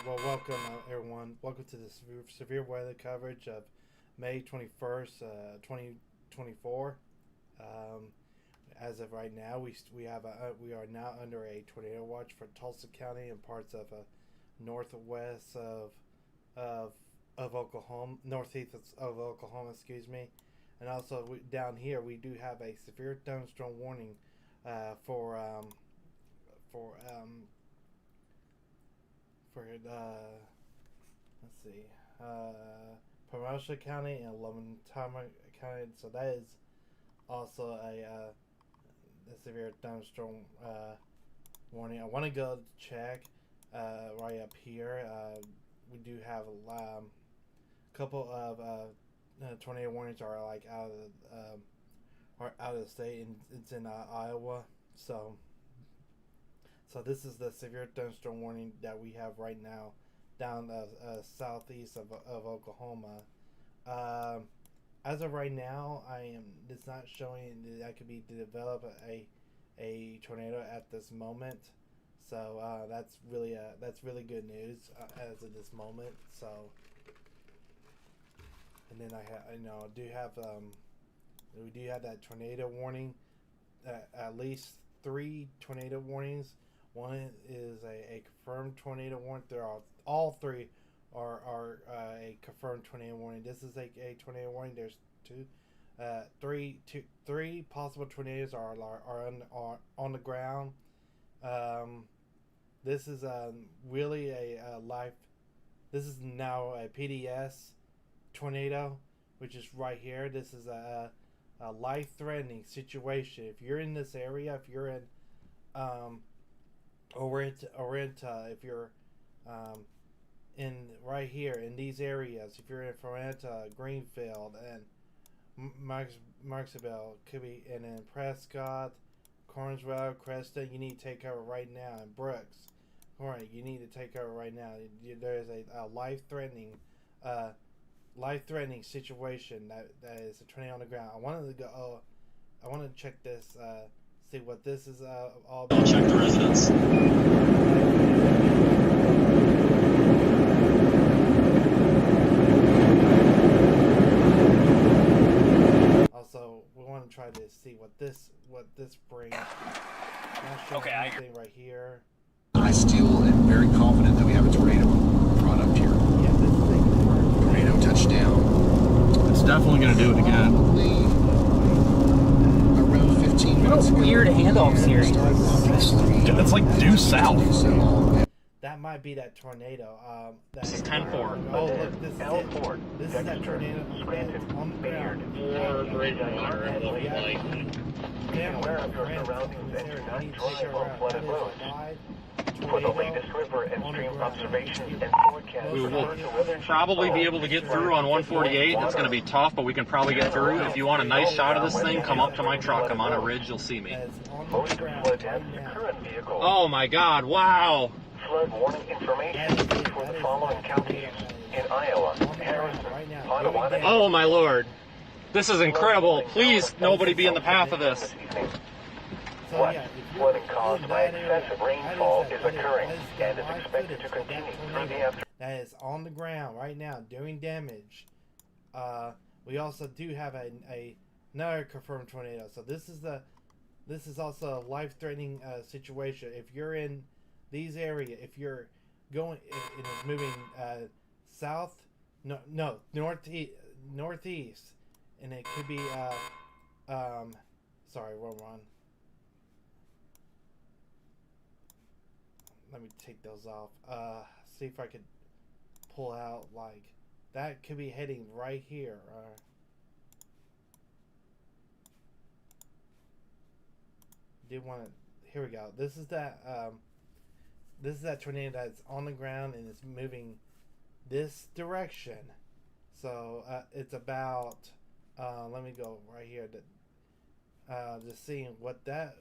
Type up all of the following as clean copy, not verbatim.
well, welcome everyone. Welcome to the severe weather coverage of May 21st, 2024. Um, as of right now, we are now under a tornado watch for Tulsa County and parts of northwest of Oklahoma, northeast of Oklahoma, excuse me, and also down here we do have a severe thunderstorm warning for let's see, Pomosha County and Lomotama County. So that is also a severe thunderstorm warning. I want to go check right up here. We do have a couple of tornado warnings are like are out of the state, and it's in Iowa. So this is the severe thunderstorm warning that we have right now down southeast of Oklahoma. As of right now, it's not showing that could be to develop a tornado at this moment. So that's really good news as of this moment. So, and then we do have that tornado warning, at least 3 tornado warnings. One is a confirmed tornado warning. All 3 are a confirmed tornado warning. This is a tornado warning. There's three possible tornadoes are on the ground. This is really a life. This is now a PDS tornado, which is right here. This is a life-threatening situation. If you're in this area, if you're in if you're in right here in these areas, if you're in Ferranta, Greenfield, and Marksville, could be, and in Prescott, Cornswell, Cresta, you need to take cover right now. And Brooks, all right, you need to take cover right now. There's a life-threatening situation that is a tornado on the ground. I wanted to go. I want to check this. See what this is all about. Check the residence. Also, we want to try to see what this brings. Okay, anything right here. I still am very confident that we have a tornado product here. Yeah, this is a Tornado touchdown. It's definitely going to do it again. Probably around 15 minutes ago. Weird handoffs here. It's like due south. So, that might be that tornado. This is 10-4. Oh, look, this is it. This is that tornado that's on the ground. Aware of your surroundings and do not drive on flooded roads. For the latest river and stream observations and forecasts, We will probably be able to get through on 148. It's going to be tough, but we can probably get through. If you want a nice shot of this thing, come up to my truck. I'm on a ridge. You'll see me. most flood has current vehicles. Oh my God! Wow! Flood warning information for the following counties in Iowa, Harrison, Potawatomi. Oh my Lord! This is incredible. Please, nobody be in the path of this. So, What yeah, if you're flooding in caused by that area, excessive rainfall that is footage. occurring That and is live expected to footage of continue that through tornado the afternoon. that is on the ground right now doing damage. We also do have another confirmed tornado. So this is also a life-threatening situation. If you're in these areas, if you're going and it's moving south, northeast, and it could be sorry, wrong one. Let me take those off. See if I could pull out like that. Could be heading right here. Did want to? Here we go. This is that. This is that tornado that's on the ground and it's moving this direction. So it's about. Let me go right here. Just seeing what that's.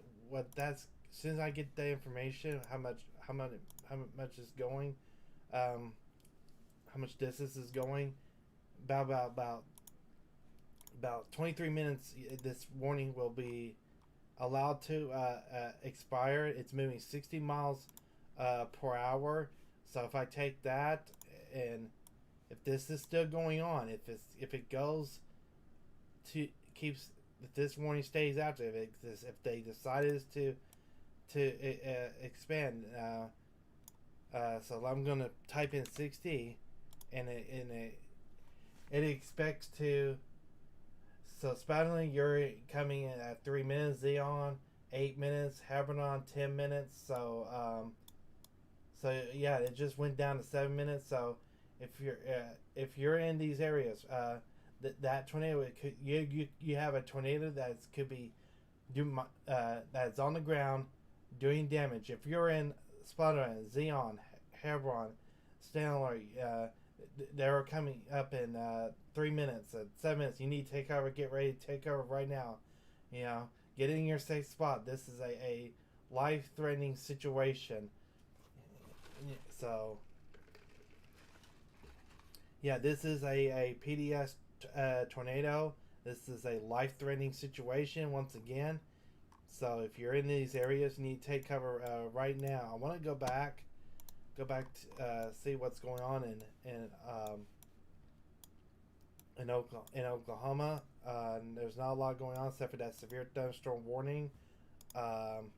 As soon as I get the information, how much is going, how much distance is going, about 23 minutes. This warning will be allowed to expire. It's moving 60 miles per hour. So if I take that, and if this is still going on, if it goes to keeps if this warning stays active, if they decided to expand, so I'm gonna type in 60, and it expects to. So Spatling, you're coming in at 3 minutes. Xeon, 8 minutes. Habernon, 10 minutes. So so yeah, it just went down to 7 minutes. So if you're in these areas, that tornado, you have a tornado that could be that's on the ground doing damage. If you're in Splatterland, Xeon, Hebron, Stanley, they're coming up in 3 minutes, 7 minutes. You need to take over. Get ready to take over right now. Get in your safe spot. This is a life-threatening situation. So yeah, this is a PDS tornado. This is a life-threatening situation once again. So if you're in these areas, you need to take cover right now. I want to go back to see what's going on in Oklahoma. There's not a lot going on except for that severe thunderstorm warning. And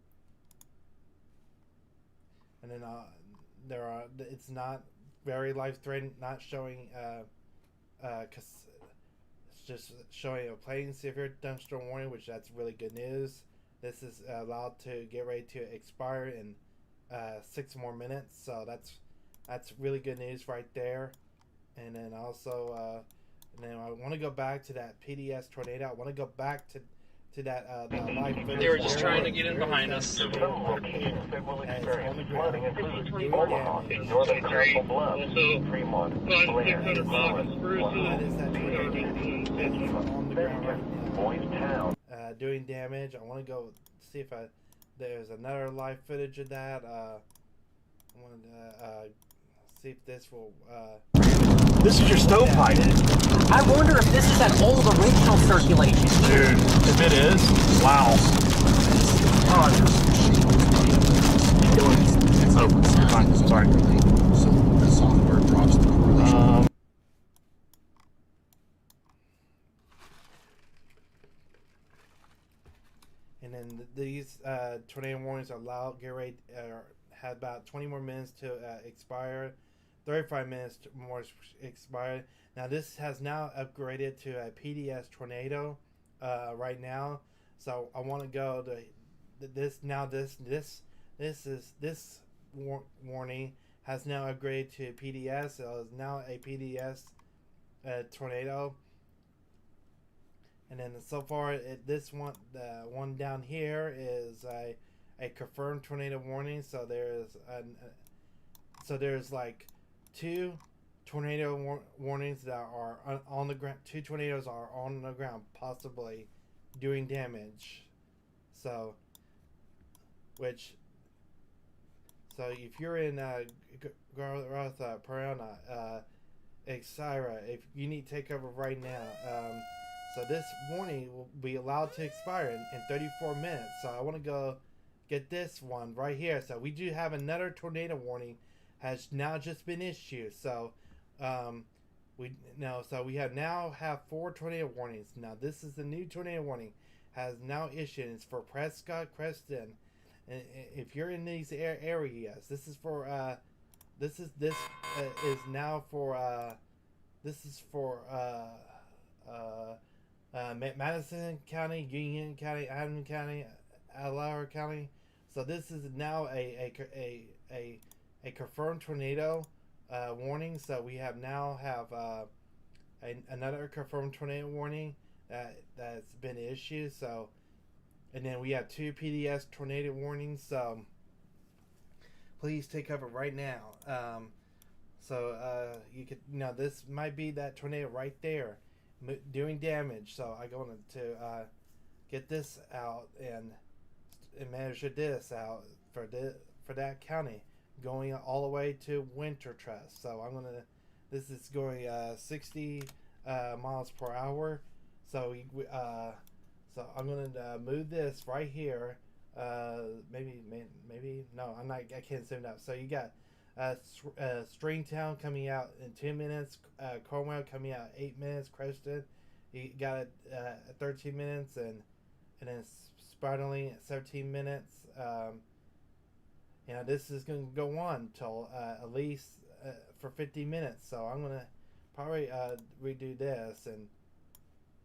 then it's not very life-threatening, not showing it's just showing a plain severe thunderstorm warning, which that's really good news. This is allowed to get ready to expire in 6 more minutes, so that's really good news right there. And then also and then I want to go back to that PDS tornado. I want to go back to that live footage. They were just trying to get in behind us. Some locations that will experience flooding include Omaha, northern Castle Bluff, Fremont, Blair, Boys Town. Doing damage. I want to go see if there's another live footage of that. I want to see if this will. This is your stovepipe. I wonder if this is that old original circulation. Dude, if it is, wow. It's over. Fine. Sorry. So the software drops the correlation. And then these tornado warnings are loud. Get ready. Have about 20 more minutes to expire. 35 minutes more expired. Now this has now upgraded to a PDS tornado right now. So I want to go to this now. This warning has now upgraded to PDS. So it's now a PDS tornado. And then so far, this one, the one down here is a confirmed tornado warning. So there's like 2 tornado warnings that are on the ground. 2 tornadoes are on the ground, possibly doing damage. So if you're in Garth, Parana, Exira, if you need to take over right now. So this warning will be allowed to expire in 34 minutes. So I want to go get this one right here. So we do have another tornado warning has now just been issued. So we have 4 tornado warnings. Now this is the new tornado warning has now issued. It's for Prescott, Creston, and if you're in these areas, this is for Madison County, Union County, Adams County, Alhambra County. So this is now a confirmed tornado warning. So we have another confirmed tornado warning that's been issued. So, and then we have 2 PDS tornado warnings. So please take cover right now. You could this might be that tornado right there doing damage. So I go to get this out and measure this out for that county, going all the way to Winter Trust. So this is going 60 miles per hour. So I'm gonna move this right here. Maybe no, I'm not. I can't zoom up. So you got Stringtown coming out in 2 minutes. Cornwall coming out 8 minutes. Creston, you got it 13 minutes, and then Spratling at 17 minutes. This is going to go on till at least for 50 minutes. So I'm going to probably redo this and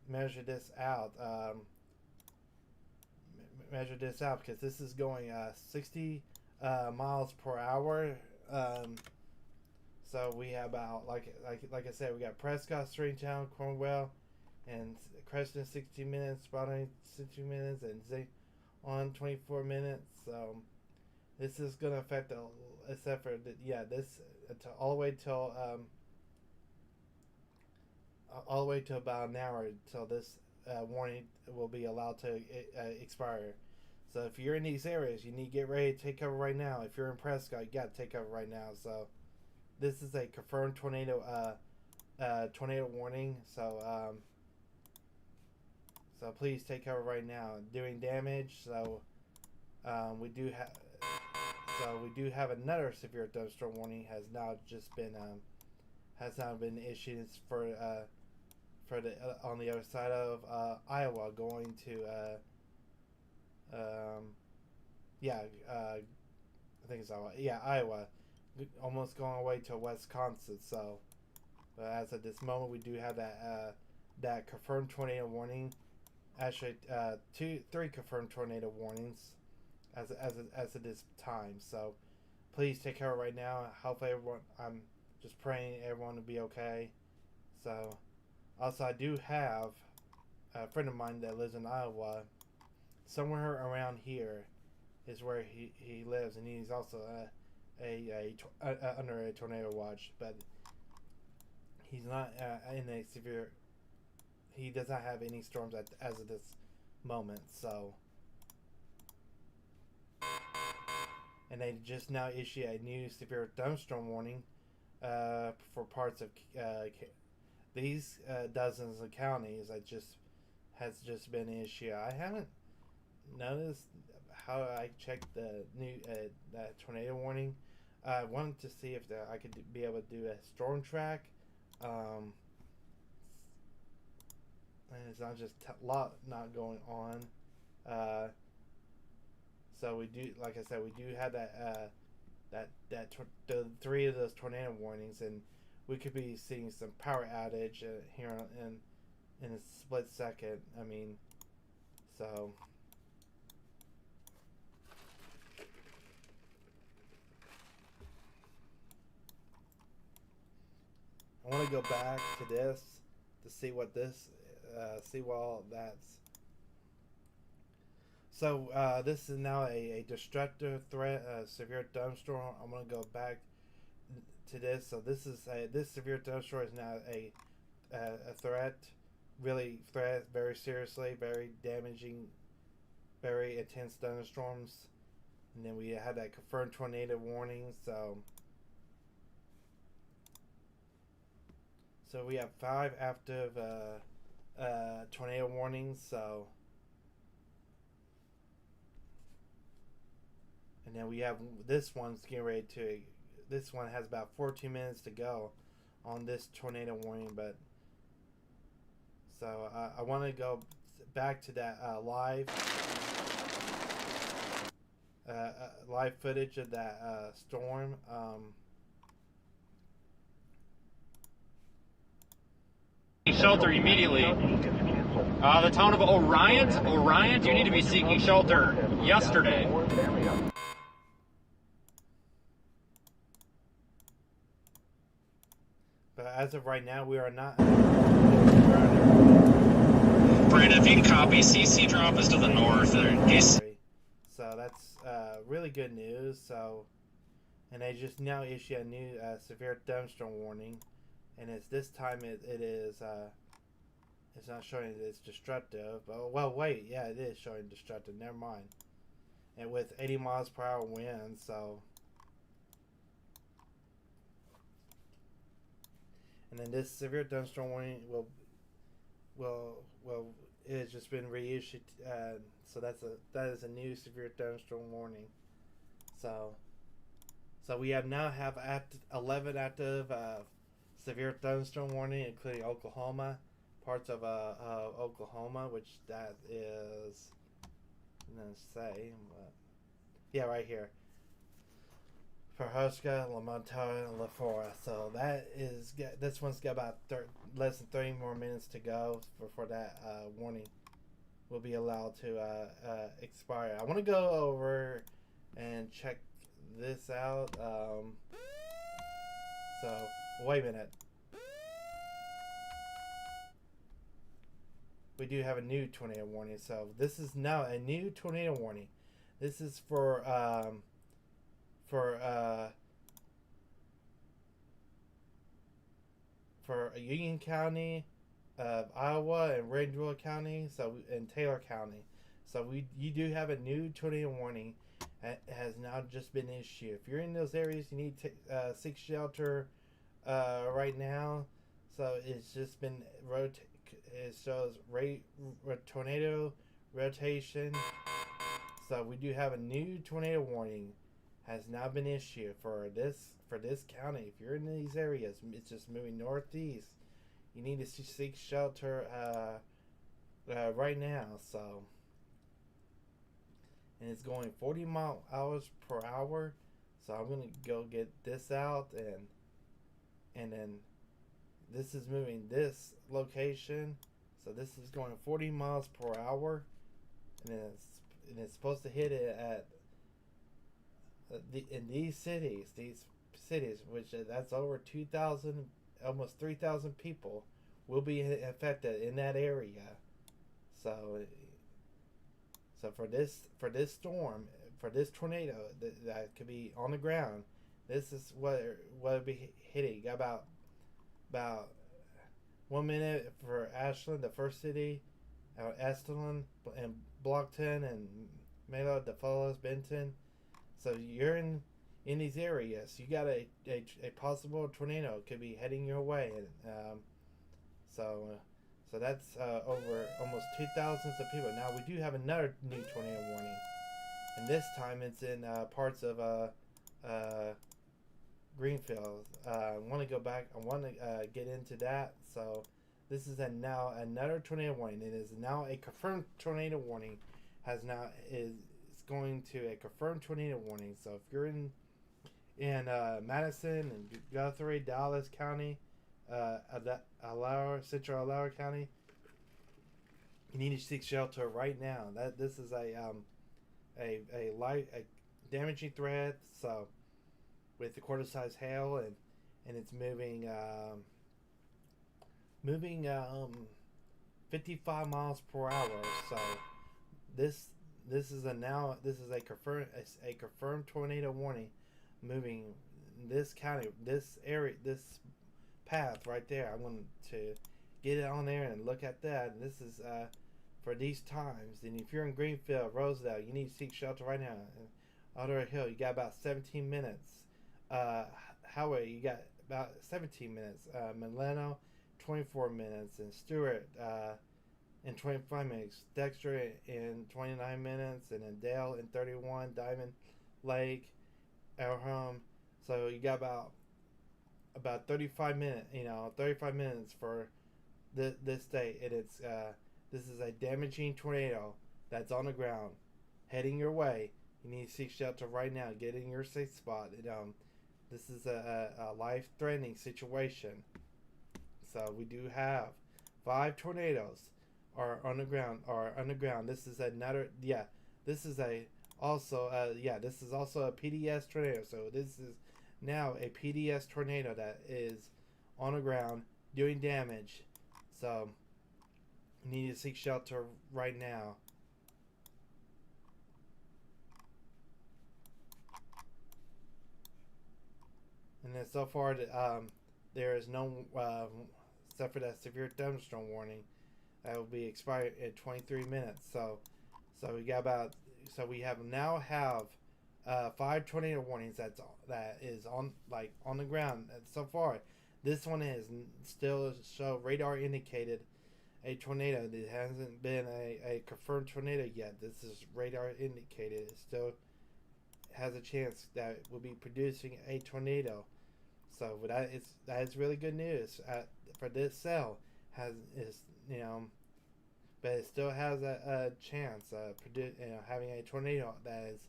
measure this out. Because this is going 60 miles per hour. So we have about like I said, we got Prescott, Stringtown, Cornwall, and Creston 60 minutes, Spalding 60 minutes, and Zay on 24 minutes. So this is gonna affect except for this all the way till about an hour till this warning will be allowed to expire. So if you're in these areas, you need to get ready to take cover right now. If you're in Prescott, you got to take cover right now. So this is a confirmed tornado warning. So please take cover right now. Doing damage. So we do have another severe thunderstorm warning has now been issued. It's for the on the other side of Iowa, going to I think it's Iowa. Yeah, Iowa, almost going away to Wisconsin. So, but as of this moment, we do have that confirmed tornado warning. Actually, 3 confirmed tornado warnings as of this time. So, please take care right now. Hopefully, everyone. I'm just praying everyone will be okay. So, also, I do have a friend of mine that lives in Iowa. Somewhere around here is where he lives, and he's also under a tornado watch, but he's not in a severe. He does not have any storms as of this moment. So, and they just now issue a new severe thunderstorm warning for parts of these dozens of counties. That has just been issued. I haven't noticed how I checked the new that tornado warning. I wanted to see if I could be able to do a storm track. And it's not just a lot not going on. So we do, like I said, we do have the 3 of those tornado warnings, and we could be seeing some power outage here in a split second. I mean, so. I want to go back to this to see what this, all that's. So this is now a destructive threat, severe thunderstorm. I'm going to go back to this. So this is this severe thunderstorm is now a threat, really threat, very seriously, very damaging, very intense thunderstorms. And then we had that confirmed tornado warning. So we have 5 active tornado warnings. So, and then we have this one's getting ready to. This one has about 14 minutes to go on this tornado warning. But so I want to go back to that live footage of that storm. Shelter immediately. The town of Orion, you need to be seeking shelter yesterday. But as of right now, we are not. Brandon, if you can copy, CC drop is to the north. In case. So that's really good news. So, and they just now issue a new severe thunderstorm warning. And it's this time it is it's not showing that it's destructive. But, well, wait, yeah, it is showing destructive. Never mind. And with 80 miles per hour winds, so. And then this severe thunderstorm warning will it has just been reissued. So that is a new severe thunderstorm warning. So So we have now have 11 active severe thunderstorm warning, including Oklahoma, parts of Oklahoma, which that is, I'm gonna say, yeah, right here. Pawhuska, Lamontagne, and LaFleur. So that is, this one's got about less than 30 more minutes to go before that warning will be allowed to expire. I want to go over and check this out. So wait a minute. We do have a new tornado warning. So this is now a new tornado warning. This is for Union County, Iowa, and Rangeville County, so in Taylor County. So you do have a new tornado warning that has now just been issued. If you're in those areas, you need to seek shelter right now. So it's just been it shows tornado rotation. So we do have a new tornado warning has now been issued for this county. If you're in these areas, it's just moving northeast. You need to seek shelter right now. So, and it's going 40 miles per hour. So I'm gonna go get this out, and then this is moving this location. So this is going 40 miles per hour, and it's supposed to hit it at in these cities, which that's over 2,000, almost 3,000 people will be affected in that area. So for this storm, for this tornado that could be on the ground, this is what it'll be hitting. About 1 minute for Ashland, the first city, Estelin and Blockton and Melo, DeFolos, Benton. So you're in these areas. You got a possible tornado could be heading your way, and so that's over almost 2,000 of people. Now we do have another new tornado warning, and this time it's in parts of Greenfield. I want to go back. I want to get into that. So this is now another tornado warning. It is now a confirmed tornado warning. Is going to a confirmed tornado warning. So if you're in Madison and Guthrie, Dallas County, Central Alhambra County, you need to seek shelter right now. This is a damaging threat. So with the quarter-size hail, and it's moving 55 miles per hour. So this is a confirmed tornado warning moving this county, this area, this path right there. I want to get it on there and look at that. And this is for these times. And if you're in Greenfield, Rosedale, you need to seek shelter right now. Alder Hill, you got about 17 minutes. Howard, you got about 17 minutes. Milano, 24 minutes. And Stewart, in 25 minutes. Dexter in 29 minutes. And then Dale in 31. Diamond Lake, Elham. So you got about 35 minutes. 35 minutes for this day. And it's this is a damaging tornado that's on the ground, heading your way. You need to seek shelter right now. Get in your safe spot. This is a life-threatening situation. So we do have 5 tornadoes are underground. This is another. Yeah, this is also a PDS tornado. So this is now a PDS tornado that is on the ground doing damage. So you need to seek shelter right now. And then so far, there is no, except for that severe thunderstorm warning, that will be expired in 23 minutes. So we now have 5 tornado warnings that is on the ground. And so far, this one is still show radar indicated a tornado. It hasn't been a confirmed tornado yet. This is radar indicated. It's still has a chance that will be producing a tornado. So that is really good news for this cell. But it still has a chance of having a tornado that is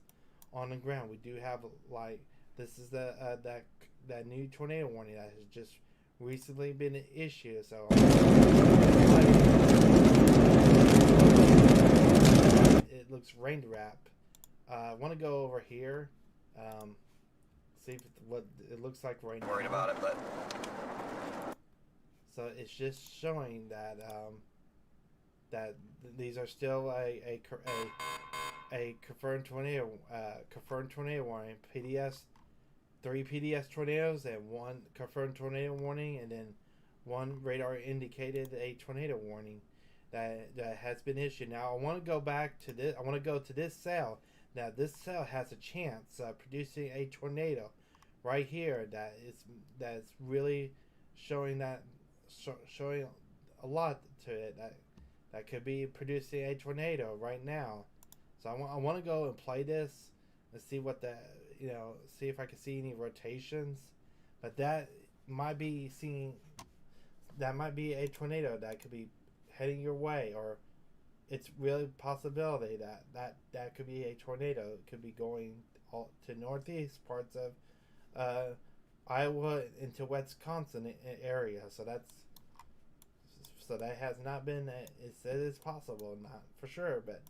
on the ground. We do have this is that new tornado warning that has just recently been issued. So it looks rain wrap. I want to go over here, see what it looks like right now. Worried about it, but so it's just showing that that these are still a confirmed tornado warning. PDS, 3 PDS tornadoes and 1 confirmed tornado warning, and then 1 radar indicated a tornado warning that has been issued. Now I want to go back to this. I want to go to this cell. Now this cell has a chance of producing a tornado right here. That's really showing showing a lot to it. That could be producing a tornado right now. So I want to go and play this and see what see if I can see any rotations. But that might be a tornado that could be heading your way, or it's really a possibility that could be a tornado. It could be going to northeast parts of Iowa into Wisconsin area. So that has not been. It is possible, not for sure, but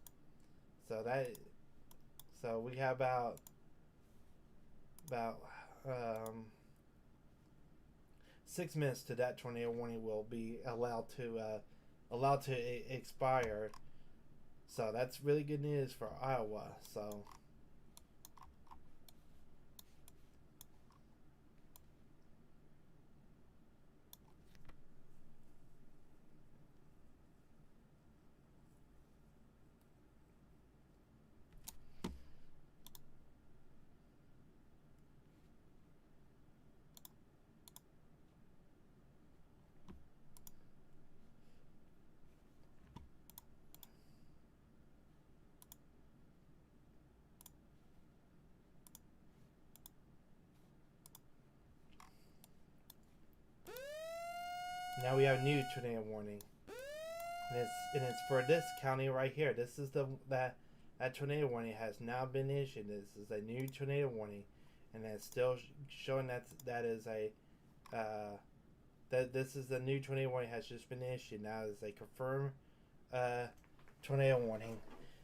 so we have about 6 minutes to that tornado warning will be allowed to expire. So that's really good news for Iowa. So. Now we have a new tornado warning, and it's for this county right here. This is that tornado warning has now been issued. This is a new tornado warning, and it's still showing that this is the new tornado warning has just been issued. Now it's a confirmed tornado warning.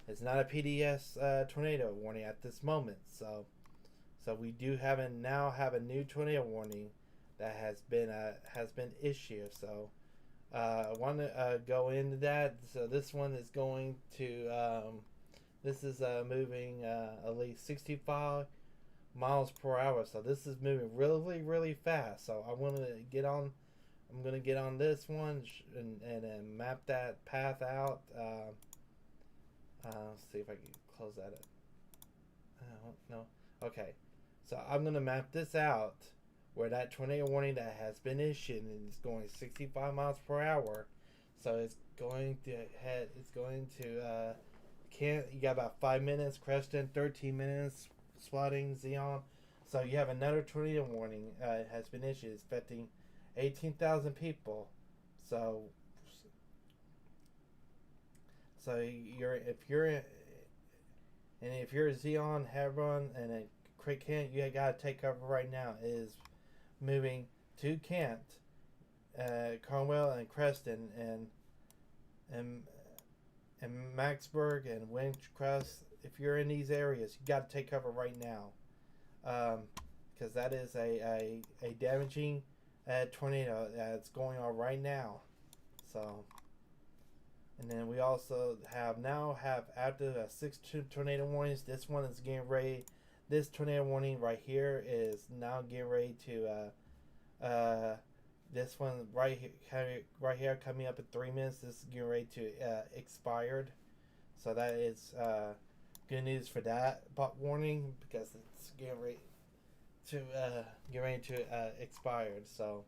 It's not a PDS tornado warning at this moment. So we do now have a new tornado warning that has been issued. So I want to go into that. So this one is going to this is moving at least 65 miles per hour. So this is moving really, really fast. So I'm going to get on this one and map that path out. Let's see if I can close that up. No. Okay. So I'm going to map this out where that tornado warning that has been issued, and it's going 65 miles per hour. So it's going to you got about 5 minutes, Creston, 13 minutes, Spalding, Zion. So you have another tornado warning has been issued. It's affecting 18,000 people. So if you're Zion, Hebron, and Craig Kent, you got to take cover right now. It is moving to Kent, Cornwall, and Creston, and Maxburg and Windcrest. If you're in these areas, you got to take cover right now, because that is a damaging tornado that's going on right now. So, and then we also have after the 6 tornado warnings, this one is getting ready. This tornado warning right here is now getting ready to this one right here coming up in 3 minutes. This is getting ready to expired. So that is good news for that warning, because it's getting ready to expired. So,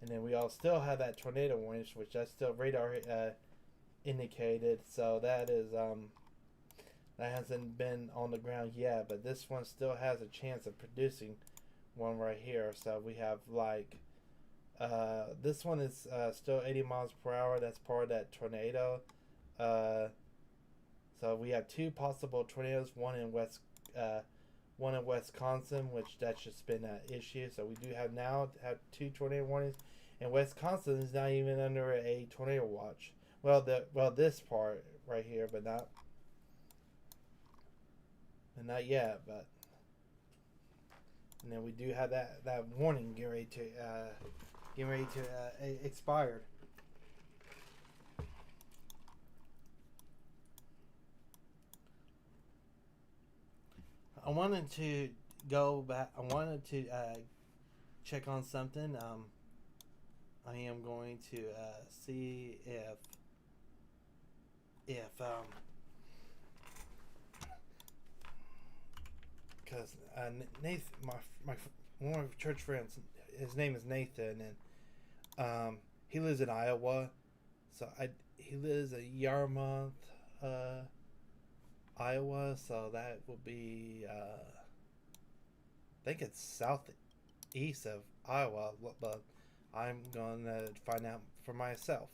and then we all still have that tornado warning, which that's still radar indicated. So that is that hasn't been on the ground yet, but this one still has a chance of producing one right here. So we have like this one is still 80 miles per hour. That's part of that tornado. So we have two possible tornadoes, one in Wisconsin, which that's just been an issue. So we do have two tornado warnings, and Wisconsin is not even under a tornado watch. Well, this part right here, but not yet. But and then we do have that warning getting ready to expired. I wanted to go back. I wanted to check on something. I am going to see if because Nathan, my one of my church friends, his name is Nathan, and he lives in Iowa. So he lives in Yarmouth, Iowa. So that will be I think it's southeast of Iowa, but I'm gonna find out for myself.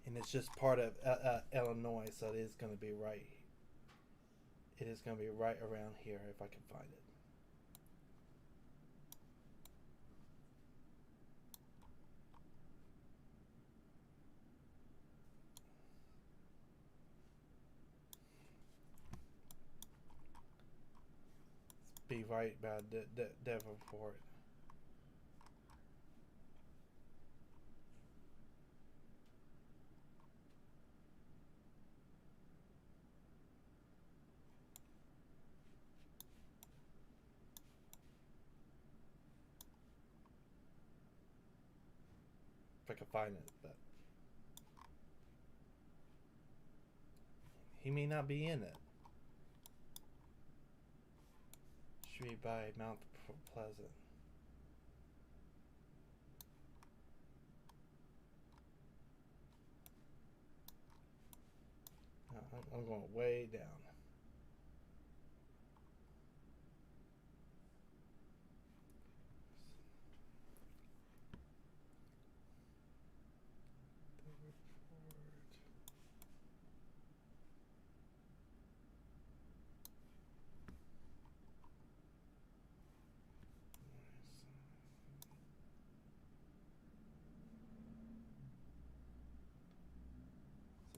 And it's just part of Illinois, so it is going to be right. It is going to be right around here if I can find it. Let's be right about Davenport. If I can find it, but he may not be in it. Should be by Mount Pleasant. No, I'm going way down.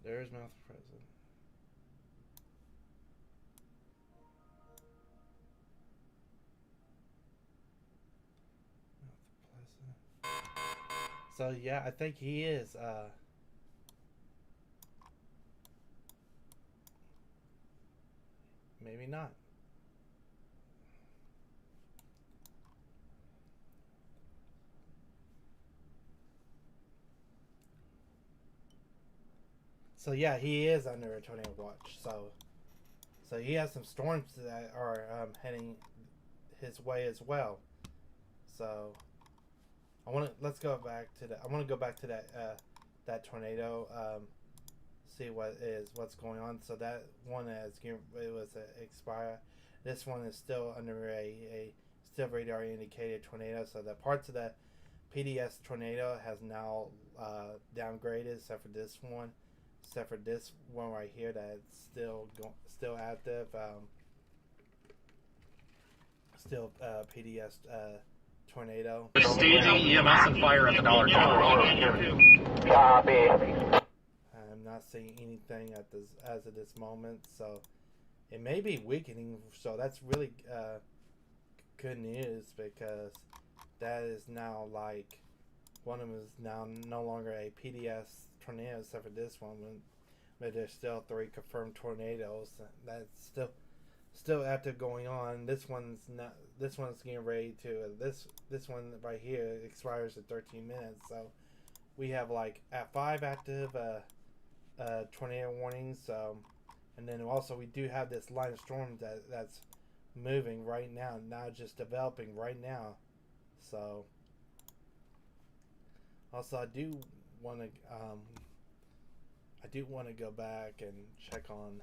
There's Mount Pleasant. So yeah, I think he is. Maybe not. So yeah, he is under a tornado watch. So he has some storms that are heading his way as well. So let's go back to that. I want to go back to that tornado. See what's going on. So that one it was expire. This one is still under a still radar indicated tornado. So the parts of the PDS tornado has now downgraded, except for this one. Except for this one right here that's still active. Still PDS tornado. They're staging EMS and fire at the Dollar General. Copy. I'm not seeing anything as of this moment, so it may be weakening. So that's really good news, because that is now like one of them is now no longer a PDS tornado, except for this one. But there's still 3 confirmed tornadoes that's still active going on. This one's not. This one's getting ready to. This one right here expires in 13 minutes. So we have like 5 active tornado warnings. And then also we do have this line of storm that's moving right now, not just developing right now. So also I do want to go back and check on.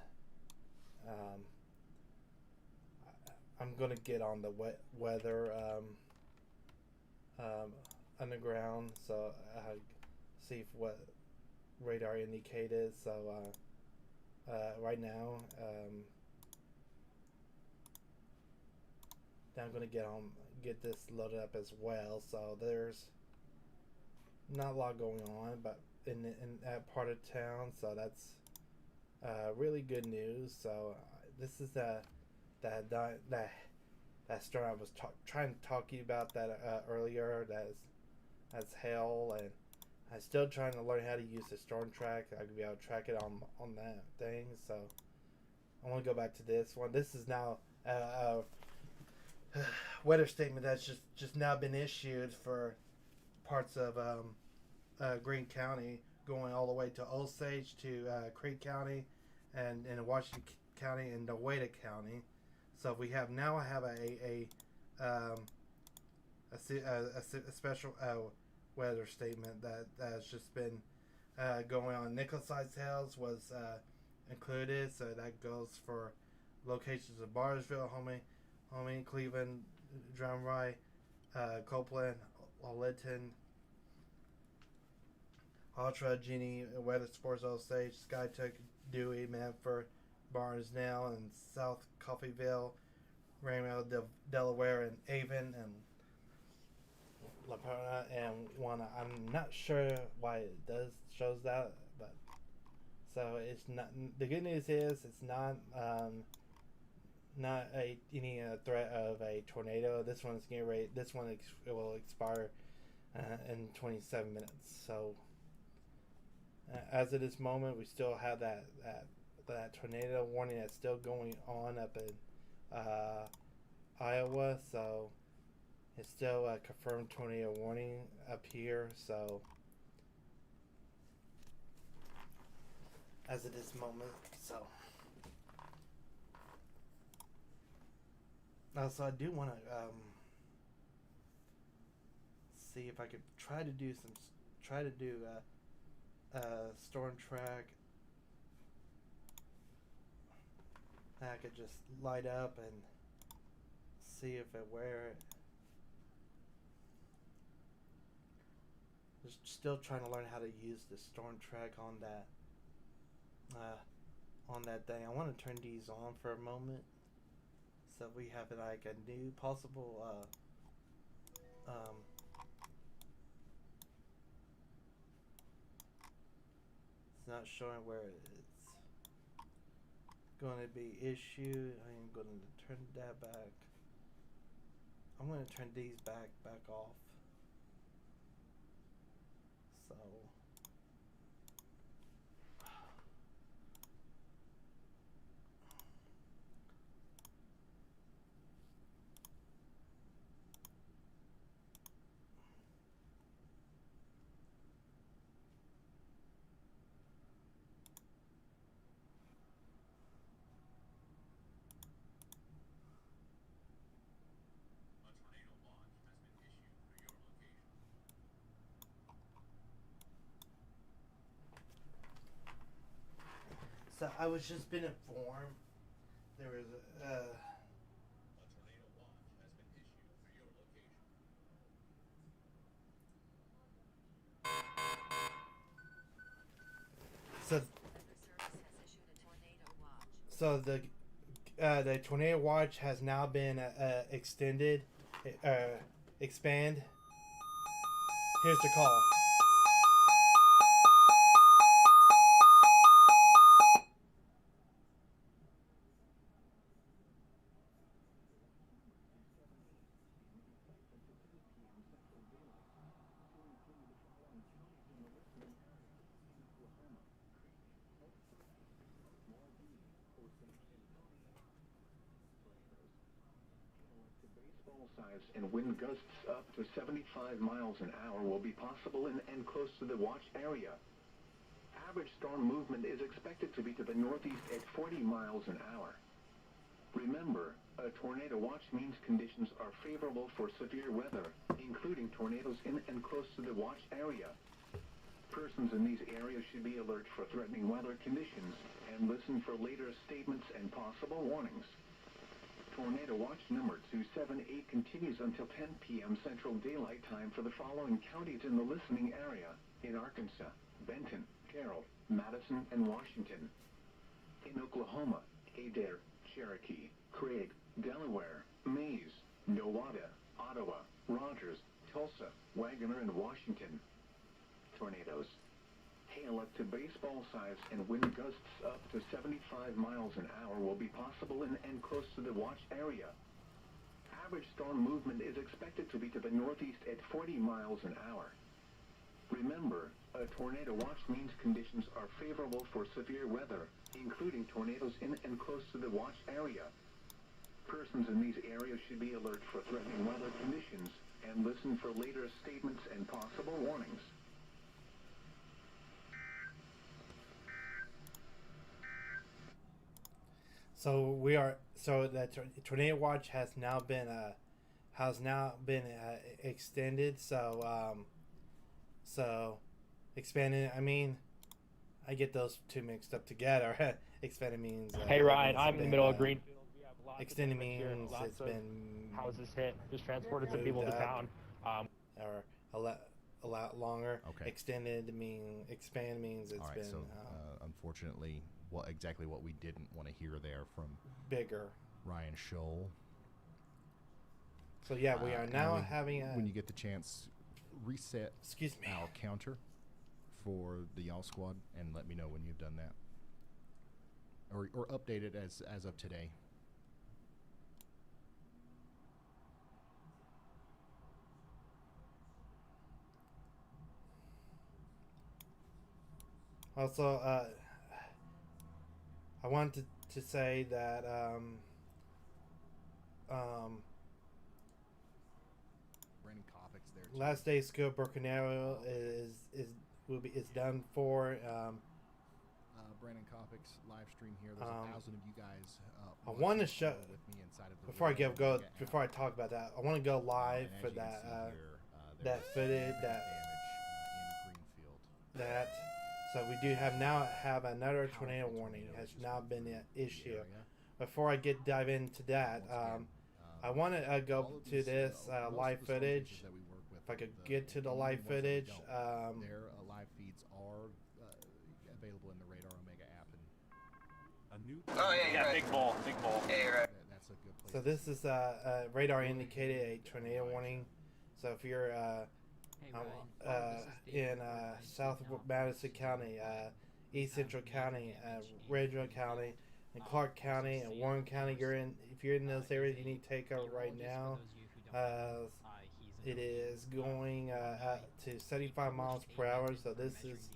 I'm gonna get on the weather underground, so see if what radar indicated. So right now, now I'm gonna get this loaded up as well. So there's not a lot going on, but in that part of town, so that's really good news. So this is that storm I was trying to talk to you about that earlier. That's hell, and I'm still trying to learn how to use the storm track. I could be able to track it on that thing. So I want to go back to this one. This is now weather statement that's just now been issued for parts of Greene County, going all the way to Osage to Craig County, and in Washington County and Nowata County. So we have a special weather statement that has just been going on. Nickel Side Sales was included, so that goes for locations of Barnesville, Homing, Cleveland, Drumroy, Copeland, Lytton, Ultra, Genie, Weather Sports, Osage, Skytook, Dewey, Manford, Barnesdale, and South Coffeyville, Raymond, Delaware, and Avon, and LaPona, and one. I'm not sure why it shows that, but so it's not. The good news is it's not any threat of a tornado. This one's getting ready. This one will expire in 27 minutes. So as of this moment, we still have that tornado warning that's still going on up in Iowa. So it's still a confirmed tornado warning up here. So as of this moment, so also I do want to see if I could try to do storm track. I could just light up and see if it just still trying to learn how to use the storm track on that thing. I want to turn these on for a moment so we have like a new possible it's not showing where it's going to be issued. I'm going to turn that back. I'm going to turn these back off. So So I was just been informed there was a tornado watch has been issued for your location. So the tornado watch has now been expand. Here's the call. Size and wind gusts up to 75 miles an hour will be possible in and close to the watch area. Average storm movement is expected to be to the northeast at 40 miles an hour. Remember, a tornado watch means conditions are favorable for severe weather, including tornadoes in and close to the watch area. Persons in these areas should be alert for threatening weather conditions and listen for later statements and possible warnings. Tornado watch number 278 continues until 10 p.m. Central Daylight Time for the following counties in the listening area: in Arkansas, Benton, Carroll, Madison, and Washington. In Oklahoma, Adair, Cherokee, Craig, Delaware, Mays, Nowata, Ottawa, Rogers, Tulsa, Wagoner, and Washington. Tornadoes. Hail up to baseball size and wind gusts up to 75 miles an hour will be possible in and close to the watch area. Average storm movement is expected to be to the northeast at 40 miles an hour. Remember, a tornado watch means conditions are favorable for severe weather, including tornadoes in and close to the watch area. Persons in these areas should be alert for threatening weather conditions and listen for later statements and possible warnings. So that tornado watch has now been extended. So expanded. I mean, I get those two mixed up together. Expanded means. Hey Ryan, it's I'm in the been, middle of Greenfield. We have lots extended of damage here, means lots it's of been houses hit. Just transported some moved people to up. town. Or a lot longer. Okay. Expand means it's All right, been so unfortunately, what we didn't want to hear there from bigger. Ryan Scholl. So yeah, we are now when having a. When you get the chance, reset Excuse me. our counter for the Y'all Squad and let me know when you've done that. Or update it as of today. Also, I wanted to say that Brandon Kopic's there too. last day school Brocanero is done for. Brandon Kopic's live stream here. There's 1,000 of you guys. I want to show with me inside of the before I Radio go Omega app. before I talk about that. I want to go live And as for you can that see here, that there's footage damage that in Greenfield. that. So we do have another Powerful tornado warning tornado has just now moved been through an the issue. area. Before I dive into that, Once again, I want to all go of to these, this most live of the storm footage. teachers that we work with, If I could the get to the only live ones that we footage, don't, their live feeds are available in the Radar Omega app, and Oh, yeah, you're right. Big bowl, big bowl. Yeah, you're right. that's a good place. So this is radar indicated a tornado warning. So if you're in South Madison County, East Central County, Ridgeville County, and Clark County, and Warren County, if you're in those areas, you need to take over right now. It is going to 75 miles per hour. So this is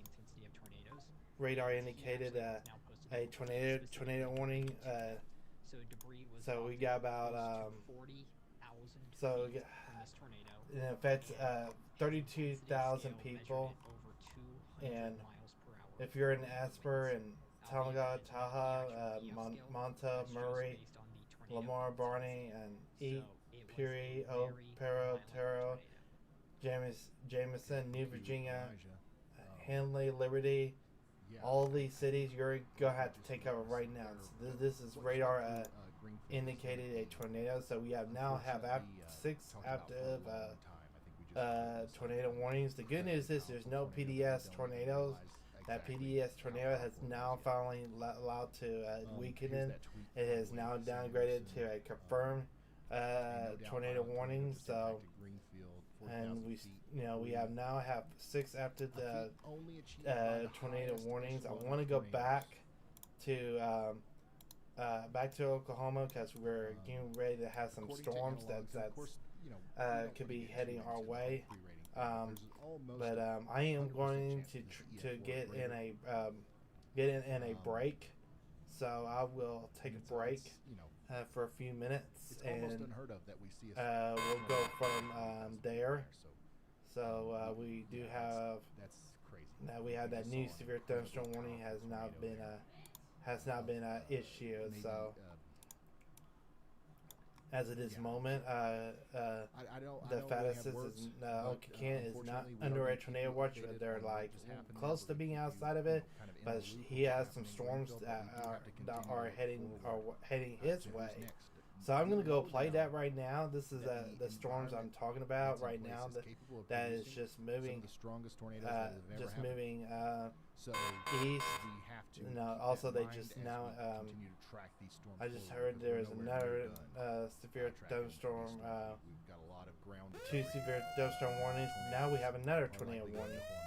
radar indicated a tornado warning. So we got about so it affects 32,000 people, and if you're in Asper and Talladega, Tahoe, Monta, Murray, Lamar, Barney, and Eat, Peary, Oak, Pero, Taro, Jameson, New Virginia, Henley, Liberty, all these cities, you're gonna have to take over right now. So this is radar indicated a tornado. So we have 6 active tornado warnings. The good news is there's no PDS tornadoes. That PDS tornado has now finally allowed to weaken in. It is now downgraded to a confirmed tornado warning. So, and we have 6 active tornado warnings. I want to go back to Oklahoma because we're getting ready to have some storms that could be heading our way. But I am going to get in a break, so I will take a break for a few minutes, and we'll go from there. So we do have we have that new severe thunderstorm warning has not been issued. So as of this Yeah. moment. I don't. The I don't really fattest have is words, Okican is not unfortunately, we under are a gonna keep tornado you watch, updated but they're on what like just happened close there. to We being keep you, outside of you know, it. kind of in But the loop he of what's has some happening in storms Greenfield, that but we do have to continue are to move heading forward. heading So his who's way. next? So I'm gonna go play Know that now right now. This is that the storms I'm environment talking about that's in right place now. is capable of That is producing just some moving, of the strongest tornadoes that have ever just happened. moving So east. we have to No, keep also that they in mind just as now. we continue to track these storms I just forward, heard because there we're is nowhere near another done severe tracking these thunderstorm. storms. We've got a lot of ground to Two cover severe here. thunderstorm warnings. Now we have another Are tornado likely going warning to form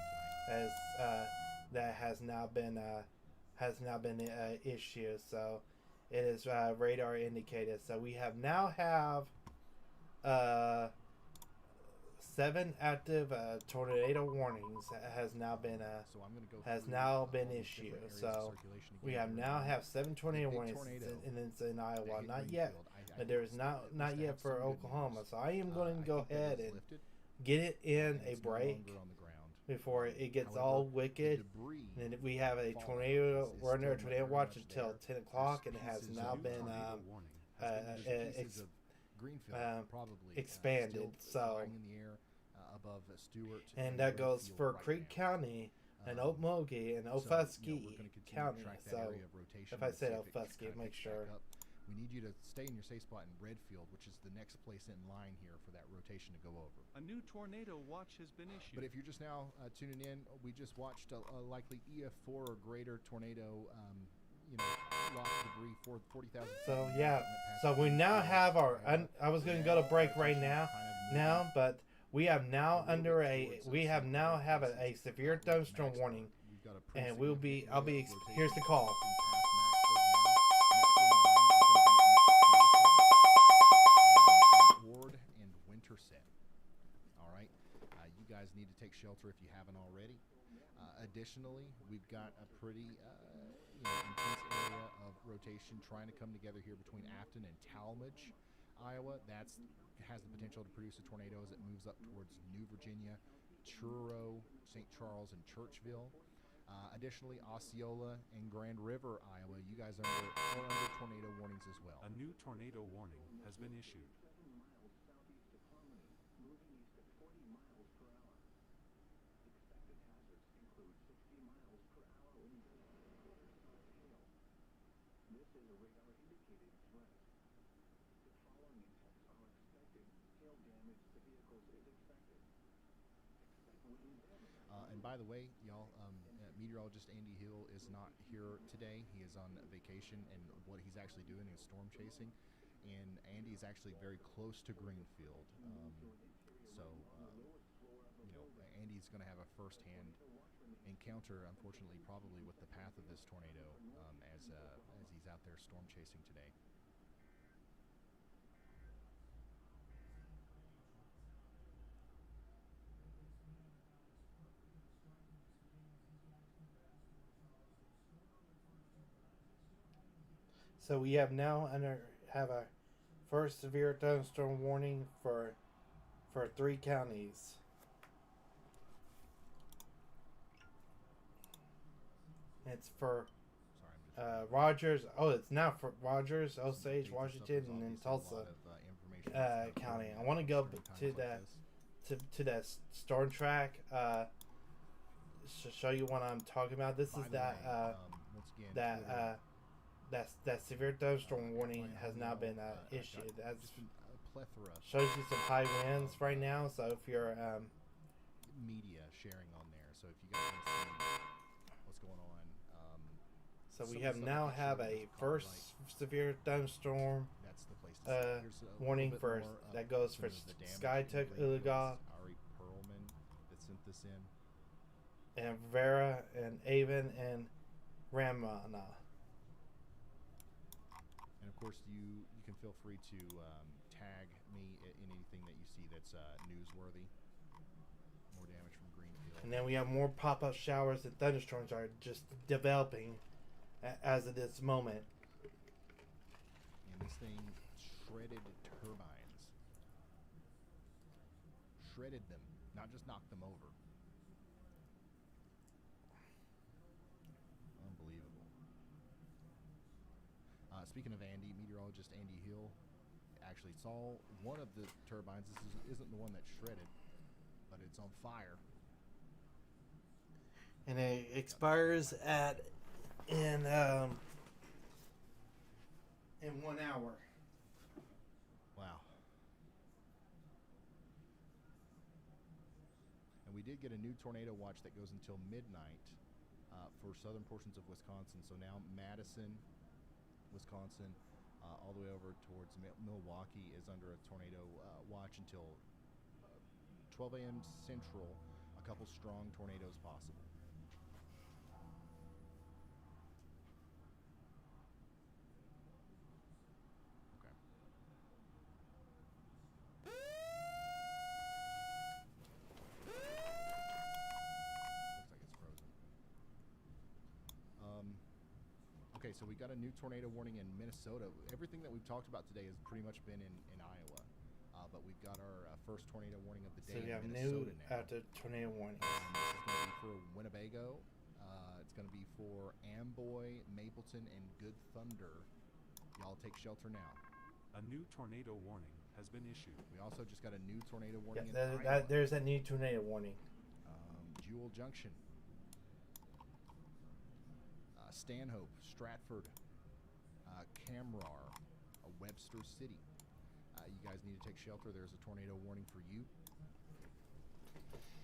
tonight. as that has now been issued. So it is radar indicated. So we have now have 7 active tornado warnings has now been So I'm gonna go has through now all been these issued. different areas of So circulation we again. have We're now gonna have 7 tornado big warnings, tornado and it's in that Iowa. hit Not yet, Greenfield. I but there is think not at not least I yet have for some good Oklahoma. news. So I am I going to go think that ahead is and lifted, get it in and a it's no break longer on the ground. before it gets However, all the wicked. debris And then we have a fallout tornado. is We're under a still tornado very watch much until there. 10 o'clock, and it There's has pieces now of been there's pieces of Greenfield probably expanded. still So, flying in the air above Stewart and that goes Redfield for right Creek now. County and Okmulgee and So, Ofusky we're gonna continue to County. track that So area of rotation if I and said see if it Ofusky, kinda make picks sure. back up. We need you to stay in your safe spot in Redfield, which is the next place in line here for that rotation to go over. A new tornado watch has been issued. But if you're just now tuning in, we just watched a likely EF4 or greater tornado, lost debris for 40,000. So yeah, so we now have our. I was going to go to break right now, but we have now under a. We have now have a severe thunderstorm warning, and we'll be. I'll be. Here's the call. Ward and Winterset. All right, you guys need to take shelter if you haven't already. Additionally, we've got a pretty intense area of rotation trying to come together here between Afton and Talmadge, Iowa. That has the potential to produce a tornado as it moves up towards New Virginia, Truro, St. Charles, and Churchville. Additionally, Osceola and Grand River, Iowa, you guys are under tornado warnings as well. A new tornado warning has been issued. And by the way, y'all, meteorologist Andy Hill is not here today. He is on vacation, and what he's actually doing is storm chasing. And Andy is actually very close to Greenfield. Andy's going to have a first-hand encounter, unfortunately, probably with the path of this tornado as he's out there storm chasing today. So we have now have a first severe thunderstorm warning for 3 counties. It's for Rogers. Oh, it's now for Rogers, Osage, Washington, and then Tulsa County. I want to go to that storm track. Show you what I'm talking about. This is that severe thunderstorm warning has now been issued. That's just a plethora. Shows you some high winds right now. So if you're media sharing on there, so if you guys want to see what's going on. So we now have a first severe thunderstorm That's the place to warning for that goes for Skytook, Uluga, Ari Perlman that sent this in, and Vera, and Avon, and Ramana. And of course, you can feel free to tag me in anything that you see that's newsworthy. More damage from Greenfield. And then we have more pop-up showers and thunderstorms are just developing as of this moment. And this thing shredded turbines. Shredded them, not just knocked them over. Unbelievable. Speaking of Andy, meteorologist Andy Hill, actually. It's all one of the turbines. Isn't the one that's shredded, but it's on fire. And it expires in 1 hour. Wow. And we did get a new tornado watch that goes until midnight for southern portions of Wisconsin. So now Madison, Wisconsin, all the way over towards Milwaukee is under a tornado watch until 12 a.m. Central. A couple strong tornadoes possible. Okay, so we got a new tornado warning in Minnesota. Everything that we've talked about today has pretty much been in Iowa, but we've got our first tornado warning of the day So we have in new Minnesota now. after tornado warnings. This is going to be for Winnebago. It's going to be for Amboy, Mapleton, and Good Thunder. Y'all take shelter now. A new tornado warning has been issued. We also just got a new tornado Yeah, warning in Iowa. there's a new tornado warning. Jewel Junction, Stanhope, Stratford, Camrar, Webster City. You guys need to take shelter. There's a tornado warning for you.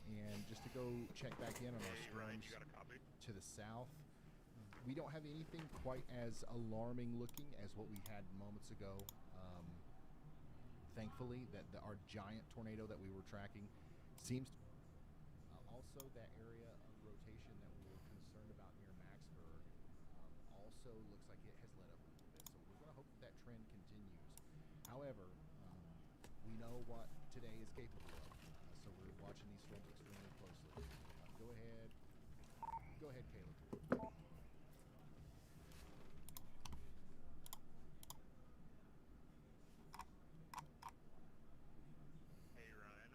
And just to go check back in on our storms to the south, we don't have anything quite as alarming looking as what we had moments ago. Thankfully, that our giant tornado that we were tracking seems to also that area of rotation that we were concerned about near Maxburg also looks like it has let up a little bit. So we're going to hope that trend continues. However, we know what today is capable of, so we're watching these storms extremely closely. Go ahead, Caleb. Hey Ryan,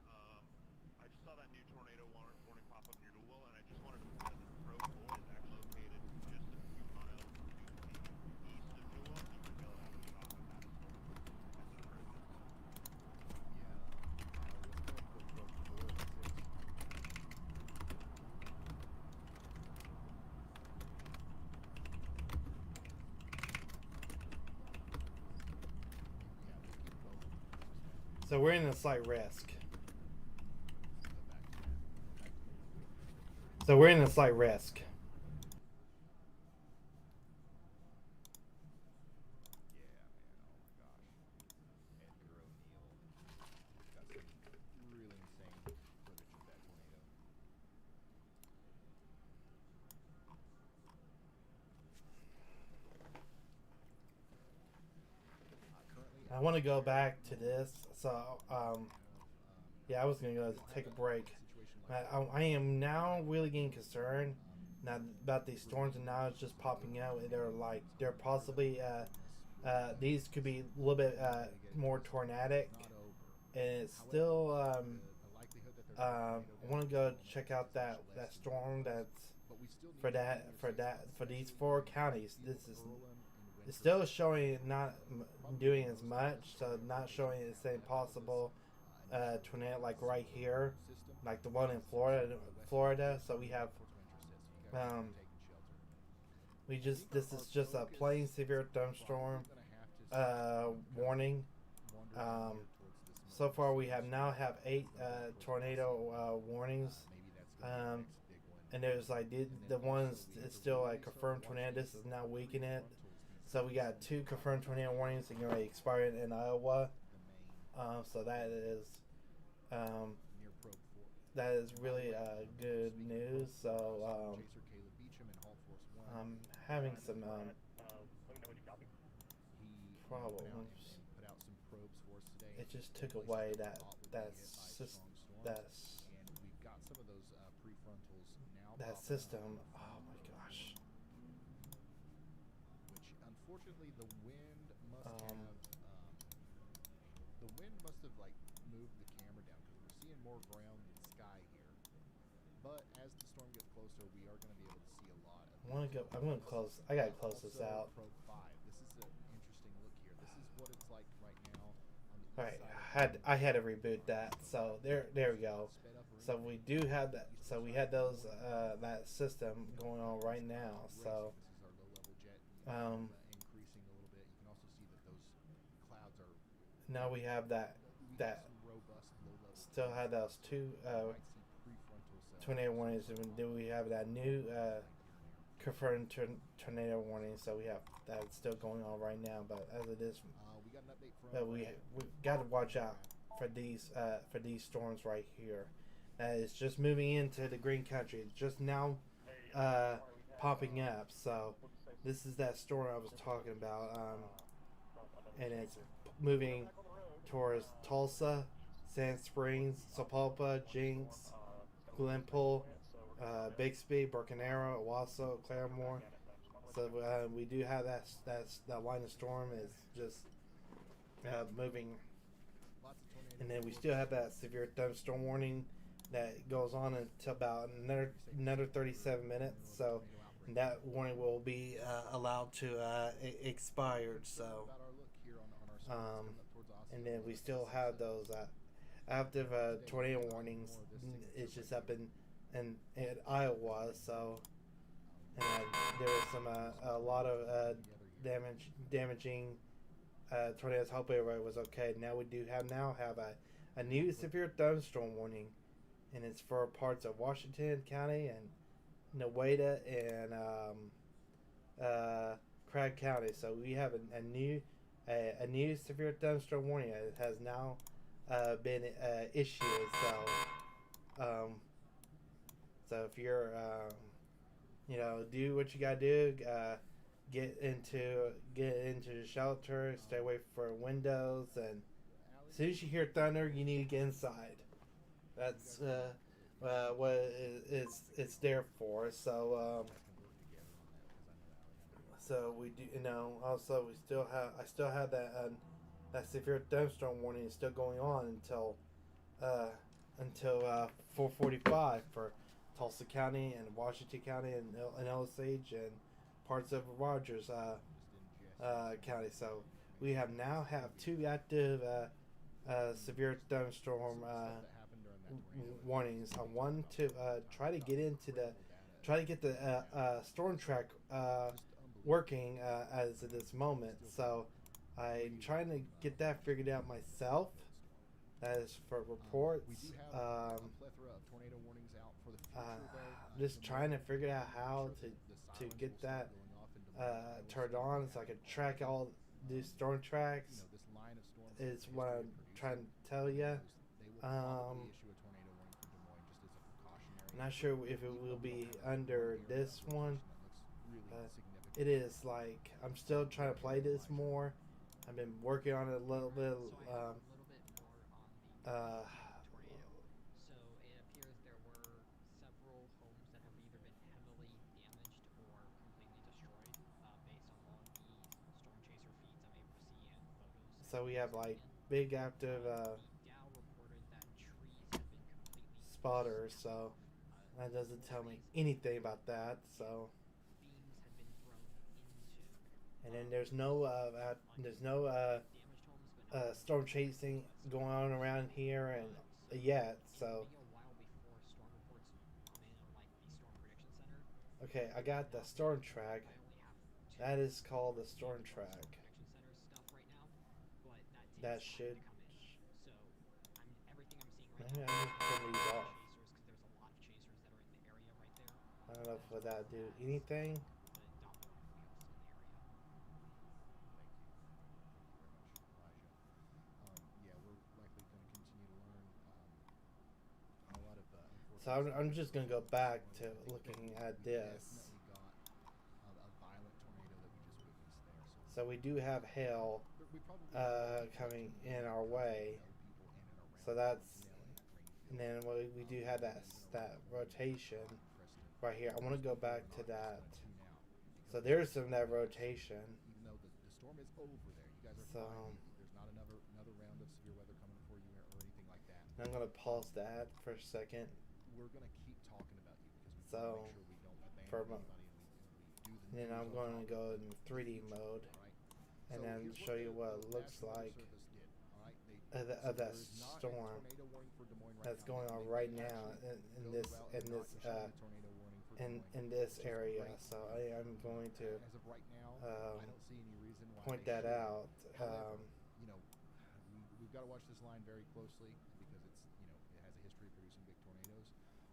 I just saw that new tornado warning pop up near Louisville, and I just wanted to point out that the Pro 4 is actually located just a few miles to the east of Louisville. You can go out and be off of that storm. That's an improvement. So we're in a slight risk. So we're in a slight risk. I want to go back to this. So, yeah, I was going to go take a break. I am now really getting concerned now about these storms, and now it's just popping out. And they're possibly, these could be a little bit more tornadic. And it's still, I want to go check out that storm that's for these 4 counties. It's still showing not doing as much, so not showing the same possible tornado like right here, like the one in Florida. So we have, this is just a plain severe thunderstorm warning. So far we have 8 tornado warnings, and there's like the ones it's still like confirmed tornado. This is now weakening it. So we got 2 confirmed tornado warnings and going to expire in Iowa. So that is really good news. So I'm having some problems. It just took away that system. Oh my gosh. Unfortunately, the wind must have like moved the camera down because we're seeing more ground than sky here. But as the storm gets closer, we are going to be able to see a lot. I'm going to close. I got to close this out. Probe 5. This is an interesting look here. This is what it's like right now Right, I had to reboot that. So there we go. So we do have that. So we had those that system going on right now. So increasing a little bit. You can also see that those clouds are now we have that robust low level. still had those two tornado warnings, and then we have that new confirmed tornado warning. So we have that still going on right now. But as it is, We got an update from. but we got to watch out for these storms right here. It's just moving into the green country. It's just now popping up. So this is that storm I was talking about, and it's moving towards Tulsa, Sand Springs, Sapulpa, Jinx, Glenpool, Bixby, Broken Arrow, Owasso, Claremore. So we do have that line of storm is just moving, and then we still have that severe thunderstorm warning that goes on until about another 37 minutes. So that warning will be allowed to expired. So and then we still have those active tornado warnings. It's just up in Iowa. So and there was some a lot of damaging tornadoes. Hope everybody was okay. Now we do have a new severe thunderstorm warning, and it's for parts of Washington County and Newada and Craig County. So we have a new severe thunderstorm warning. It has now been issued. So if you're do what you gotta do. Get into the shelter. Stay away from windows, and as soon as you hear thunder, you need to get inside. That's what it's there for. So so we do. Also I still have that severe thunderstorm warning is still going on until 4:45 for Tulsa County and Washington County and Osage and parts of Rogers County. So we have two active severe thunderstorm warnings. I want to try to get the storm track working as of this moment. So I'm trying to get that figured out myself. That is for reports. We do have a plethora of tornado warnings out for the future, though. Just trying to figure out how to get that turned on so I can track all these storm tracks. This line of storms is what I'm trying to tell you. I'm not sure if it will be under this one. It is like I'm still trying to play this more. I've been working on it a little bit. So it appears there were several homes that have either been heavily damaged or completely destroyed, based on all the storm chaser feeds I'm able to see and photos. So we have like big active Dow reported that trees have been completely spotters, so that doesn't tell me anything about that. So beams have been thrown into. and then there's no storm chasing going on around here and yet. So okay, I got the storm track. That is called the storm track. That should. Maybe I need to turn these off. I don't know if that do anything. So I'm just gonna go back to looking at this. So we do have hail coming in our way. So that's, and then we do have that rotation right here. I want to go back to that. So there's some of that rotation. Even though the storm is over there, you guys are fine. There's not another round of severe weather coming for you or anything like that. I'm gonna pause that for a second. We're gonna keep talking about you because we So, want to make sure we don't abandon for anybody and we do the then I'm going to go in 3D mode and then show you what it looks like. that There is not a storm tornado warning for Des Moines right that's now. going on They right could now actually in go this the route in of this not issuing a tornado warning for Des in Moines, this which is area. great. So I am going to As of right now, um, I don't see any reason why point they that should. out. However, you know, we've got to watch this line very closely because it's, you know, it has a history of producing big tornadoes.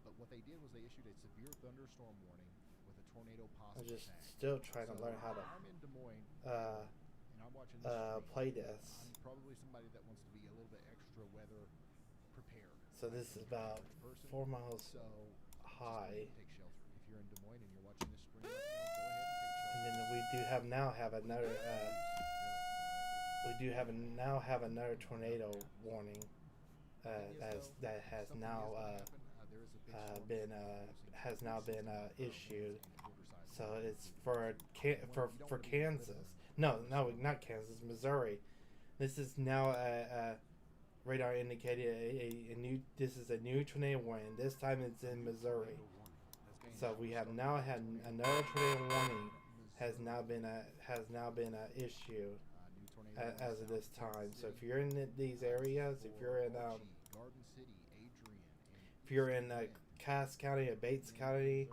But what they did was they issued a severe thunderstorm warning with a tornado I'm possible just tag. still trying to So learn how to I'm in Des Moines and I'm watching this stream. play this. I'm probably somebody that wants to be a little bit extra weather prepared. So this is about 4 miles So high. just take shelter. If you're in Des Moines and you're watching this stream right now, go ahead and take shelter. And then we do have another now have another tornado warning that has now been issued. So it's for Kansas. No, not Kansas, Missouri. This is now radar indicated a new. This is a new tornado warning. This time it's in Missouri. So we have now had another tornado warning has now been issued as of this time. So if you're in these areas, if you're in Cass County or Bates County,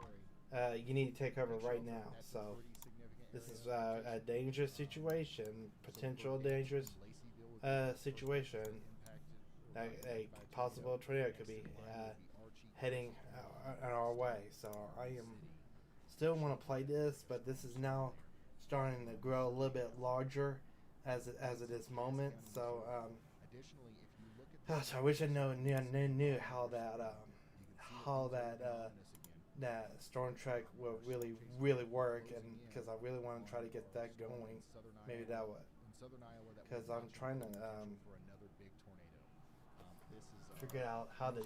you need to take cover right now. So this is a dangerous situation, potential dangerous situation. A possible tornado could be heading our way. So I am still want to play this, but this is now starting to grow a little bit larger as of this moment. So so I wish I knew how that storm track will really work, and because I really want to try to get that going. Maybe that would, because I'm trying to figure out how to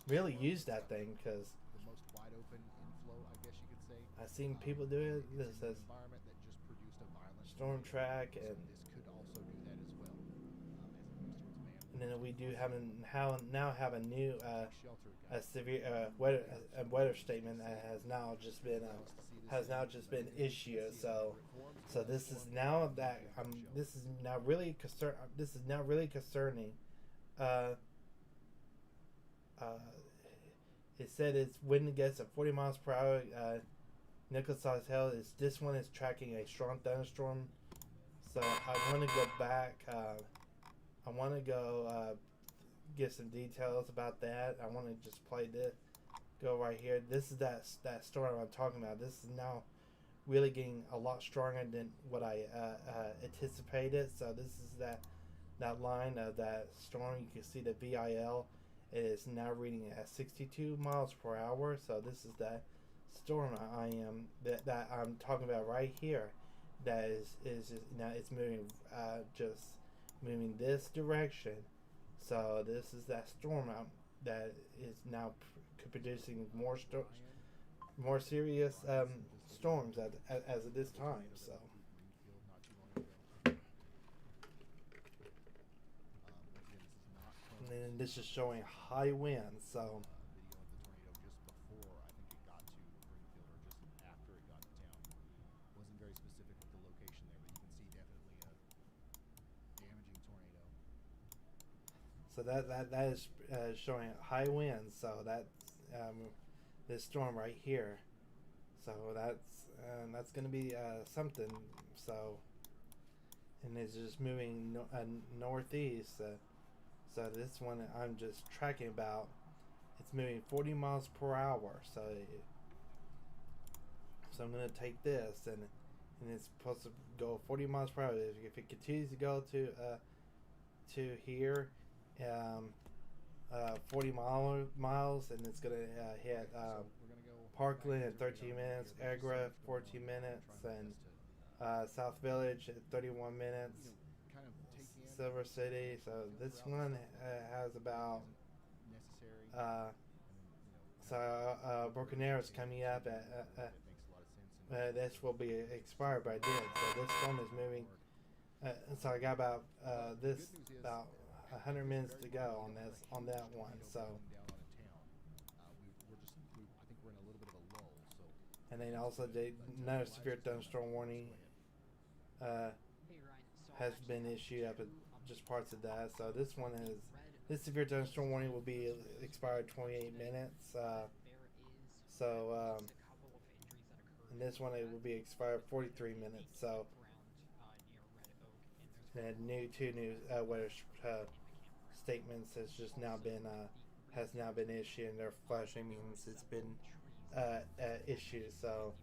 really use that thing, because the most wide open inflow, I guess you could say. I've seen people do it. This says Environment that just produced a violent storm track, so and this could also do that as well. and then we do have a new Shelter, a guys. severe weather statement that has now just been issued. So this is now that this is now really concerning. It said it's wind gets at 40 miles per hour. Nicholas Hotel this one is tracking a strong thunderstorm. So I want to go back. I want to go get some details about that. I want to just play this. Go right here. This is that storm I'm talking about. This is now really getting a lot stronger than what I anticipated. So this is that line of that storm. You can see the VIL. It is now reading at 62 miles per hour. So this is that storm that I'm talking about right here. That is just, now it's moving just moving this direction. So this is that storm that is now producing more serious storms as of this time. So. And then this is showing high winds. So. Video of the tornado just before I think it got to Springfield, or just after it got to town. Wasn't very specific with the location there, but you can see definitely a damaging tornado. So that is showing high winds. So that's this storm right here. So that's going to be something. So, and it's just moving northeast. So this one I'm just tracking about. It's moving 40 miles per hour. So I'm going to take this and it's supposed to go 40 miles per hour. If it continues to go to here. 40 miles, and it's gonna hit Parkland at 13 minutes, Agra 14 minutes, and South Village at 31 minutes, Silver City. So this one has about Broken Arrow is coming up at this will be expired by then. So this storm is moving. So I got about about 100 minutes to go on that one. So, and then also another severe thunderstorm warning has been issued up just parts of that. So this one is this severe thunderstorm warning will be expired 28 minutes. And this one it will be expired 43 minutes. So and two new weather statements has now been issued, and their flashing means it's been issued. So.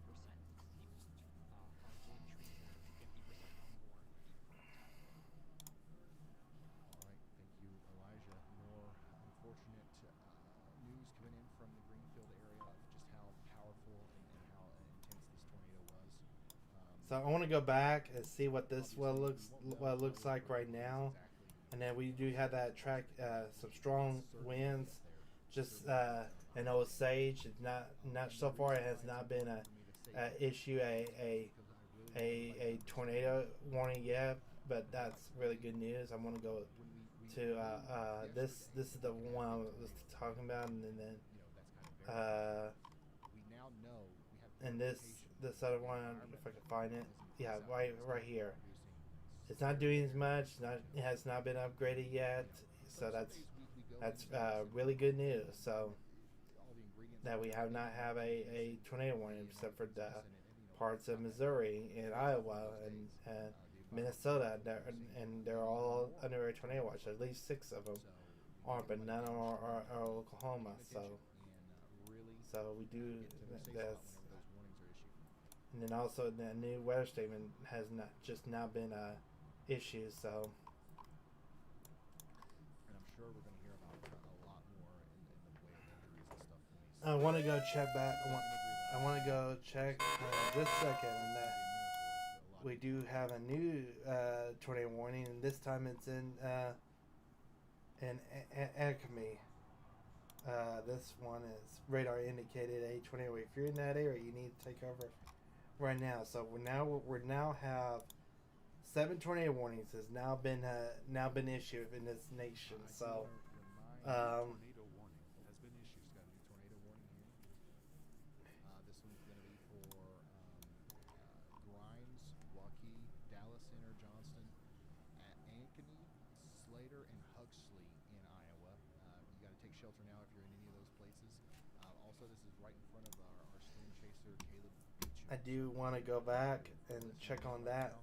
So I want to go back and see what this what it looks like right now, and then we do have that track some strong winds, just in Osage. It's not so far. It has not been issue a tornado warning yet, but that's really good news. I want to go to this. This is the one I was talking about, and then and this other one, if I can find it. Yeah, right here. It's not doing as much. It has not been upgraded yet. So that's really good news. So that we have not have a tornado warning except for the parts of Missouri and Iowa and Minnesota. They're all under a tornado watch. At least 6 of them aren't, but none of them are Oklahoma. So we do that's. And then also the new weather statement has now been issued. So. And I'm sure we're going to hear about a lot more in the way of injuries and stuff. I want to go check back. I want to go check this second on that. We do have a new tornado warning, and this time it's in Acme. This one is radar indicated a tornado. If you're in that area, you need to take over right now. So we now have 7 tornado warnings has now been issued in this nation. So Tornado warning has been issued. Got a new tornado warning here. This one's going to be for Grimes, Waukee, Dallas Center, Johnston, Ankeny, Slater, and Huxley in Iowa. You got to take shelter now if you're in any of those places. Also, this is right in front of our storm chaser, Caleb Beach. I do want to go back and check on that.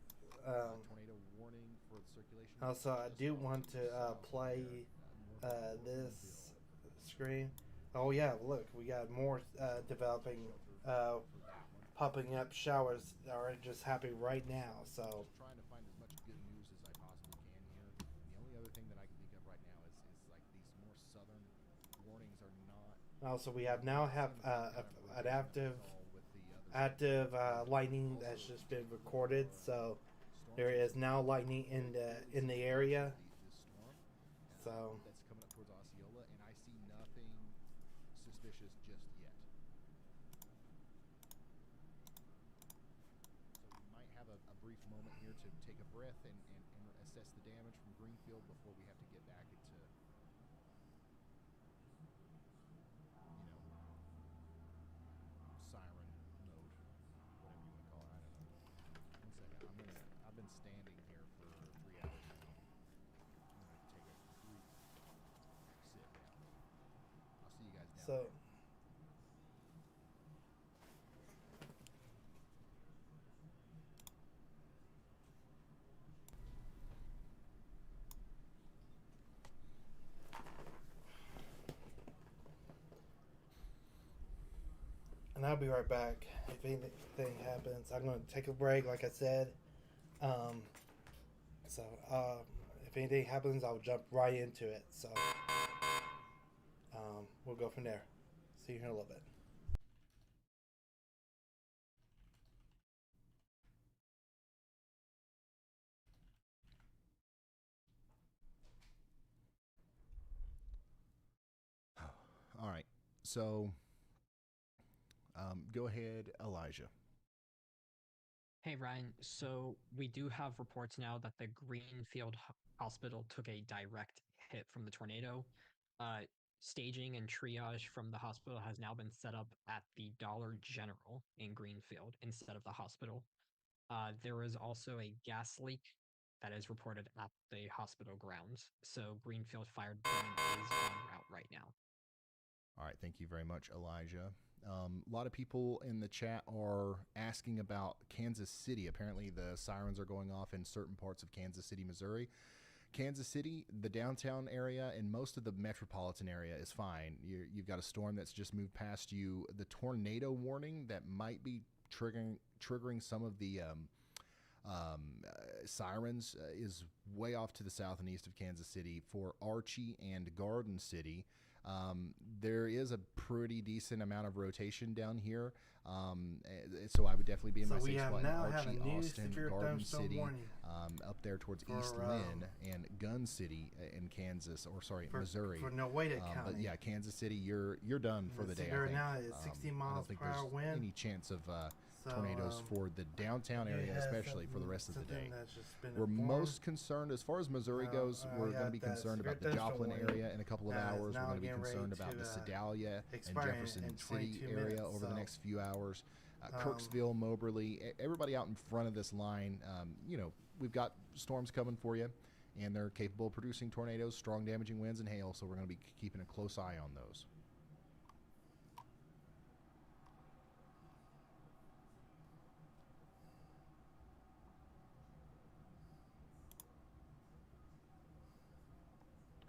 Tornado warning for the circulation. Also, I do want to play this screen. Oh yeah, look, we got more developing, popping up showers that are just happening right now. So. Trying to find as much good news as I possibly can here. The only other thing that I can think of right now is like these more southern warnings are not. Also, we have an active lightning that's just been recorded. So there is now lightning in the area. So. That's coming up towards Osceola, and I see nothing suspicious just yet. So we might have a brief moment here to take a breath and assess the damage from Greenfield before we have to get back into, siren mode, whatever you want to call it. I don't know. 1 second. I've been standing here for 3 hours now. I'm gonna take a brief sit down. I'll see you guys down So. there. And I'll be right back if anything happens. I'm going to take a break, like I said. If anything happens, I'll jump right into it. So we'll go from there. See you here in a little bit. All right. So go ahead, Elijah. Hey Ryan, so we do have reports now that the Greenfield Hospital took a direct hit from the tornado. Staging and triage from the hospital has now been set up at the Dollar General in Greenfield instead of the hospital. There was also a gas leak that is reported at the hospital grounds. So Greenfield Fire Department is en route right now. All right, thank you very much, Elijah. A lot of people in the chat are asking about Kansas City. Apparently, the sirens are going off in certain parts of Kansas City, Missouri. Kansas City, the downtown area, and most of the metropolitan area is fine. You've got a storm that's just moved past you. The tornado warning that might be triggering some of the sirens is way off to the south and east of Kansas City for Archie and Garden City. There is a pretty decent amount of rotation down here, so I would definitely be in my safe spot in Archie, Austin, Garden City, up there towards East Lynn, and Gun City in Kansas, Missouri. For Nowayda County. But yeah, Kansas City, you're done for the day. Right I think. now it's 60 miles I don't think per hour there's wind. any chance of tornadoes for the downtown area, especially for the rest of the day. We're most concerned, as far as Missouri goes, we're going to be concerned about the Joplin area in a couple of hours. We're going to be concerned about the Sedalia and Jefferson City area over the next few hours. Kirksville, Moberly, everybody out in front of this line. We've got storms coming for you, and they're capable of producing tornadoes, strong damaging winds, and hail, so we're going to be keeping a close eye on those.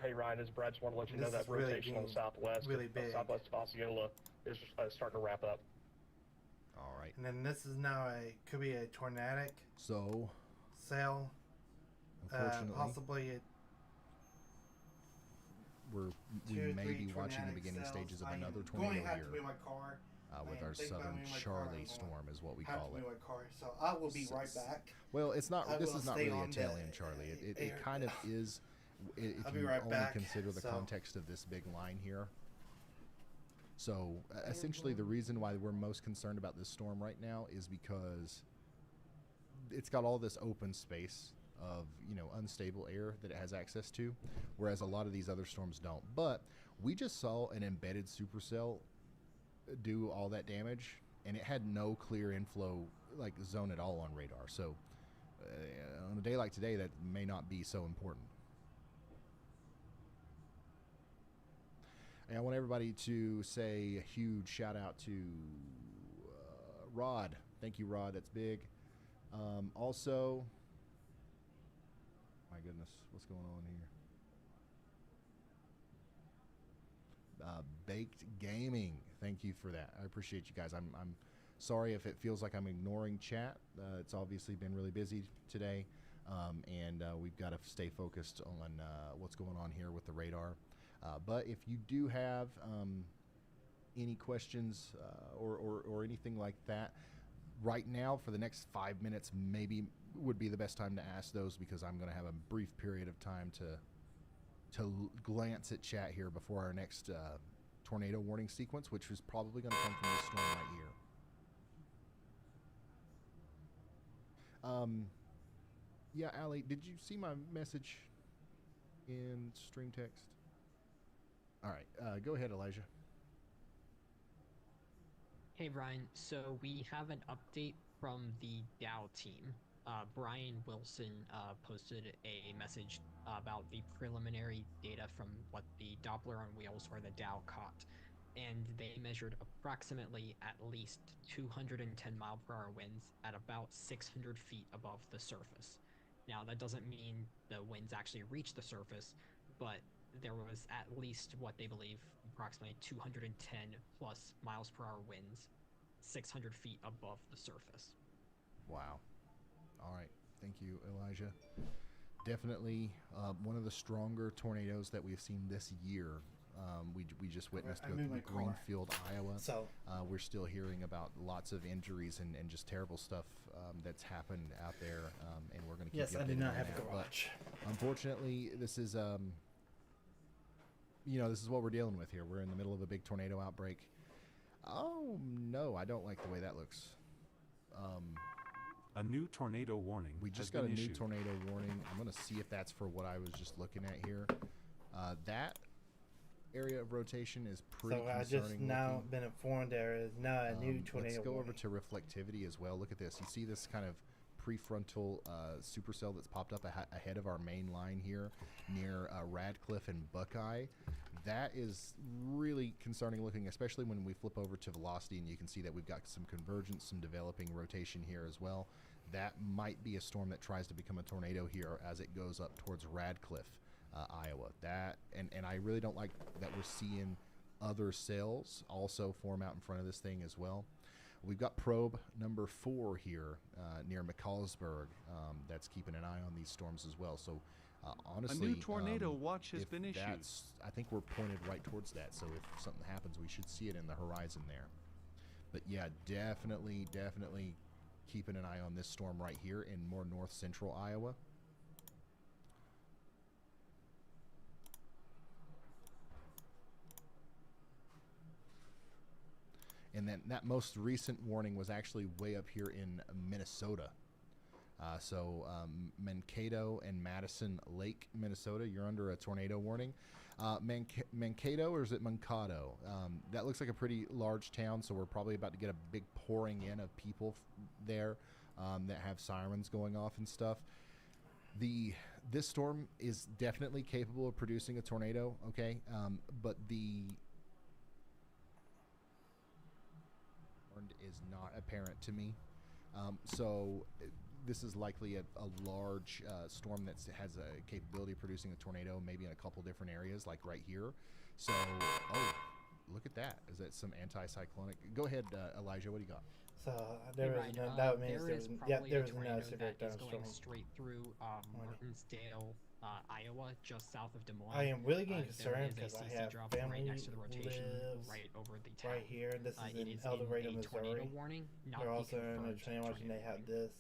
Hey Ryan, this is Brad. Just want to let you know that rotation on the southwest, southwest of Osceola is starting to wrap up. All right. And then this is now could be a tornadic cell. Unfortunately, possibly we may be watching the beginning stages of another tornado here with our Southern Charlie storm, is what we call it. So I will be right back. Well, it's not. This is not really Italian Charlie. It kind of is. If you only consider the context of this big line here. So essentially, the reason why we're most concerned about this storm right now is because it's got all this open space of unstable air that it has access to, whereas a lot of these other storms don't. But we just saw an embedded supercell do all that damage, and it had no clear inflow zone at all on radar. So on a day like today, that may not be so important. And I want everybody to say a huge shout out to Rod. Thank you, Rod. That's big. Also, my goodness, what's going on here? Baked Gaming. Thank you for that. I appreciate you guys. I'm sorry if it feels like I'm ignoring chat. It's obviously been really busy today, and we've got to stay focused on what's going on here with the radar. But if you do have any questions or anything like that, right now for the next 5 minutes maybe would be the best time to ask those, because I'm going to have a brief period of time to glance at chat here before our next tornado warning sequence, which is probably going to come from this storm right here. Yeah, Allie, did you see my message in stream text? All right, go ahead, Elijah. Hey, Ryan. So we have an update from the Dow team. Brian Wilson posted a message about the preliminary data from what the Doppler on wheels or the Dow caught. And they measured approximately at least 210 mile per hour winds at about 600 feet above the surface. Now, that doesn't mean the winds actually reached the surface, but there was at least what they believe approximately 210 plus miles per hour winds 600 feet above the surface. Wow. All right. Thank you, Elijah. Definitely one of the stronger tornadoes that we've seen this year. We just witnessed with Greenfield, Iowa. So we're still hearing about lots of injuries and just terrible stuff that's happened out there, and we're going to keep Yes, you I did updated not on have that. a garage. But unfortunately, this is this is what we're dealing with here. We're in the middle of a big tornado outbreak. Oh no, I don't like the way that looks. A new tornado warning. We just got a new tornado warning. I'm going to see if that's for what I was just looking at here. That area of rotation is pretty concerning. So I just now been informed there is now a new tornado Let's go warning. over to reflectivity as well. Look at this. You see this kind of prefrontal supercell that's popped up ahead of our main line here near Radcliffe and Buckeye. That is really concerning looking, especially when we flip over to velocity and you can see that we've got some convergence, some developing rotation here as well. That might be a storm that tries to become a tornado here as it goes up towards Radcliffe, Iowa. And I really don't like that we're seeing other cells also form out in front of this thing as well. We've got probe number 4 here near McCallsburg that's keeping an eye on these storms as well. So honestly, a new tornado watch has been issued. I think we're pointed right towards that. So if something happens, we should see it in the horizon there. But yeah, definitely keeping an eye on this storm right here in more north central Iowa. And then that most recent warning was actually way up here in Minnesota. Mankato and Madison Lake, Minnesota, you're under a tornado warning. Mankato, or is it Mankato? That looks like a pretty large town, so we're probably about to get a big pouring in of people there that have sirens going off and stuff. This storm is definitely capable of producing a tornado, okay? But the is not apparent to me. So this is likely a large storm that has a capability of producing a tornado, maybe in a couple different areas, like right here. So, oh, look at that. Is that some anti-cyclonic? Go ahead, Elijah. What do you got? So there was no, that means there was no severe that is going thunderstorm. straight through Martinsdale, Iowa, just south of Des Moines. I am really getting There concerned is a because I CC have drop family right next to the rotation, lives right over the town. right here. And this is It in is El Dorado, in a tornado Missouri. warning, not They're a also in a confirmed tornado watch, and they have this.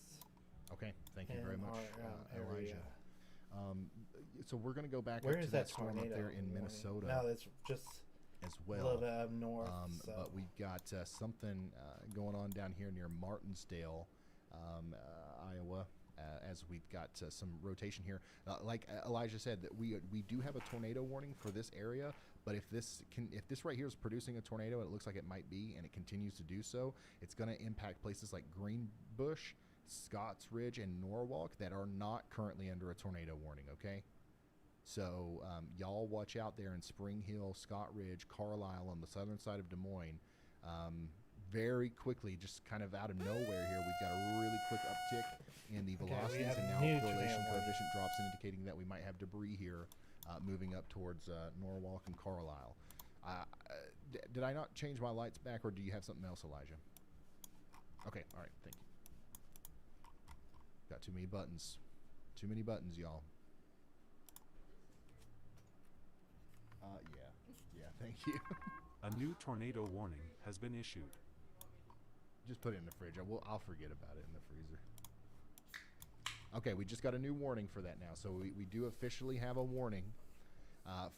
Okay, thank you very in much, our, area. Elijah. So we're going to go back Where up is to that that storm up tornado there in warning? Minnesota No, that's just as a little well. bit up north. So. But we've got something going on down here near Martinsdale, Iowa, as we've got some rotation here. Like Elijah said, that we do have a tornado warning for this area. But if this right here is producing a tornado, and it looks like it might be, and it continues to do so, it's going to impact places like Greenbush, Scotts Ridge, and Norwalk that are not currently under a tornado warning. Okay. So y'all watch out there in Spring Hill, Scott Ridge, Carlisle on the southern side of Des Moines. Very quickly, just kind of out of nowhere here, we've got a really quick uptick in the velocities, and now correlation coefficient drops, indicating that we might have debris here moving up towards Norwalk and Carlisle. Did I not change my lights back, or do you have something else, Elijah? Okay, all right, thank you. Got too many buttons. Too many buttons, y'all. Yeah, thank you. A new tornado warning has been issued. Just put it in the fridge. I'll forget about it in the freezer. Okay, we just got a new warning for that now. So we do officially have a warning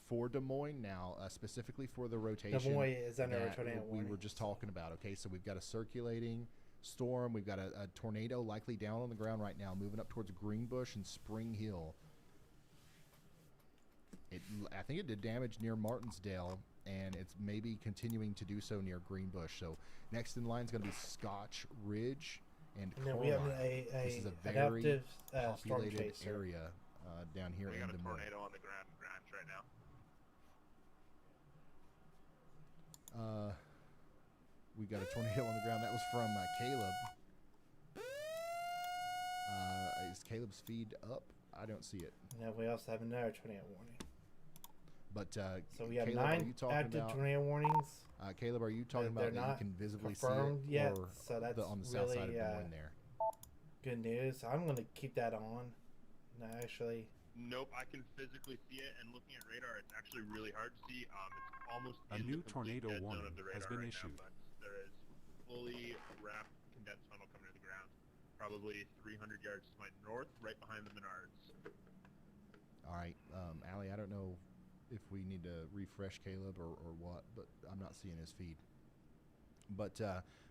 for Des Moines now, specifically for the rotation. Des Moines is under a tornado we warning. were just talking about. Okay, so we've got a circulating storm. We've got a tornado likely down on the ground right now, moving up towards Greenbush and Spring Hill. I think it did damage near Martinsdale, and it's maybe continuing to do so near Greenbush. So next in line is going to be Scotch Ridge and then we have this is a very adaptive storm populated chaser area down here We in got Des a Moines. tornado on the ground right now. We got a tornado on the ground. That was from Caleb. Is Caleb's feed up? I don't see it. No, we also have another tornado warning. But So we have Caleb, 9 active tornado warnings. Caleb, are you talking about that you can visibly see it, confirmed yet, or so that's on the south side of really, Des Moines there? Good news. I'm going to keep that on. No, actually. Nope, I can physically see it, and looking at radar, it's actually really hard to see. It's almost A in new the complete tornado dead zone warning of the has radar been right issued. now, but there is fully wrapped condensed funnel coming to the ground, probably 300 yards to my north, right behind the Menards. All right, Allie, I don't know if we need to refresh Caleb or what, but I'm not seeing his feed. But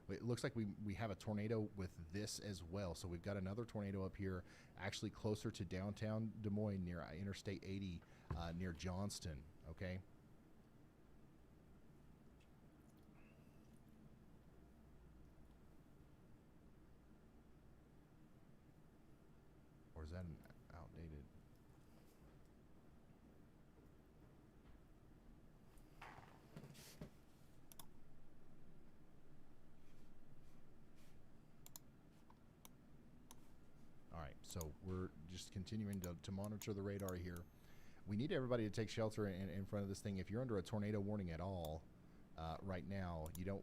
it looks like we have a tornado with this as well. So we've got another tornado up here, actually closer to downtown Des Moines near Interstate 80 near Johnston, okay? is that an outdated? All right, so we're just continuing to monitor the radar here. We need everybody to take shelter in front of this thing. If you're under a tornado warning at all right now, you don't.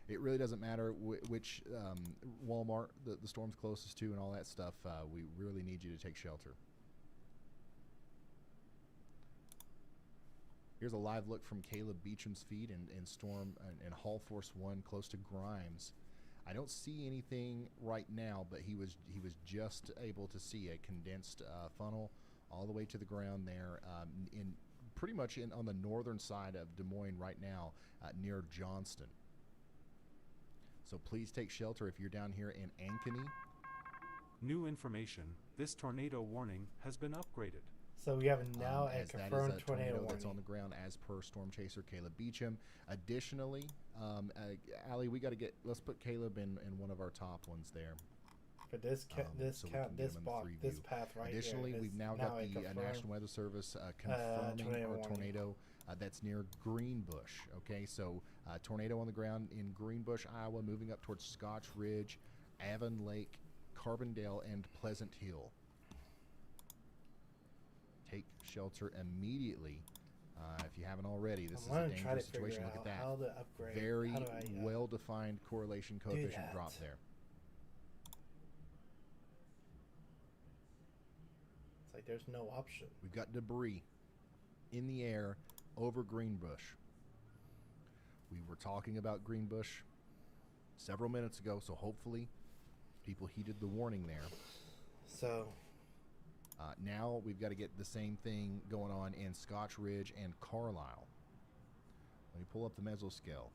It really doesn't matter which Walmart the storm's closest to and all that stuff. We really need you to take shelter. Here's a live look from Caleb Beecham's feed in Storm and Hall Force 1 close to Grimes. I don't see anything right now, but he was just able to see a condensed funnel all the way to the ground there, in pretty much on the northern side of Des Moines right now, near Johnston. So please take shelter if you're down here in Ankeny. New information. This tornado warning has been upgraded. So we have now a confirmed that is a tornado warning. that's on the ground as per Storm Chaser Caleb Beecham. Additionally, Allie, let's put Caleb in one of our top ones there. For this path right Additionally, here. we've now got the National Weather Service confirming our tornado that's near Greenbush. Okay, so tornado on the ground in Greenbush, Iowa, moving up towards Scotch Ridge, Avon Lake, Carbondale, and Pleasant Hill. Take shelter immediately if you haven't already. This is a dangerous situation. Look at that. How to upgrade. Very well-defined correlation coefficient drop there. It's like there's no option. We've got debris in the air over Greenbush. We were talking about Greenbush several minutes ago, so hopefully people heeded the warning there. So now we've got to get the same thing going on in Scotch Ridge and Carlisle. Let me pull up the mesoscale.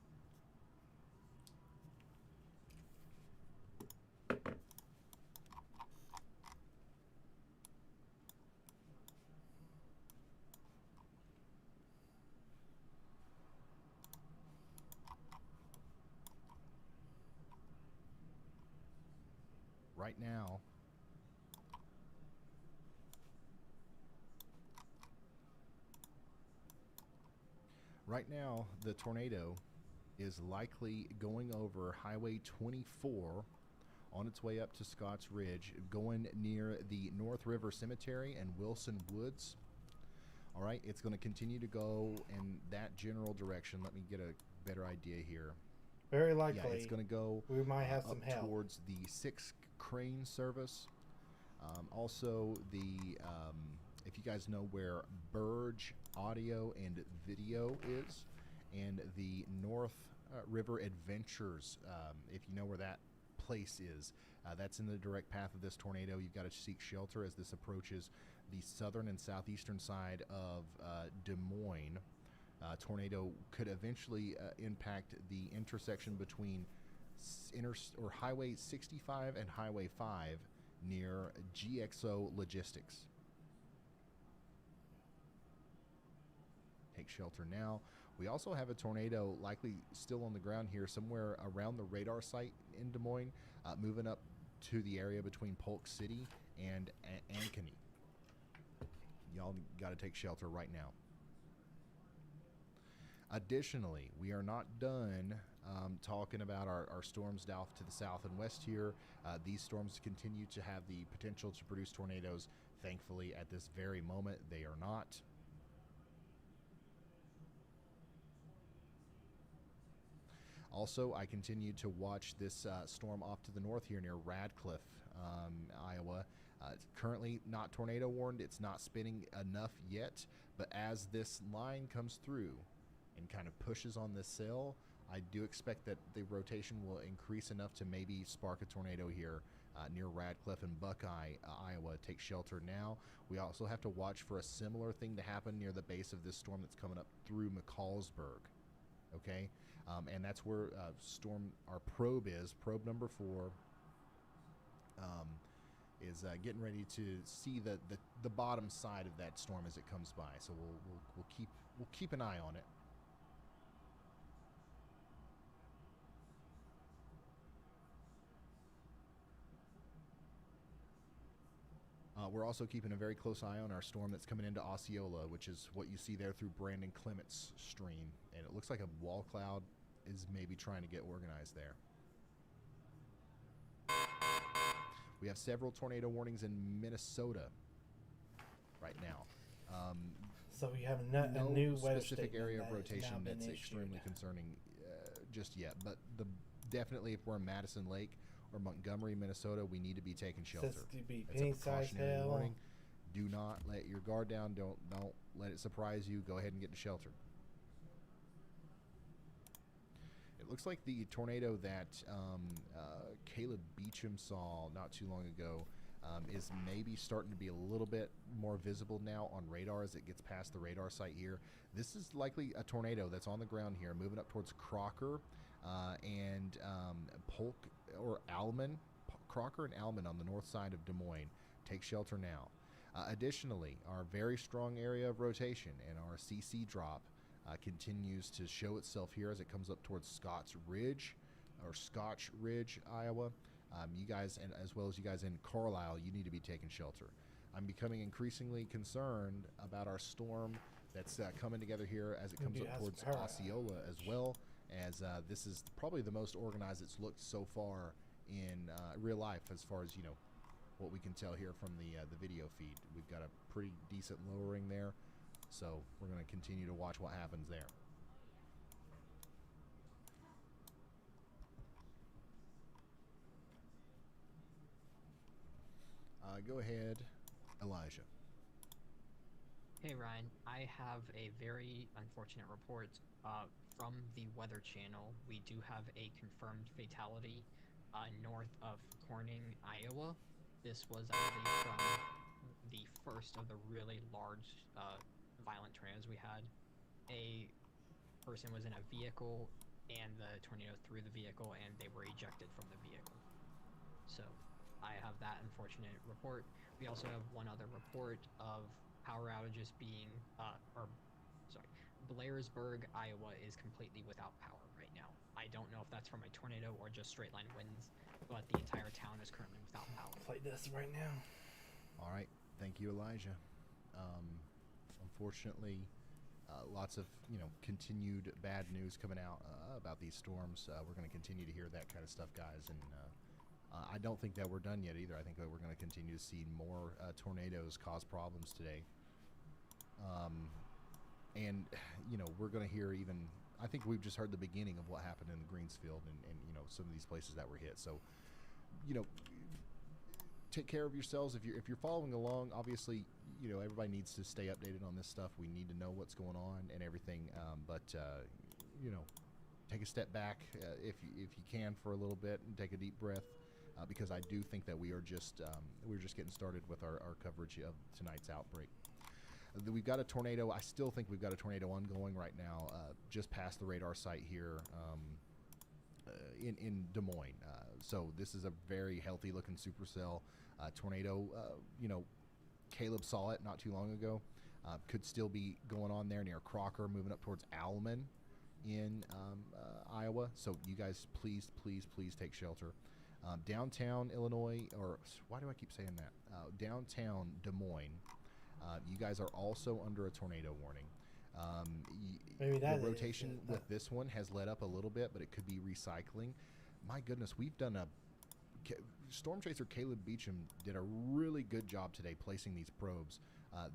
Right now, the tornado is likely going over Highway 24 on its way up to Scotts Ridge, going near the North River Cemetery and Wilson Woods. All right, it's going to continue to go in that general direction. Let me get a better idea here. Very likely. Yeah, it's going to go we might have some help towards the 6th Crane Service. Also, if you guys know where Burge Audio and Video is, and the North River Adventures, if you know where that place is, that's in the direct path of this tornado. You've got to seek shelter as this approaches the southern and southeastern side of Des Moines. Tornado could eventually impact the intersection between Highway 65 and Highway 5 near GXO Logistics. Take shelter now. We also have a tornado likely still on the ground here somewhere around the radar site in Des Moines, moving up to the area between Polk City and Ankeny. Y'all got to take shelter right now. Additionally, we are not done talking about our storms off to the south and west here. These storms continue to have the potential to produce tornadoes. Thankfully, at this very moment, they are not. Also, I continue to watch this storm off to the north here near Radcliffe, Iowa. It's currently not tornado warned. It's not spinning enough yet, but as this line comes through and kind of pushes on this cell, I do expect that the rotation will increase enough to maybe spark a tornado here near Radcliffe and Buckeye, Iowa. Take shelter now. We also have to watch for a similar thing to happen near the base of this storm that's coming up through McCallsburg. Okay, and that's where our probe is. Probe number 4 is getting ready to see the bottom side of that storm as it comes by. So we'll keep an eye on it. We're also keeping a very close eye on our storm that's coming into Osceola, which is what you see there through Brandon Clement's stream. And it looks like a wall cloud is maybe trying to get organized there. We have several tornado warnings in Minnesota right now. So we have a new weather specific area of that has rotation now been that's issued. extremely concerning just yet. But definitely if we're in Madison Lake or Montgomery, Minnesota, we need to be taking shelter. Says to be It's a penny-sized precautionary hail. warning. Do not let your guard down. Don't let it surprise you. Go ahead and get to shelter. It looks like the tornado that Caleb Beecham saw not too long ago is maybe starting to be a little bit more visible now on radar as it gets past the radar site here. This is likely a tornado that's on the ground here, moving up towards Crocker and Polk or Alman. Crocker and Alman on the north side of Des Moines. Take shelter now. Additionally, our very strong area of rotation and our CC drop continues to show itself here as it comes up towards Scotch Ridge, Iowa. You guys, and as well as you guys in Carlisle, you need to be taking shelter. I'm becoming increasingly concerned about our storm that's coming together here as it comes up towards Osceola, as well as this is probably the most organized it's looked so far in real life, as far as what we can tell here from the video feed. We've got a pretty decent lowering there. So we're going to continue to watch what happens there. Go ahead, Elijah. Hey Ryan, I have a very unfortunate report from the Weather Channel. We do have a confirmed fatality north of Corning, Iowa. This was, I believe, from the first of the really large violent tornadoes we had. A person was in a vehicle and the tornado threw the vehicle and they were ejected from the vehicle. So I have that unfortunate report. We also have one other report of power outages being, Blairsburg, Iowa is completely without power right now. I don't know if that's from a tornado or just straight line winds, but the entire town is currently without power. Play this right now. All right, thank you, Elijah. Unfortunately, lots of continued bad news coming out about these storms. We're going to continue to hear that kind of stuff, guys, and I don't think that we're done yet either. I think that we're going to continue to see more tornadoes cause problems today. And we're going to hear even. I think we've just heard the beginning of what happened in the Greensfield and some of these places that were hit. So, take care of yourselves. If you're following along, obviously, everybody needs to stay updated on this stuff. We need to know what's going on and everything. But take a step back if you can for a little bit and take a deep breath, because I do think that we're just getting started with our coverage of tonight's outbreak. We've got a tornado. I still think we've got a tornado ongoing right now, just past the radar site here in Des Moines. So this is a very healthy looking supercell tornado. Caleb saw it not too long ago. Could still be going on there near Crocker, moving up towards Alman in Iowa. So you guys, please take shelter. Downtown Illinois, or why do I keep saying that? Downtown Des Moines. You guys are also under a tornado warning. Maybe that the rotation with this one has let up a little bit, but it could be recycling. My goodness, we've done Storm Chaser Caleb Beecham did a really good job today placing these probes.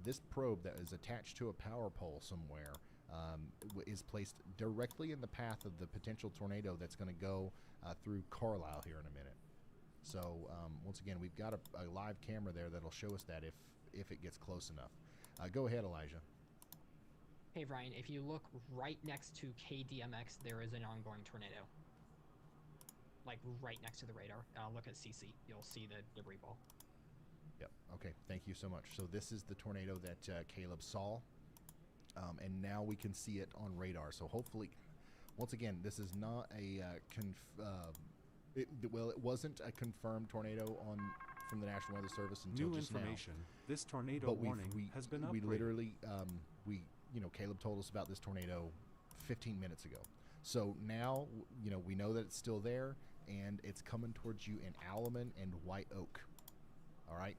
This probe that is attached to a power pole somewhere is placed directly in the path of the potential tornado that's going to go through Carlisle here in a minute. So once again, we've got a live camera there that'll show us that if it gets close enough. Go ahead, Elijah. Hey Ryan, if you look right next to KDMX, there is an ongoing tornado. Like right next to the radar. Look at CC. You'll see the debris ball. Yep. Okay. Thank you so much. So this is the tornado that Caleb saw, and now we can see it on radar. So hopefully, once again, this is not a it wasn't a confirmed tornado from the National Weather Service until New just information. now. This tornado But warning has been upgraded. We literally Caleb told us about this tornado 15 minutes ago. So now we know that it's still there and it's coming towards you in Alaman and White Oak. All right.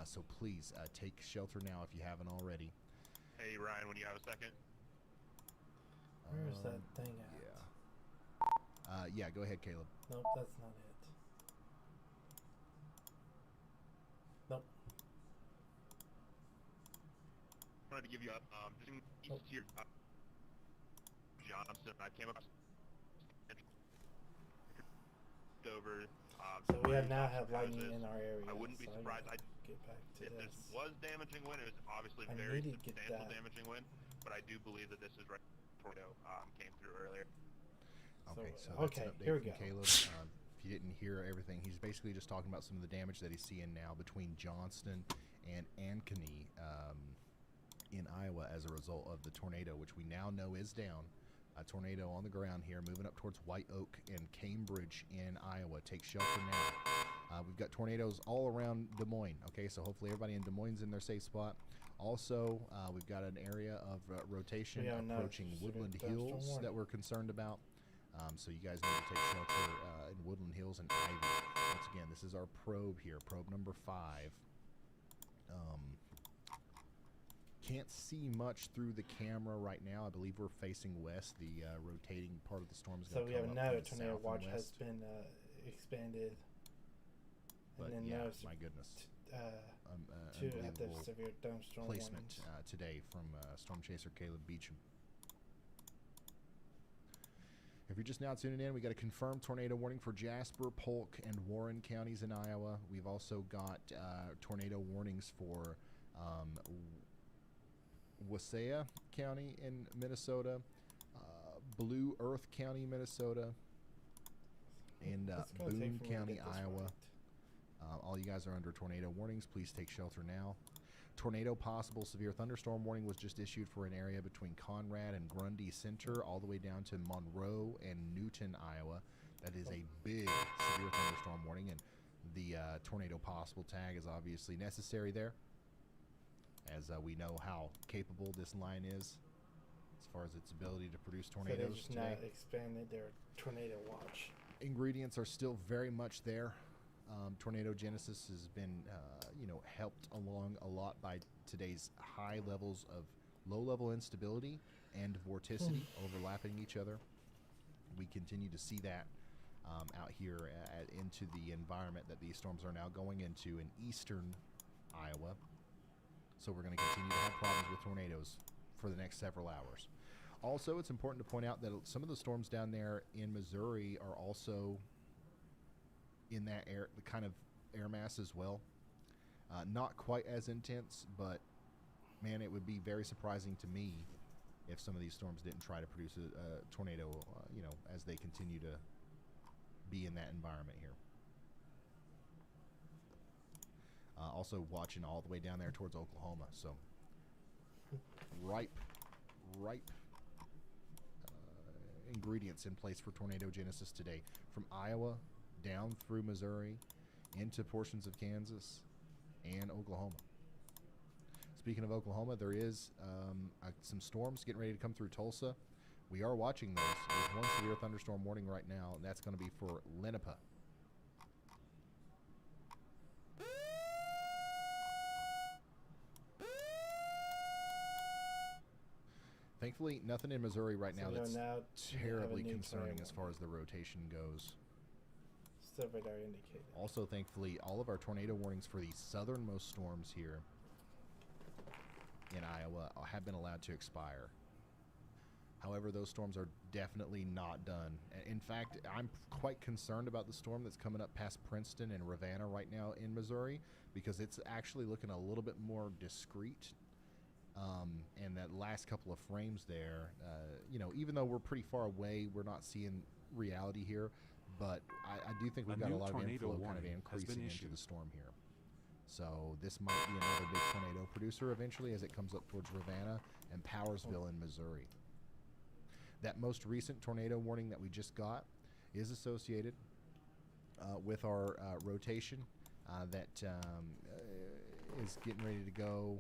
So please take shelter now if you haven't already. Hey Ryan, when you have a second. Where's that thing at? Yeah, go ahead, Caleb. Nope, that's not it. Nope. I wanted to give you a just in east here, Johnson. I came across over. So we now have lightning in our area. I wouldn't be surprised. Get back to If this. this was damaging wind, it was obviously I very need to get substantial that. damaging wind. But I do believe that this is right. Tornado came through earlier. Okay, so that's okay, an update here we from go. Caleb. If you didn't hear everything, he's basically just talking about some of the damage that he's seeing now between Johnston and Ankeny in Iowa as a result of the tornado, which we now know is down. A tornado on the ground here, moving up towards White Oak and Cambridge in Iowa. Take shelter now. We've got tornadoes all around Des Moines. Okay, so hopefully everybody in Des Moines is in their safe spot. Also, we've got an area of rotation approaching Woodland Hills that we're concerned about. So you guys need to take shelter in Woodland Hills and Ivy. Once again, this is our probe here, probe number 5. Can't see much through the camera right now. I believe we're facing west. The rotating part of the storm is going to come up. So we have another from the tornado south and watch has west. been expanded. But and then yeah, there's my goodness. two at the Unbelievable severe thunderstorm placement warnings. today from Storm Chaser Caleb Beecham. If you're just now tuning in, we got a confirmed tornado warning for Jasper, Polk, and Warren counties in Iowa. We've also got tornado warnings for Wasaya County in Minnesota, Blue Earth County, Minnesota, and Boone County, Iowa. All you guys are under tornado warnings. Please take shelter now. Tornado possible severe thunderstorm warning was just issued for an area between Conrad and Grundy Center all the way down to Monroe and Newton, Iowa. That is a big severe thunderstorm warning, and the tornado possible tag is obviously necessary there, as we know how capable this line is as far as its ability to produce tornadoes. So they just not expanded their tornado watch. Ingredients are still very much there. Tornado genesis has been, helped along a lot by today's high levels of low-level instability and vorticity overlapping each other. We continue to see that out here into the environment that these storms are now going into in eastern Iowa. So we're going to continue to have problems with tornadoes for the next several hours. Also, it's important to point out that some of the storms down there in Missouri are also in that kind of air mass as well. Not quite as intense, but man, it would be very surprising to me if some of these storms didn't try to produce a tornado, as they continue to be in that environment here. Also watching all the way down there towards Oklahoma. So ripe ingredients in place for tornado genesis today, from Iowa down through Missouri into portions of Kansas and Oklahoma. Speaking of Oklahoma, there is some storms getting ready to come through Tulsa. We are watching those. There's one severe thunderstorm warning right now, and that's going to be for Lenepa. Thankfully, nothing in Missouri right now that's terribly concerning as far as the rotation goes. Still radar indicated. Also, thankfully, all of our tornado warnings for the southernmost storms here in Iowa have been allowed to expire. However, those storms are definitely not done. In fact, I'm quite concerned about the storm that's coming up past Princeton and Ravenna right now in Missouri, because it's actually looking a little bit more discreet. And that last couple of frames there, even though we're pretty far away, we're not seeing reality here. But I do think we've got a lot of inflow kind of increasing into the storm here. So this might be another big tornado producer eventually as it comes up towards Ravenna and Powersville in Missouri. That most recent tornado warning that we just got is associated with our rotation that is getting ready to go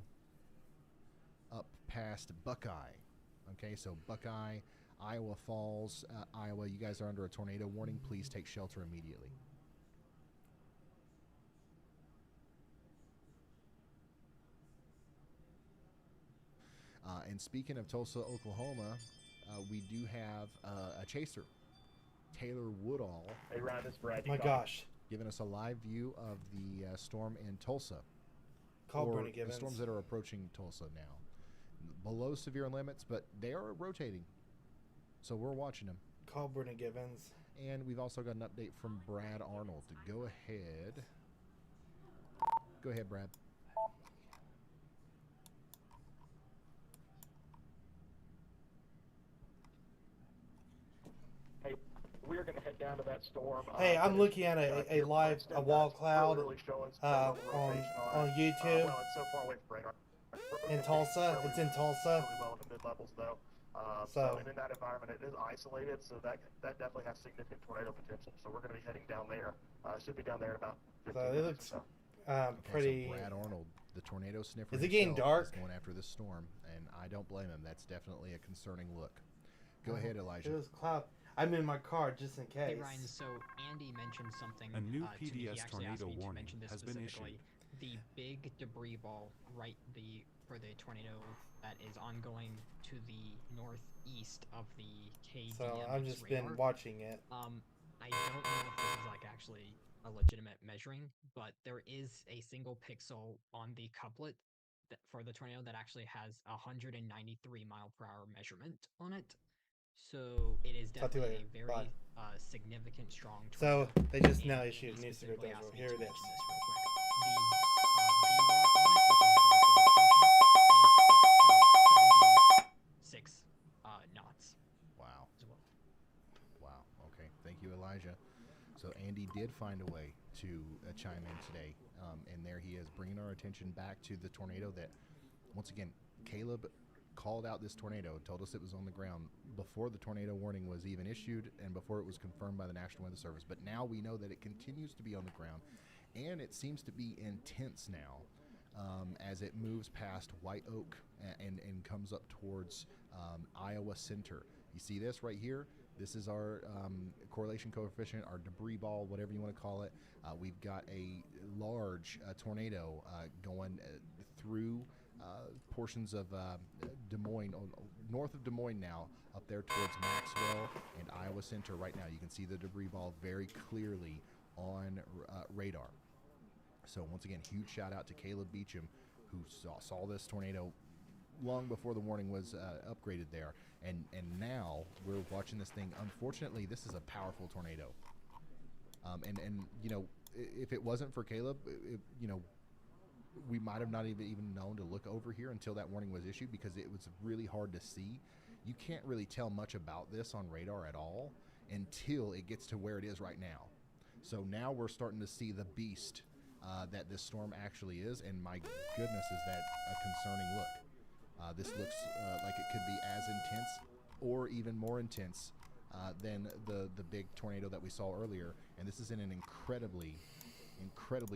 up past Buckeye. Okay, so Buckeye, Iowa Falls, Iowa, you guys are under a tornado warning. Please take shelter immediately. And speaking of Tulsa, Oklahoma, we do have a chaser, Taylor Woodall. Hey, Ryan, this is Brad. My gosh. Giving us a live view of the storm in Tulsa. Call or Bernie the Gibbons. storms that are approaching Tulsa now. Below severe limits, but they are rotating. So we're watching them. Call Bernie Gibbons. And we've also got an update from Brad Arnold. Go ahead. Go ahead, Brad. Hey, we're going to head down to that storm. Hey, I'm looking at a live wall cloud on YouTube well, it's so far away from radar. in Tulsa. It's in Tulsa. Really well in the mid-levels, though. And in that environment, it is isolated, so that definitely has significant tornado potential. So we're going to be heading down there. Should be down there in about 15 So it minutes looks or so. pretty. So Brad Arnold, the tornado sniffer. Is it getting dark? Is going after this storm, and I don't blame him. That's definitely a concerning look. Go ahead, Elijah. It was cloud. I'm in my car just in case. Hey Ryan, so Andy mentioned something. A new to me. He PDS actually asked tornado me to warning mention this has been specifically. The big debris ball, for the tornado that is ongoing to the northeast of the KDM. So I've just radar. been watching it. I don't know if this is like actually a legitimate measuring, but there is a single pixel on the couplet for the tornado that actually has 193 mile per hour measurement on it. So it is Talk to you definitely later. a very Bye. significant, strong So tornado. they just And now Andy issued new super specifically visual. asked me Here to it is. mention this real quick. The V-ROT on it, which is vertical rotation, is 76 knots. Wow. As well. Wow. Okay. Thank you, Elijah. So Andy did find a way to chime in today, and there he is, bringing our attention back to the tornado that, once again, Caleb called out this tornado, told us it was on the ground before the tornado warning was even issued and before it was confirmed by the National Weather Service. But now we know that it continues to be on the ground, and it seems to be intense now as it moves past White Oak and comes up towards Iowa Center. You see this right here? This is our correlation coefficient, our debris ball, whatever you want to call it. We've got a large tornado going through portions of Des Moines, north of Des Moines now, up there towards Maxwell and Iowa Center right now. You can see the debris ball very clearly on radar. So once again, huge shout out to Caleb Beecham, who saw this tornado long before the warning was upgraded there. And now we're watching this thing. Unfortunately, this is a powerful tornado. And you know, if it wasn't for Caleb, you know, we might have not even known to look over here until that warning was issued, because it was really hard to see. You can't really tell much about this on radar at all until it gets to where it is right now. So now we're starting to see the beast that this storm actually is, and my goodness, is that a concerning look. This looks like it could be as intense or even more intense than the big tornado that we saw earlier, and this is in an incredibly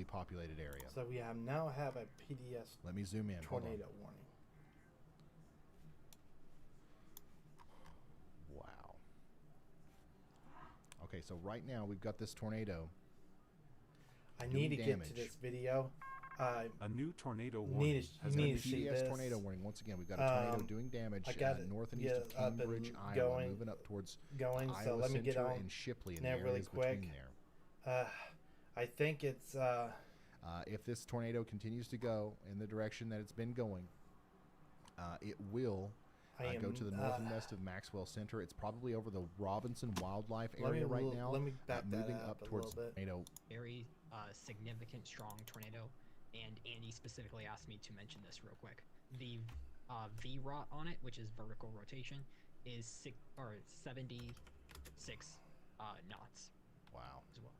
populated area. So we now have a PDS Let me zoom in. Hold on. tornado warning. Wow. Okay, so right now we've got this tornado. I doing need to damage. get to this video. A new tornado Need warning to- has need been to see issued. PDS this. tornado warning. Once again, we've got a tornado doing damage I got it. north and east Get of up and Cambridge, Iowa, going- moving up towards Going, Iowa so let me Center get on and Shipley in there the really areas quick. between there. I think it's If this tornado continues to go in the direction that it's been going, it will go to the north and west of Maxwell Center. It's probably over the Robinson Wildlife area right now. Let me back that moving up a towards little bit. tornado. Very significant, strong tornado, and Andy specifically asked me to mention this real quick. The V-ROT on it, which is vertical rotation, is 76 knots. Wow. As well.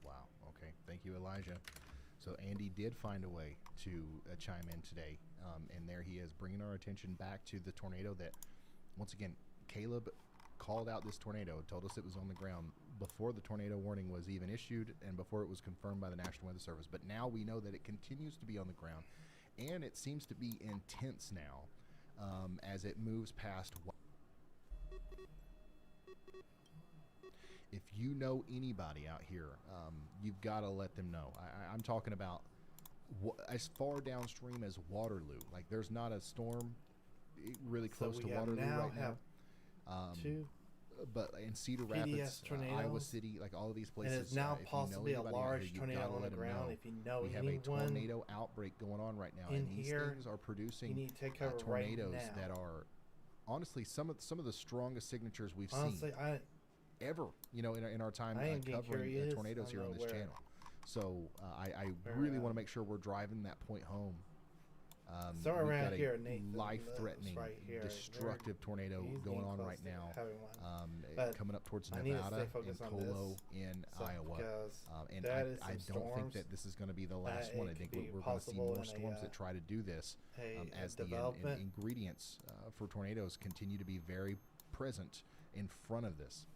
Wow. Okay. Thank you, Elijah. So Andy did find a way to chime in today, and there he is, bringing our attention back to the tornado that, once again, Caleb called out this tornado, told us it was on the ground before the tornado warning was even issued and before it was confirmed by the National Weather Service. But now we know that it continues to be on the ground, and it seems to be intense now as it moves past. If you know anybody out here, you've got to let them know. I'm talking about as far downstream as Waterloo. Like, there's not a storm really So close to we have Waterloo now right now. have two, But in Cedar PDS Rapids, Iowa tornadoes, City, like all of these and places, it's now if you know possibly a anybody out here, large you've tornado gotta on the let 'em ground. know. If you know We have a anyone tornado outbreak going on right now, in and these here, things are producing you need to take care of it right tornadoes now. that are honestly some of the strongest signatures we've Honestly, seen ever. You know, in our time I am getting covering curious. tornadoes I here know on this where- channel. So I where, really want to make sure we're driving that point home. somewhere We've around got a here, Nathan life-threatening, lives right here. destructive tornado He's going getting on close right to now, having one. But coming up towards I need to Nevada stay and focused on Colo this in stuff Iowa. because And that I is some don't think storms that this is going to be the last one. I it think could be we're going to see possible more in a, storms that try to do this a as the development. ingredients for tornadoes continue to be very present in front of this.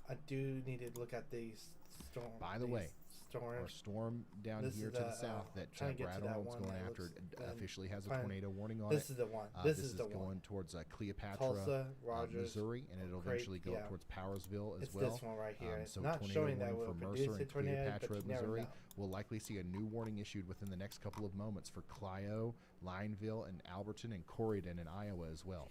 I do need to look at these storms. By the way, our storms. storm down This here is to the the, south that trying to get Brad to that Arnold's one going that after looks- officially has a fine. tornado warning on This it. is the one. This This is the going one. towards Cleopatra, Tulsa, Rogers, Missouri, and it'll Craig- eventually go yeah. up towards Powersville as It's well. this one right here. It's So not tornado showing that warning will for produce Mercer a and tornado, but Cleopatra, you never Missouri. know. We'll likely see a new warning issued within the next couple of moments for Clio, Lineville, and Alberton, and Corydon in Iowa as well.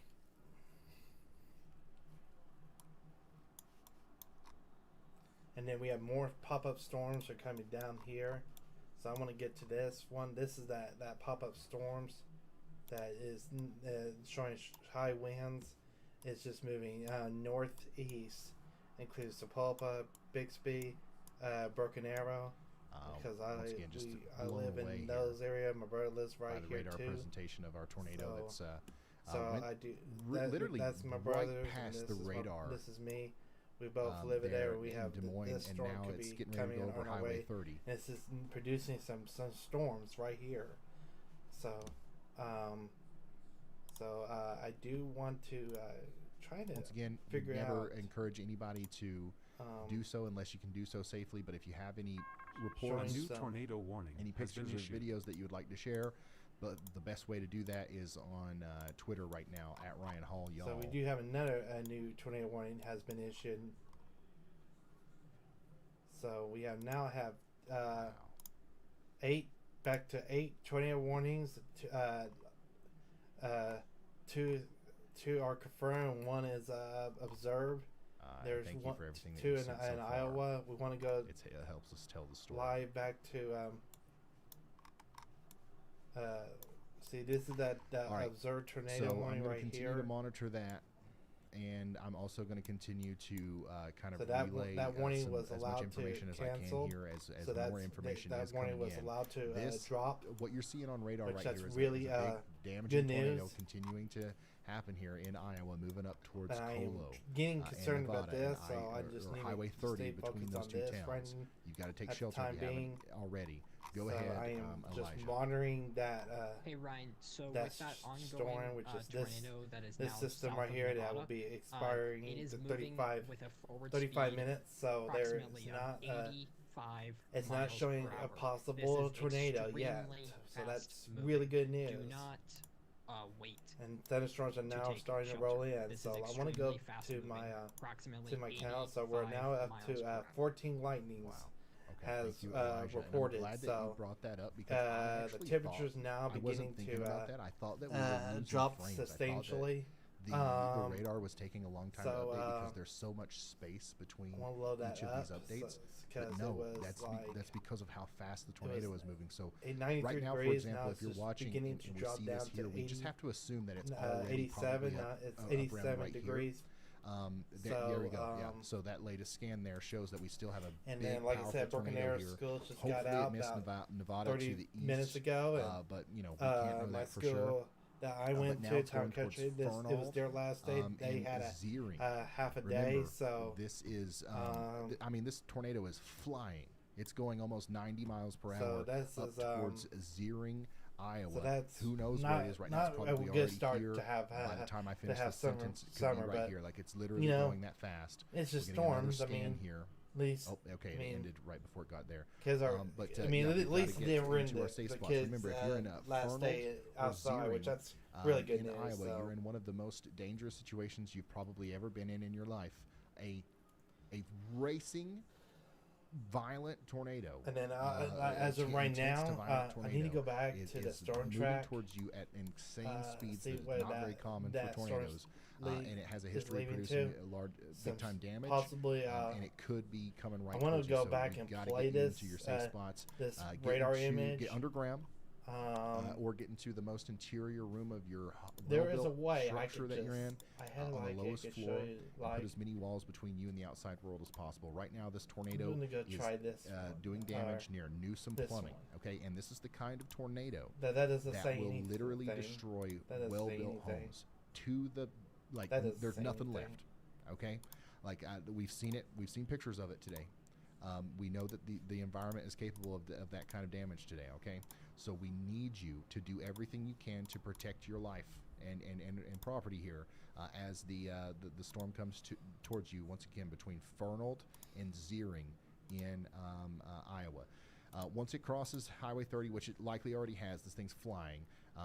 And then we have more pop-up storms are coming down here. So I want to get to this one. This is that pop-up storms that is showing high winds. It's just moving northeast, includes Sapulpa, Bixby, Broken Arrow. Because once again, just I blown live away in here those areas. My brother lives by right the here radar too. presentation of our tornado So- that's So went I do. literally That's my right brother. past the radar. This is me. We both live there there. We in have Des Moines, this and storm now could it's be getting ready to coming go over on our Highway way. 30. And it's just producing some storms right here. So, I do want to try to Once again, figure never out. encourage anybody to do so unless you can do so safely. But if you have any reports, A new some- tornado warning any has been pictures or issued. videos that you would like to share, but the best way to do that is on Twitter right now at Ryan Hall, y'all. So we do have another new tornado warning has been issued. So we have now have Wow. back to 8 tornado warnings. Two are confirmed. One is observed. There's thank one, you for everything that two you've in, said so in far. Iowa. We want to go It helps us tell the story. live back to. See, this is that All right. observed tornado So warning I'm going right to continue here. to monitor that, and I'm also going to continue to kind of So that relay warning was as allowed much to information as I can cancel. here as So that's more information that is warning coming was in. allowed to This drop. what you're seeing on radar which right that's here is really, a big damaging good tornado news. continuing to happen here in Iowa, moving up towards But I am Colo. getting and concerned about Nevada, this, and so I just or need Highway to 30 stay between focused those on two this towns. right You've got to take at the shelter if time you haven't being. already. Go So ahead, I am just Elijah. monitoring that. Hey Ryan, so That with that ongoing storm, which is this- tornado that is This now system south right of here that Nevada, will be expiring it is the moving 35 with a forward 35 speed minutes. So there's approximately not. 85 It's not miles showing per a hour. possible This is tornado yet. extremely So that's fast moving. really good news. Do not wait. And thunderstorms are now take starting to shelter. roll in. This So is I want to go extremely fast to moving, my approximately count. So we're now 85 up miles to per hour. 14 lightnings. Wow. Okay, has, thank you, Elijah. And reported, I'm glad that so, you brought that up because I the actually temperatures thought, now I wasn't beginning thinking to about that. I thought that we were losing drop frames. I thought that substantially. the radar was taking a long time to so, update because there's so much space between I want to load that each of up. these updates. So, But 'cause no, it was that's like, that's because of how fast the was tornado is moving. So 93 right now, for degrees. example, Now if it's you're just watching beginning and to we drop see down this here, to we just 80, have to assume that it's already 87. probably Now up, it's around 87 right here. degrees. There we go. Yeah. um, So that latest scan there shows that we still have a And big, then, like I powerful said, Broken tornado Arrow here. School just Hopefully got out it missed about Nevada 30 to the east. minutes ago. And, But you know, we can't know my that for school sure. that I But went now to, it's Town going towards Country, it was Fernald, their last day. They and had Zeering. half a Remember, day. So this is, I mean, this tornado is flying. It's going almost 90 miles per So hour this up is, towards Zeering, Iowa. so that's Who knows not, where it is right now? It's not probably a already good start here. to have By the time I finish have this summer, sentence, it could summer, be right but, here. Like it's literally you know, going that fast. it's just We're getting another storms. I scan mean, here. at least Oh, okay, I mean, it ended right before it got there. kids are. But, I mean, yeah, at we've least gotta they get were in into our the safe spots. kids' Remember, if you're in last Fernald day or outside, which Zeering, that's really good in news. Iowa, So. you're in one of the most dangerous situations you've probably ever been in your life. A racing violent tornado. And then as of right intense to now, violent I need to go tornado back is- to the is storm moving track. towards you at insane speeds see that is where not very common for that storm's tornadoes, and it has a history of producing a large, big-time damage. Possibly, and it could be coming right. I want towards to you, go so back we've and gotta play get you this into your safe spots. this Get radar into- image. Get underground. Or get into the most interior room of your there is a well-built way I structure could that just, you're in I had on like the it lowest could floor, show you, and like, put as many walls between you and the outside world as possible. Right now, this tornado I'm gonna go is try this doing damage near Newsom this Plumbing. one. Okay, and this is the kind of tornado that doesn't that say will anything. literally destroy That doesn't say well-built anything. homes to the like. That doesn't There's say nothing anything. left. Okay, like we've seen it. We've seen pictures of it today. We know that the environment is capable of that kind of damage today. Okay, so we need you to do everything you can to protect your life and property here as the storm comes towards you once again between Fernald and Ziering in Iowa. Once it crosses Highway 30, which it likely already has, this thing's flying.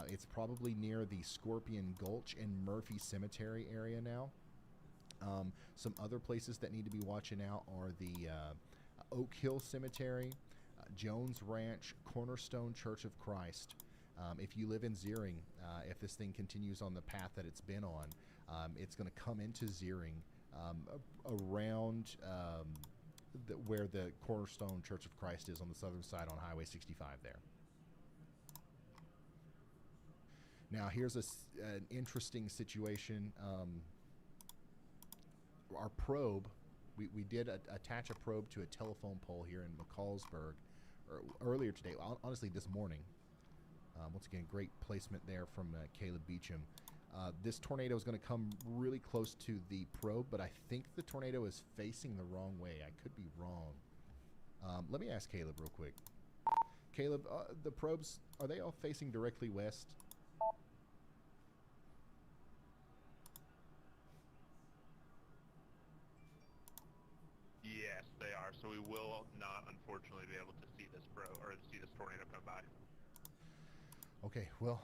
It's probably near the Scorpion Gulch and Murphy Cemetery area now. Some other places that need to be watching out are the Oak Hill Cemetery, Jones Ranch, Cornerstone Church of Christ. If you live in Ziering, if this thing continues on the path that it's been on, it's going to come into Ziering around where the Cornerstone Church of Christ is on the southern side on Highway 65 there. Now, here's an interesting situation. Our probe, we did attach a probe to a telephone pole here in McCallsburg earlier today, honestly this morning. Once again, great placement there from Caleb Beecham. This tornado is going to come really close to the probe, but I think the tornado is facing the wrong way. I could be wrong. Let me ask Caleb real quick. Caleb, the probes, are they all facing directly west? Yes, they are. So we will not, unfortunately, be able to see this tornado come by. Okay, well,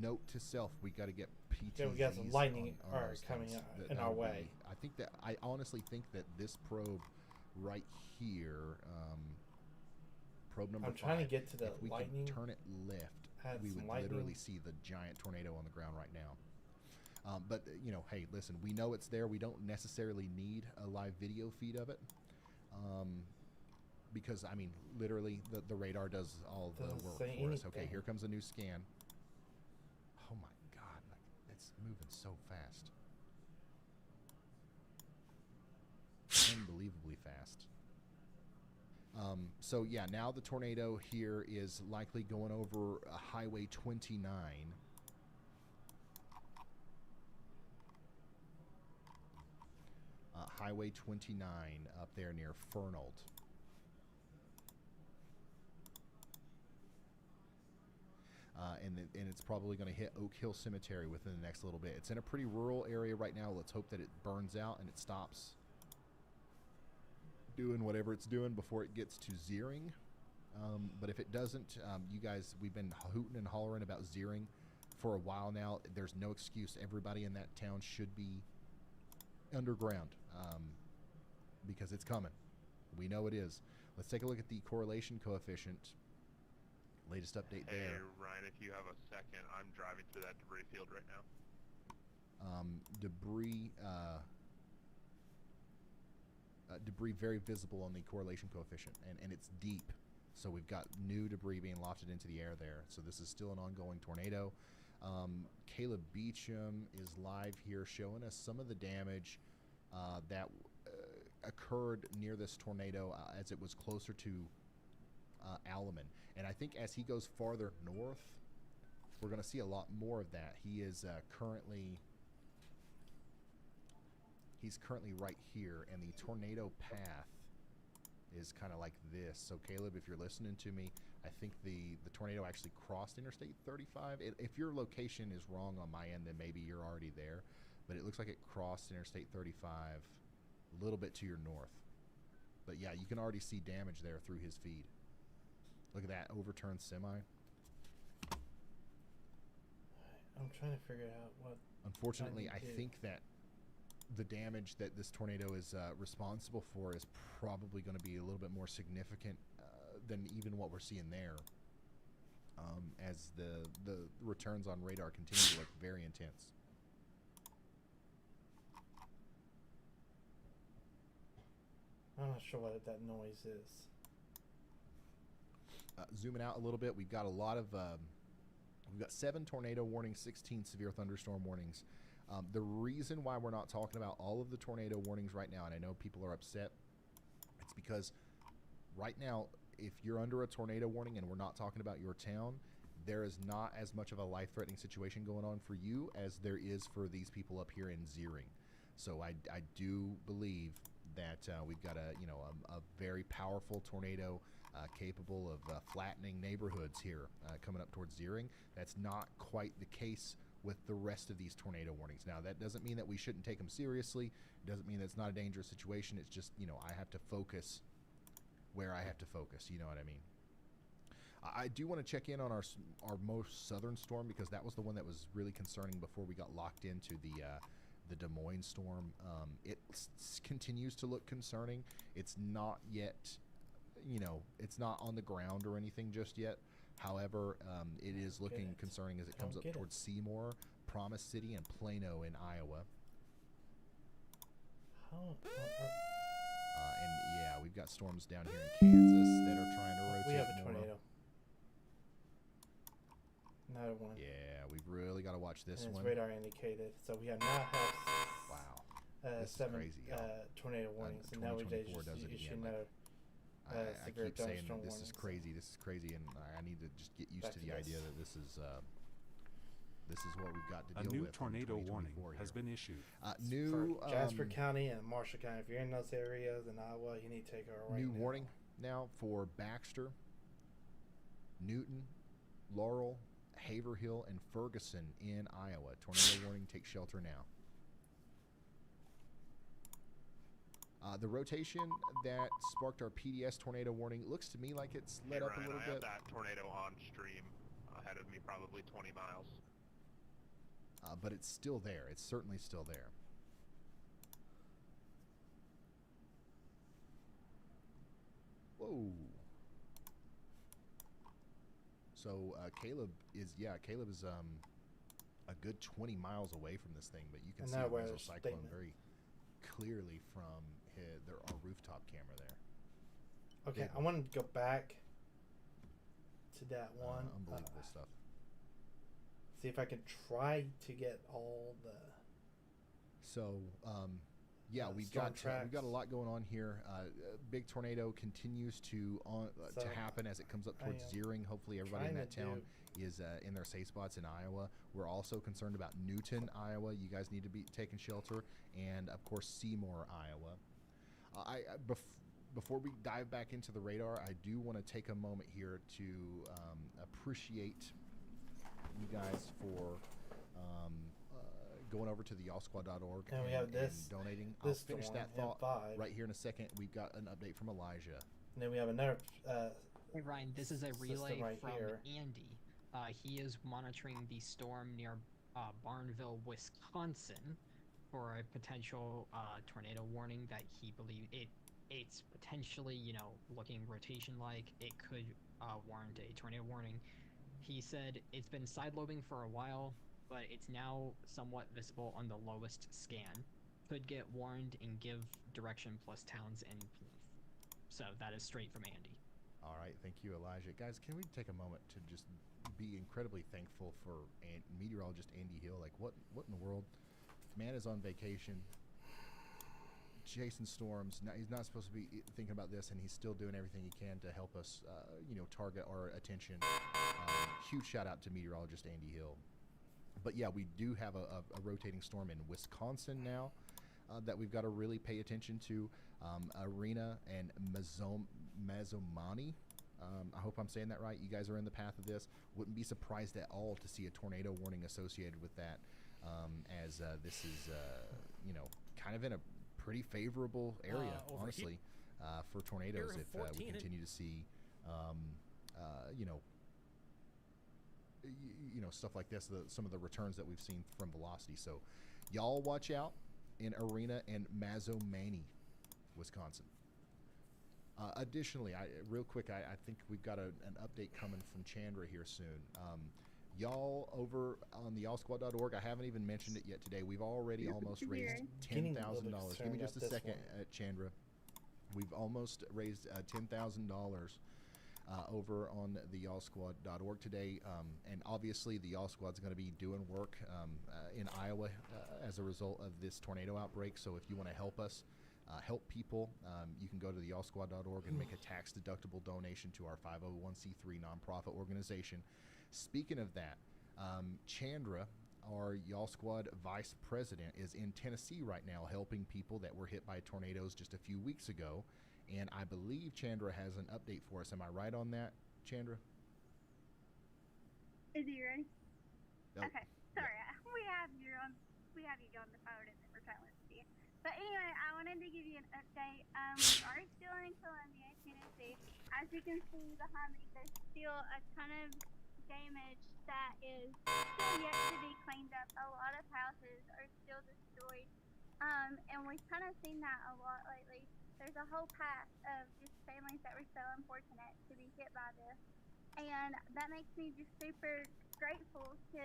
note to self, we got to get PTZs. Yeah, we got some lightning on those coming things. in our way. I honestly think that this probe right here, probe number 5. I'm trying to get to the if we lightning. could turn it left, Had we some would lightning. literally see the giant tornado on the ground right now. But, you know, hey, listen, we know it's there. We don't necessarily need a live video feed of it. Because, I mean, literally, the radar does all the Doesn't work say for us. Okay, anything. here comes a new scan. Oh, my God. Like, it's moving so fast. Unbelievably fast. So, yeah, now the tornado here is likely going over Highway 29. Highway 29 up there near Fernald. And it's probably going to hit Oak Hill Cemetery within the next little bit. It's in a pretty rural area right now. Let's hope that it burns out and it stops doing whatever it's doing before it gets to Ziering. But if it doesn't, you guys, we've been hooting and hollering about Ziering for a while now. There's no excuse. Everybody in that town should be underground because it's coming. We know it is. Let's take a look at the correlation coefficient. Latest update Hey, there. Ryan, if you have a second, I'm driving through that debris field right now. Debris very visible on the correlation coefficient, and it's deep. So we've got new debris being lofted into the air there. So this is still an ongoing tornado. Caleb Beecham is live here showing us some of the damage that occurred near this tornado as it was closer to Alaman. And I think as he goes farther north, we're going to see a lot more of that. He is currently right here, and the tornado path is kind of like this. So Caleb, if you're listening to me, I think the tornado actually crossed Interstate 35. If your location is wrong on my end, then maybe you're already there. But it looks like it crossed Interstate 35 a little bit to your north. But yeah, you can already see damage there through his feed. Look at that overturned semi. I'm trying to figure out what. Unfortunately, I do. think that the damage that this tornado is responsible for is probably going to be a little bit more significant than even what we're seeing there. As the returns on radar continue to look very intense. I'm not sure what that noise is. Zooming out a little bit, we've got a lot of we've got 7 tornado warnings, 16 severe thunderstorm warnings. The reason why we're not talking about all of the tornado warnings right now, and I know people are upset, it's because right now, if you're under a tornado warning and we're not talking about your town, there is not as much of a life-threatening situation going on for you as there is for these people up here in Ziering. So I do believe that we've got a very powerful tornado capable of flattening neighborhoods here coming up towards Ziering. That's not quite the case with the rest of these tornado warnings. Now, that doesn't mean that we shouldn't take them seriously. It doesn't mean that it's not a dangerous situation. It's just, I have to focus where I have to focus. You know what I mean? I do want to check in on our most southern storm, because that was the one that was really concerning before we got locked into the Des Moines storm. It continues to look concerning. It's not yet, it's not on the ground or anything just yet. However, it is looking concerning as it comes up towards Seymour, Promise City, and Plano in Iowa. And yeah, we've got storms down here in Kansas that are trying to rotate. We have a more. tornado. Another one. Yeah, we've really got to watch this and one. It's radar indicated, so we have not had this is 7 crazy, tornado warnings, and now we just issue another I severe keep saying thunderstorm this warning. is crazy. This is crazy, and I need to just get used to the idea that this is what we've got to A deal new with. tornado warning has been issued. New for Jasper County and Marshall County. If you're in those areas in Iowa, you need to take a new warning now for Baxter, Newton, Laurel, Haverhill, and Ferguson in Iowa. Tornado warning. Take shelter now. The rotation that sparked our PDS tornado warning looks to me like it's let up a little bit. I have that tornado on stream ahead of me, probably 20 miles. But it's still there. It's certainly still there. Whoa. So Caleb is a good 20 miles away from this thing, but you can see the mesocyclone very clearly from our rooftop camera there. Okay, I want to go back to that one. Unbelievable stuff. See if I can try to get all the. So, yeah, we've got a lot going on here. Big tornado continues to happen as it comes up towards Ziering. Hopefully, everybody in that town is in their safe spots in Iowa. We're also concerned about Newton, Iowa. You guys need to be taking shelter, and of course Seymour, Iowa. Before we dive back into the radar, I do want to take a moment here to appreciate you guys for going over to the y'allsquad.org and we have this donating. I'll finish that thought right here in a second. We've got an update from Elijah. And then we have another. Hey Ryan, this is a relay from here. Andy. He is monitoring the storm near Barnville, Wisconsin, for a potential tornado warning that he believes it's potentially, looking rotation-like. It could warrant a tornado warning. He said it's been side-lobing for a while, but it's now somewhat visible on the lowest scan. Could get warned and give direction plus towns and so that is straight from Andy. All right, thank you, Elijah. Guys, can we take a moment to just be incredibly thankful for meteorologist Andy Hill? Like, what in the world? Man is on vacation, chasing storms. He's not supposed to be thinking about this, and he's still doing everything he can to help us, target our attention. Huge shout out to meteorologist Andy Hill. But yeah, we do have a rotating storm in Wisconsin now that we've got to really pay attention to. Irina and Mazzomani. I hope I'm saying that right. You guys are in the path of this. Wouldn't be surprised at all to see a tornado warning associated with that, as this is, kind of in a pretty favorable area, honestly, for tornadoes if we continue to see, stuff like this, some of the returns that we've seen from velocity. So y'all watch out. in Arena and Mazomanie, Wisconsin. Additionally, real quick, I think we've got an update coming from Chandra here soon. Y'all over on the y'allsquad.org, I haven't even mentioned it yet today. We've already almost raised $10,000. Give me just a second, Chandra. We've almost raised $10,000 over on the y'allsquad.org today. And obviously, the Y'all Squad's going to be doing work in Iowa as a result of this tornado outbreak. So if you want to help us, help people, you can go to the y'allsquad.org and make a tax-deductible donation to our 501c3 nonprofit organization. Speaking of that, Chandra, our Y'all Squad vice president, is in Tennessee right now helping people that were hit by tornadoes just a few weeks ago. And I believe Chandra has an update for us. Am I right on that, Chandra? Is he ready? Oh, okay, sorry. Yeah. We have you on the phone and then we're silenced you. But anyway, I wanted to give you an update. We are still in Columbia, Tennessee. As you can see behind me, there's still a ton of damage that is still yet to be cleaned up. A lot of houses are still destroyed. And we've kind of seen that a lot lately. There's a whole path of just families that were so unfortunate to be hit by this. And that makes me just super grateful to,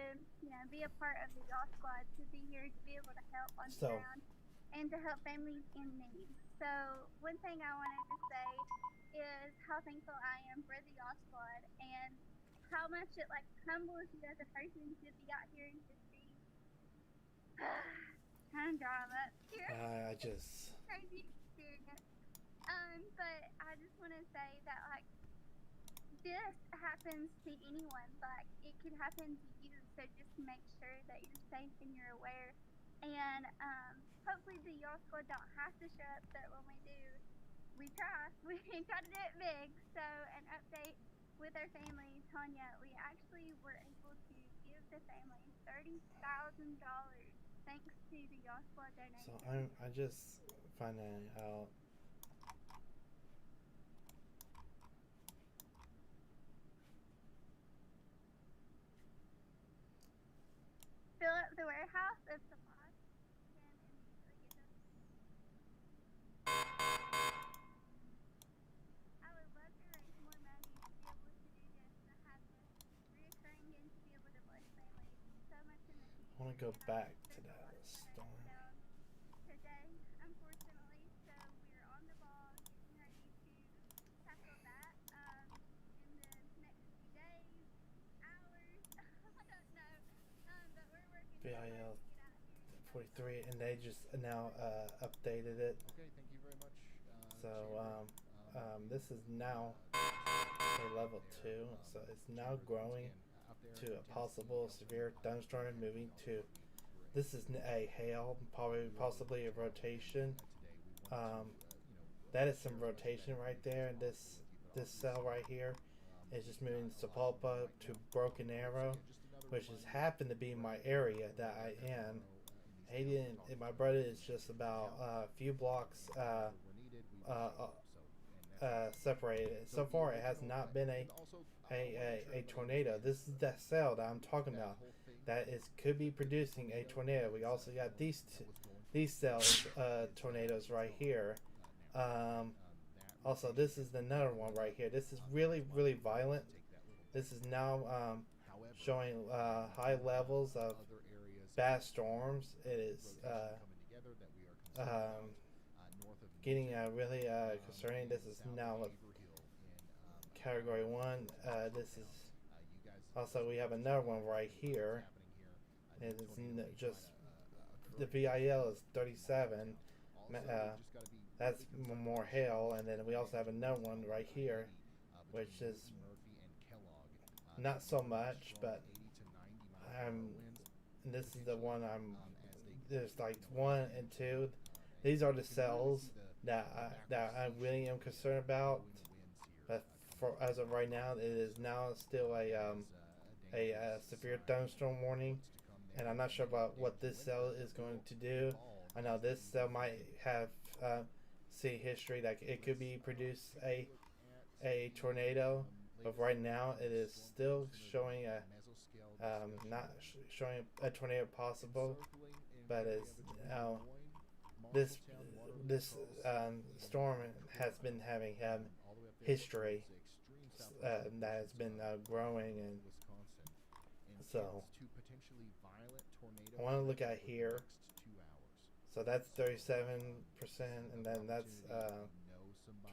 be a part of the Y'all Squad, to be here, to be able to help on the ground, and to help families in need. So one thing I wanted to say is how thankful I am for the Y'all Squad and how much it humbles you as a person to be out here and just be kind of drama here. I just crazy experience. But I just want to say that this happens to anyone. It could happen to you. So just make sure that you're safe and you're aware. And hopefully the Y'all Squad don't have to show up, but when we do, we try. We try to do it big. So an update with our family, Tanya, we actually were able to give the family $30,000 thanks to the Y'all Squad donation. So I just finding out. Fill up the warehouse of supplies and immediately get them. I would love to raise more money to be able to do this, to have this reoccurring and to be able to bless families so much in the future. I want to go back to that storm. Today, unfortunately, so we're on the ball getting ready to tackle that in the next few days, hours, I don't know, but we're working VIL 43, and they just now updated it. Okay, thank you very much. So this is now a level 2, so it's now growing to a possible severe thunderstorm, moving to. This is a hail, possibly a rotation. That is some rotation right there. This cell right here is just moving Sapulpa to Broken Arrow, which has happened to be my area that I am. Hayden and my brother is just about a few blocks separated. So far, it has not been a tornado. This is that cell that I'm talking about. That could be producing a tornado. We also got these cells tornadoes right here. Also, this is another one right here. This is really, really violent. This is now showing high levels of bad storms. It is getting really concerning. This is now category 1. This is also, we have another one right here. And it's just the VIL is 37. That's more hail, and then we also have another one right here, which is not so much, but this is the one there's 1 and 2. These are the cells that I really am concerned about, but as of right now, it is now still a severe thunderstorm warning, and I'm not sure about what this cell is going to do. I know this cell might have see history, it could be produce a tornado, but right now it is still showing not showing a tornado possible, but it's now this storm has been having history that has been growing, and so I want to look at here. So that's 37%, and then that's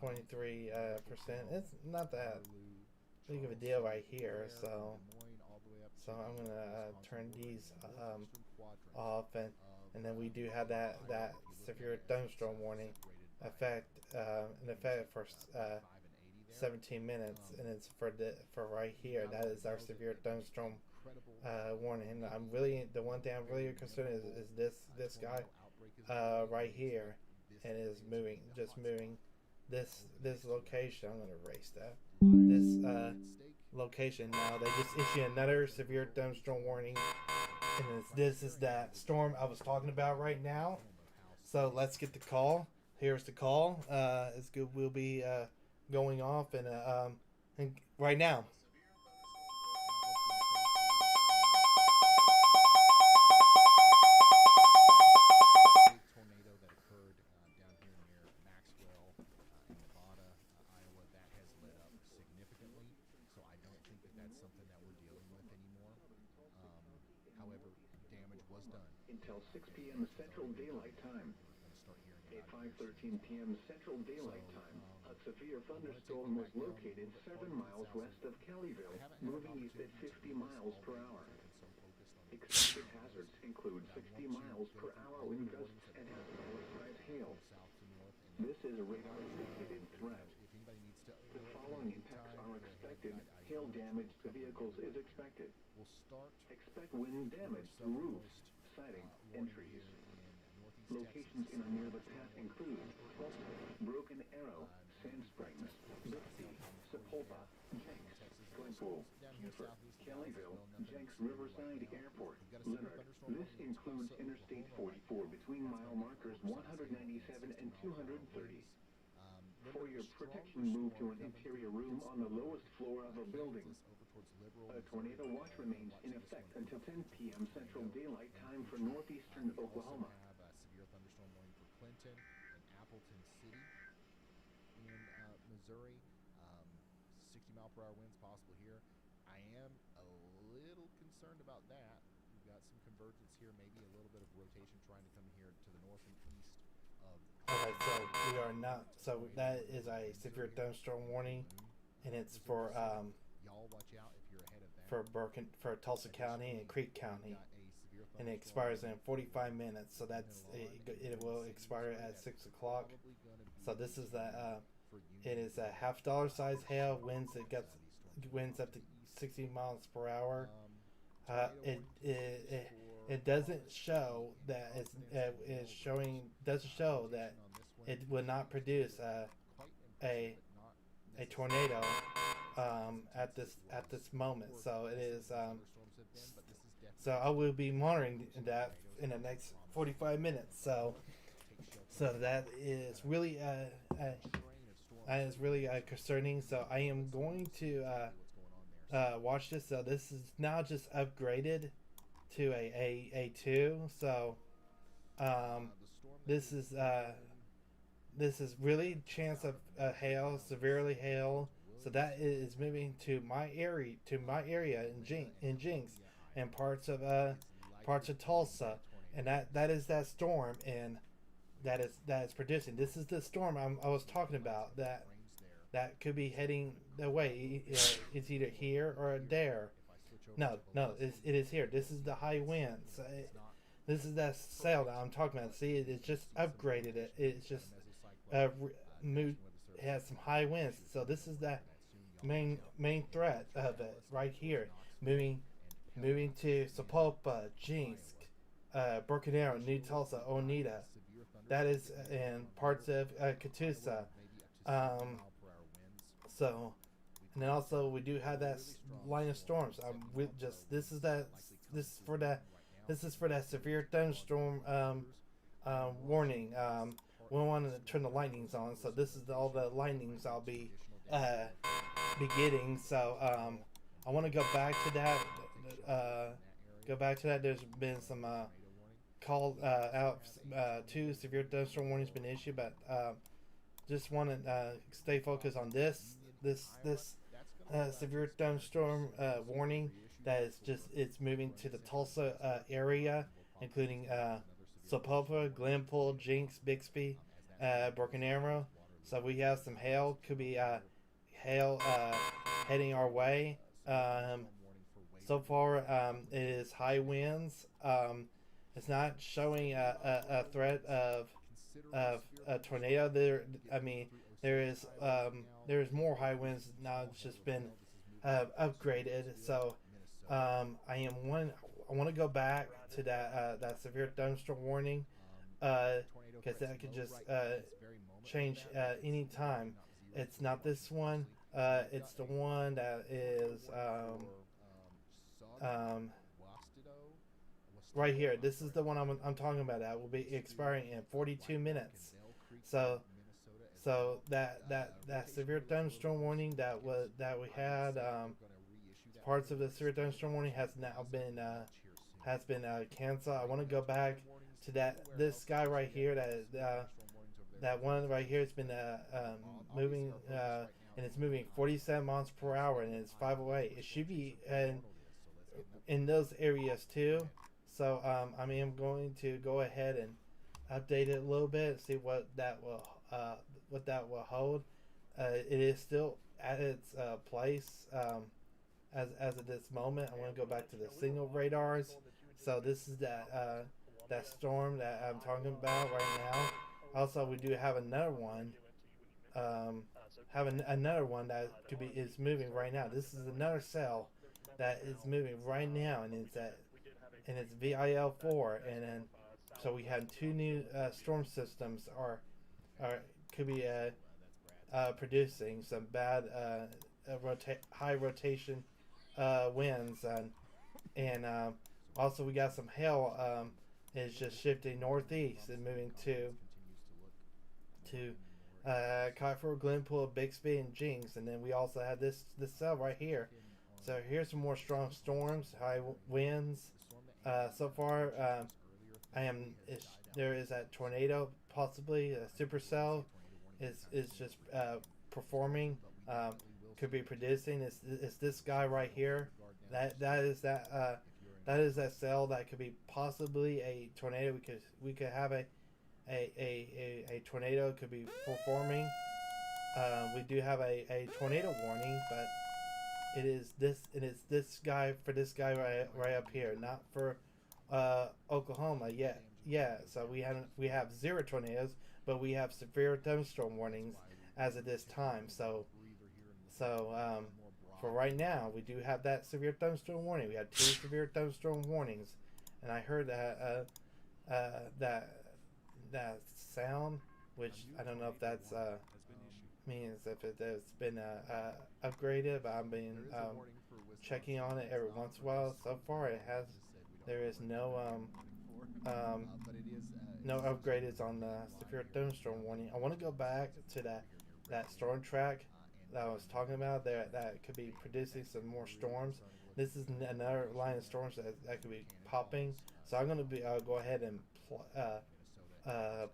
23%. It's not that big of a deal right here. So I'm gonna turn these off, and then we do have that severe thunderstorm warning in effect for 17 minutes, and it's for right here. That is our severe thunderstorm warning. I'm really, the one thing I'm really concerned is this guy right here, and is moving this location. I'm gonna erase that. This location now. They just issued another severe thunderstorm warning, and this is that storm I was talking about right now. So let's get the call. Here's the call. It's good. We'll be going off and right now. Tornado that occurred down here near Maxwell in Nevada, Iowa, that has let up significantly. So I don't think that that's something that we're dealing with anymore. However, damage was done. Until 6 p.m. Central Daylight Time. At 5:13 p.m. Central Daylight Time, a severe thunderstorm was located 7 miles west of Kellyville, moving east at 50 miles per hour. Expected hazards include 60 miles per hour wind gusts and size hail. This is a radar-indicated threat. The following impacts are expected. Hail damage to vehicles is expected. Expect wind damage to roofs, siding, and trees. Locations in or near the path include Tulsa, Broken Arrow, Sand Springs, Bixby, Sepulveda, Jenks, Glenpool, Beaufort, Kellyville, Jenks Riverside Airport, Leonard. This includes Interstate 44 between mile markers 197 and 230. For your protection, move to an interior room on the lowest floor of a building. A tornado watch remains in effect until 10 p.m. Central Daylight Time for northeastern Oklahoma. Severe thunderstorm warning for Clinton and Appleton City in Missouri. 60-mile-per-hour winds possible here. I am a little concerned about that. We've got some convergence here, maybe a little bit of rotation trying to come here to the north and east of. Okay, so we are not. So that is a severe thunderstorm warning, and it's for Y'all watch out if you're ahead of that. for Tulsa County and Creek County, and it expires in 45 minutes. So that's it will expire at 6 o'clock. So this is it is a $half size hail. Winds up to 60 miles per hour. It doesn't show that it's showing doesn't show that it would not produce a tornado at this moment. So it is so I will be monitoring that in the next 45 minutes. So that is really concerning. So I am going to watch this. So this is now just upgraded to a 2. So this is really chance of hail, severely hail. So that is moving to my area in Jenks and parts of Tulsa, and that is that storm, and that is producing. This is the storm I was talking about that could be heading the way. It's either here or there. No, it is here. This is the high winds. This is that sail that I'm talking about. See, it's just upgraded it. It's just moved. It has some high winds. So this is that main threat of it right here. Moving to Sapulpa, Jinsk, Broken Arrow, New Tulsa, Oneida. That is in parts of Catoosa. So, and then also we do have that line of storms. This is for that severe thunderstorm warning. We want to turn the lightnings on, so this is all the lightnings I'll be getting. So I want to go back to that. There's been some called out 2 severe thunderstorm warnings been issued, but just want to stay focused on this severe thunderstorm warning that is it's moving to the Tulsa area, including Sapulpa, Glenpool, Jinx, Bixby, Broken Arrow. So we have some hail. Could be hail heading our way. So far, it is high winds. It's not showing a threat of a tornado. There is more high winds now. It's just been upgraded. So I want to go back to that severe thunderstorm warning, because that could just change any time. It's not this one. It's the one that is right here. This is the one I'm talking about. That will be expiring in 42 minutes. So that severe thunderstorm warning that we had, parts of the severe thunderstorm warning has now been canceled. I want to go back to this guy right here. That one right here has been moving, and it's moving 47 miles per hour, and it's 508. It should be in those areas too. So I'm going to go ahead and update it a little bit, see what that will hold. It is still at its place as of this moment. I want to go back to the signal radars. So this is that storm that I'm talking about right now. Also, we do have another one. Another one that is moving right now. This is another cell that is moving right now, and it's VIL4, and then so we had 2 new storm systems could be producing some bad high rotation winds, and also we got some hail is just shifting northeast and moving to Kitefork, Glenpool, Bixby, and Jinx, and then we also have this cell right here. So here's some more strong storms, high winds. So far, there is that tornado, possibly a supercell is just performing. Could be producing. It's this guy right here. That is that cell that could be possibly a tornado. We could have a tornado could be performing. We do have a tornado warning, but it is this guy right up here, not for Oklahoma yet. Yeah, so we have 0 tornadoes, but we have severe thunderstorm warnings as of this time. So for right now, we do have that severe thunderstorm warning. We had 2 severe thunderstorm warnings, and I heard that sound, which I don't know if that's means if it's been upgraded, but I've been checking on it every once in a while. So far, there is no upgrades on the severe thunderstorm warning. I want to go back to that storm track that I was talking about there, that could be producing some more storms. This is another line of storms that could be popping. So I'm going to go ahead and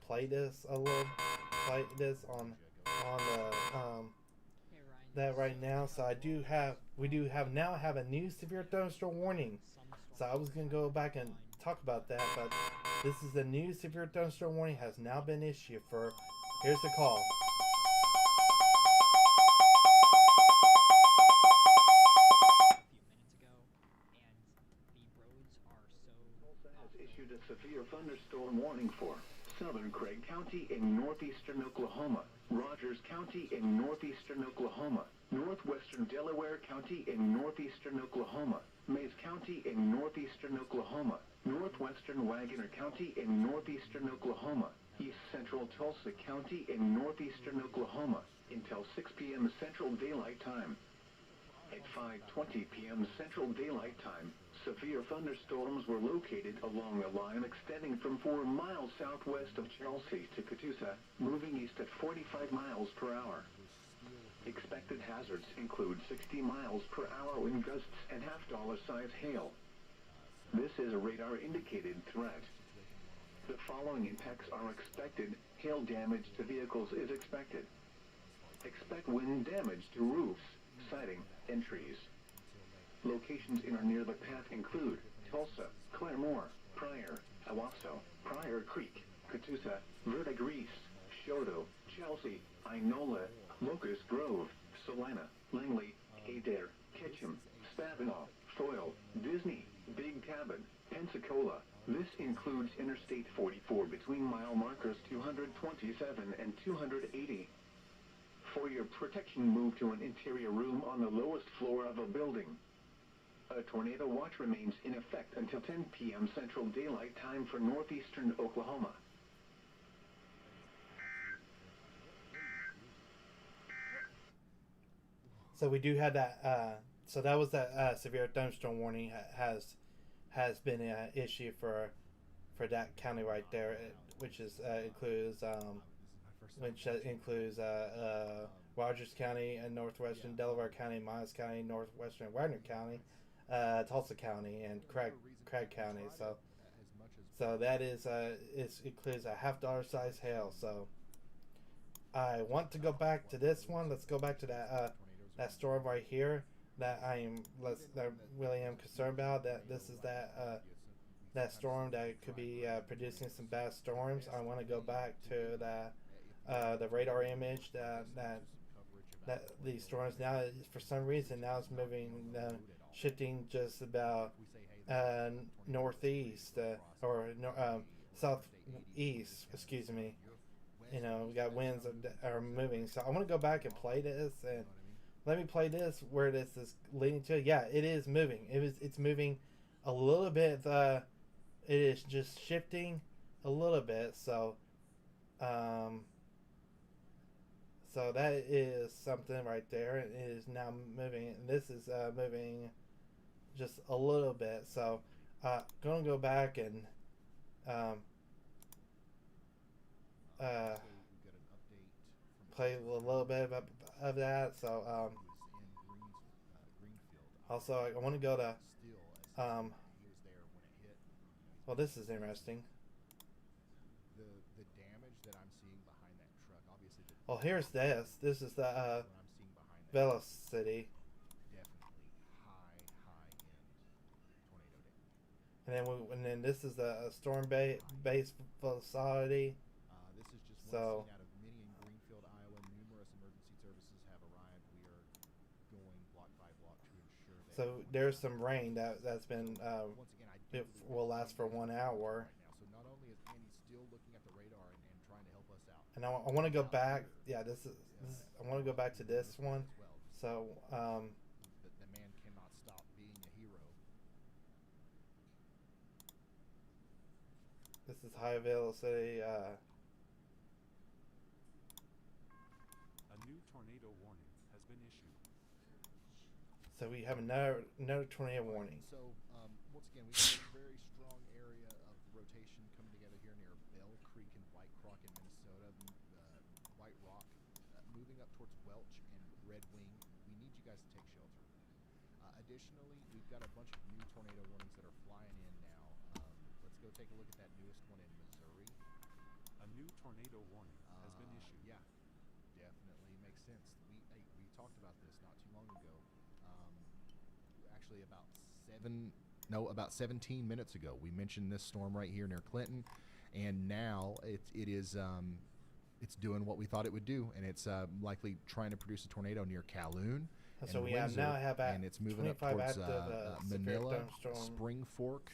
play this on the that right now. So we now have a new severe thunderstorm warning. So I was going to go back and talk about that, but this is the new severe thunderstorm warning has now been issued for. Here's the call. Issued a severe thunderstorm warning for southern Craig County in northeastern Oklahoma, Rogers County in northeastern Oklahoma, northwestern Delaware County in northeastern Oklahoma, Mays County in northeastern Oklahoma, northwestern Wagoner County in northeastern Oklahoma, east central Tulsa County in northeastern Oklahoma until 6 p.m. Central Daylight Time. At 5:20 p.m. Central Daylight Time, severe thunderstorms were located along a line extending from 4 miles southwest of Chelsea to Catoosa, moving east at 45 miles per hour. Expected hazards include 60 miles per hour wind gusts and half-dollar size hail. This is a radar-indicated threat. The following impacts are expected. Hail damage to vehicles is expected. Expect wind damage to roofs, siding, and trees. Locations in or near the path include Tulsa, Claremore, Pryor, Owasso, Pryor Creek, Catoosa, Verdigris, Choteau, Chelsea, Inola, Locust Grove, Salina, Langley, Adair, Ketchum, Spavinaw, Foyle, Disney, Big Cabin, Pensacola. This includes Interstate 44 between mile markers 227 and 280. For your protection, move to an interior room on the lowest floor of a building. A tornado watch remains in effect until 10 p.m. Central Daylight Time for northeastern Oklahoma. So we do have that. So that was that severe thunderstorm warning has been an issue for that county right there, which is includes Rogers County and northwestern Delaware County, Miles County, northwestern Wagner County, Tulsa County, and Craig County. So that is includes a $50 size hail. So I want to go back to this one. Let's go back to that storm right here that I really am concerned about. That this is that storm that could be producing some bad storms. I want to go back to the radar image that these storms now, for some reason, now it's moving, shifting just about northeast or southeast. Excuse me. You know, we got winds that are moving. So I want to go back and play this, and let me play this where this is leading to. Yeah, it is moving. It's moving a little bit. It is just shifting a little bit. So so that is something right there. It is now moving, and this is moving just a little bit. So gonna go back and play a little bit of that. So also I want to go to well, this is interesting. The damage that I'm seeing behind that truck, obviously. Well, here's this. This is the Velocity. Definitely high end tornado damage. And then this is the storm base facility. This is just so. One scene out of many in Greenfield, Iowa. Numerous emergency services have arrived. We are going block by block to ensure that. So there's some rain that's been. Once again, it will last for 1 hour. Right now. So not only is Andy still looking at the radar and trying to help us out. And I want to go back. Yeah, this is. I want to go back to this one. So the man cannot stop being a hero. This is high velocity. A new tornado warning has been issued. So we have another tornado warning. So once again, we have a very strong area of rotation coming together here near Bell Creek and White Rock in Minnesota. White Rock moving up towards Welch and Red Wing. We need you guys to take shelter. Additionally, we've got a bunch of new tornado warnings that are flying in now. Let's go take a look at that newest one in Missouri. A new tornado warning has been issued. Yeah, definitely makes sense. We talked about this not too long ago. Actually, about 17 minutes ago, we mentioned this storm right here near Clinton, and now it is it's doing what we thought it would do, and it's likely trying to produce a tornado near Calhoun. So and we Windsor, have and it's moving up towards Manila, Spring Fork,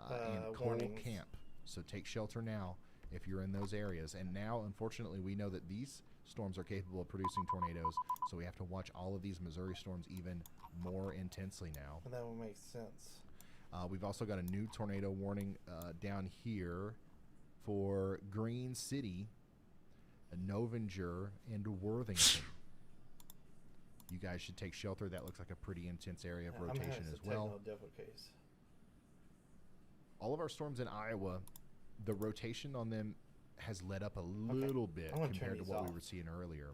and Cole warnings. Camp. So take shelter now if you're in those areas. And now, unfortunately, we know that these storms are capable of producing tornadoes, so we have to watch all of these Missouri storms even more intensely now. And that would make sense. We've also got a new tornado warning down here for Green City, Novinger, and Worthington. You guys should take shelter. That looks like a pretty intense area of rotation as well. All of our storms in Iowa, the rotation on them has let up a little bit compared to what we were seeing earlier.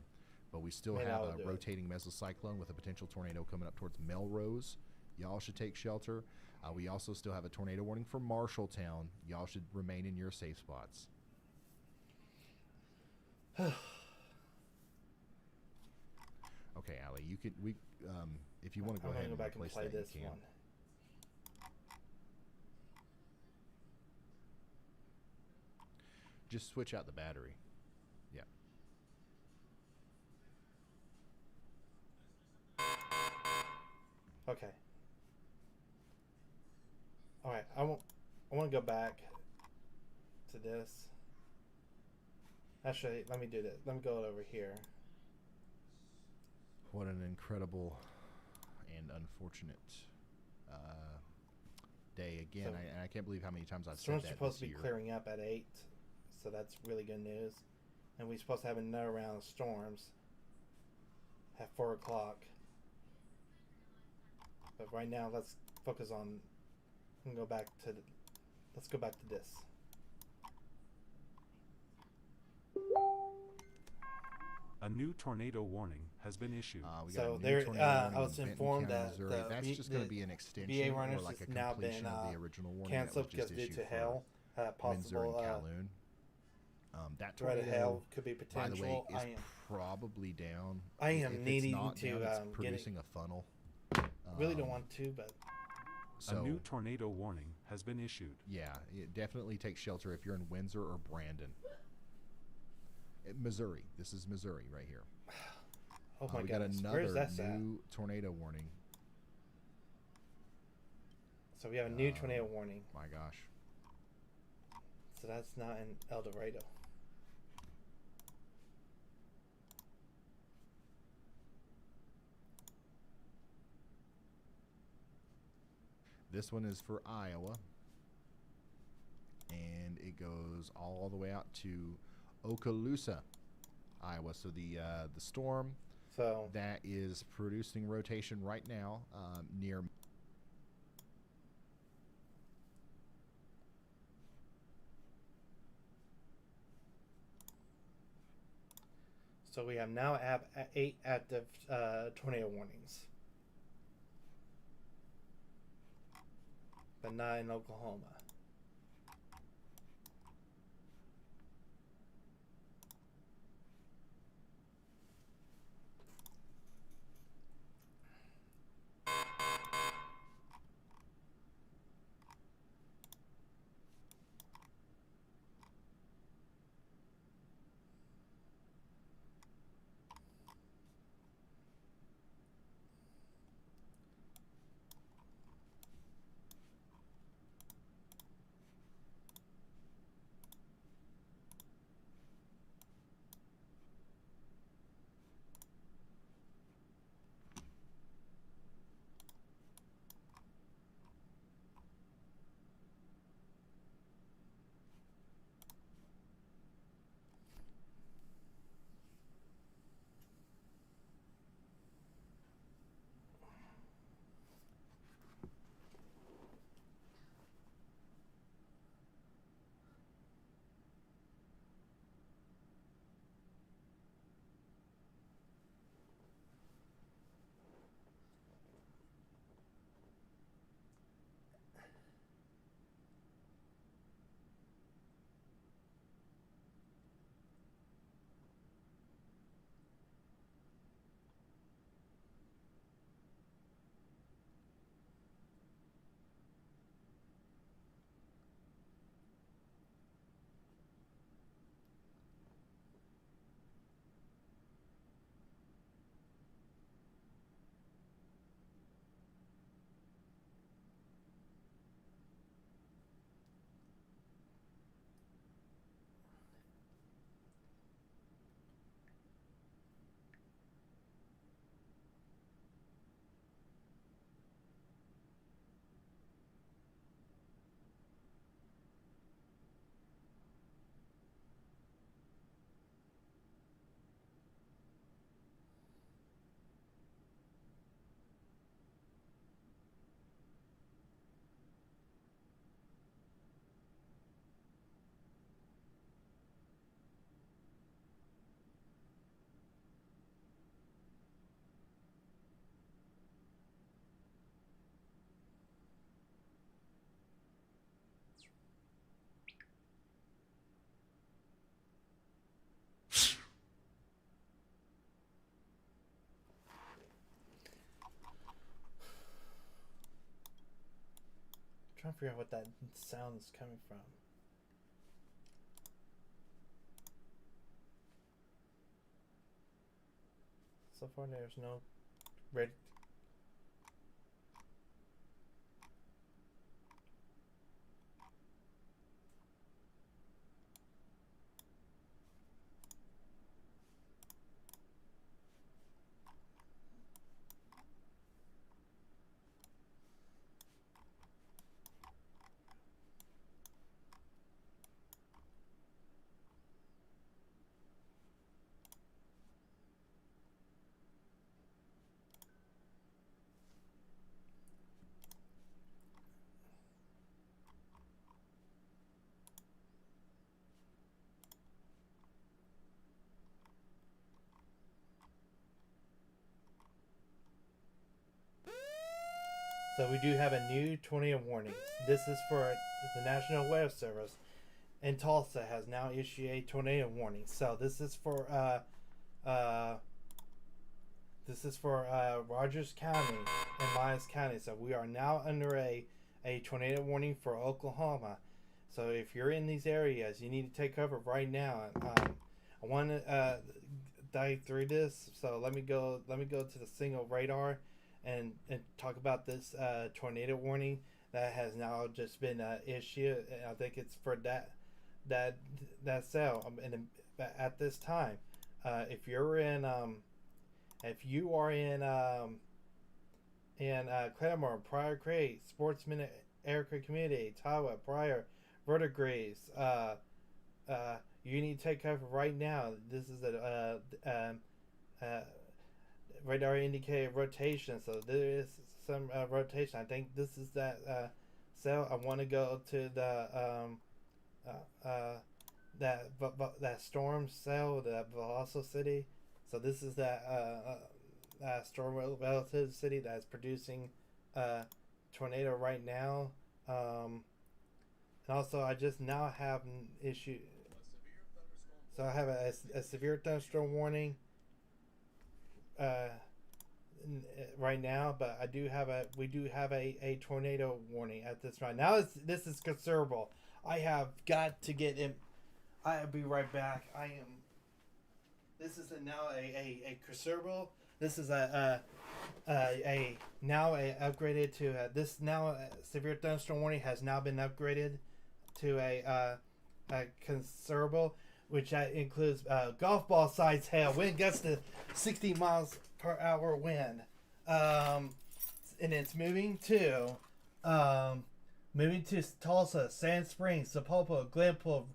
But we still have a rotating mesocyclone with a potential tornado coming up towards Melrose. Y'all should take shelter. We also still have a tornado warning for Marshalltown. Y'all should remain in your safe spots. Okay, Allie, you could if you want to go ahead and go back and replace play that, this you can. one. Just switch out the battery. Yeah. Okay. All right. I want to go back to this. Actually, let me do this. Let me go over here. What an incredible and unfortunate day again. So, I can't believe how many times I've said storm's that supposed this to be year. clearing up at 8, so that's really good news. And we're supposed to have another round of storms at 4 o'clock. But right now, let's focus on. And go back to. Let's go back to this. A new tornado warning has been issued. We got So a new there, tornado I warning was in Benton informed County, that Missouri. the That's V- just going to the be an extension VA or runners like a has now been completion of the original warning canceled that was because just due issued to for hail, Windsor possible and Calhoun. That threat of tornado, hail could be by the way, potential. is probably down. I am If needing it's not to down, it's get it. producing a funnel. Really don't want to, but So, a new tornado warning has been issued. yeah, definitely take shelter if you're in Windsor or Brandon. Missouri. This is Missouri right here. oh my We got goodness, another where's that at? new tornado warning. So we have a new tornado warning. My gosh. So that's not in El Dorado. This one is for Iowa. And it goes all the way out to Okaloosa, Iowa. So the storm that is producing rotation right now near. So we have now 8 active tornado warnings, but not in Oklahoma. trying to figure out what that sound is coming from. So far, there's no red. So we do have a new tornado warning. This is for the National Weather Service in Tulsa has now issued a tornado warning. So this is for Rogers County and Miles County. So we are now under a tornado warning for Oklahoma. So if you're in these areas, you need to take cover right now. I want to dive through this. So let me go to the single radar and talk about this tornado warning that has now just been issued. And I think it's for that cell. And at this time, if you are in Claremore, Pryor Creek, Sportsman Erica Community, Tawa, Pryor, Verdigris, you need to take cover right now. This is a radar indicated rotation, so there is some rotation. I think this is that cell. I want to go to the that storm cell, that Velocity. So this is that storm relative city that's producing tornado right now. And also, I just now have an issue. So I have a severe thunderstorm warning right now, but we do have a tornado warning at this right now. This is considerable. I have got to get in. I'll be right back. This is now a considerable. This is now upgraded to this now severe thunderstorm warning has now been upgraded to a considerable, which includes golf ball size hail, wind gusts to 60 miles per hour wind, and it's moving to Tulsa, Sand Springs, Sapulpa, Glenpool,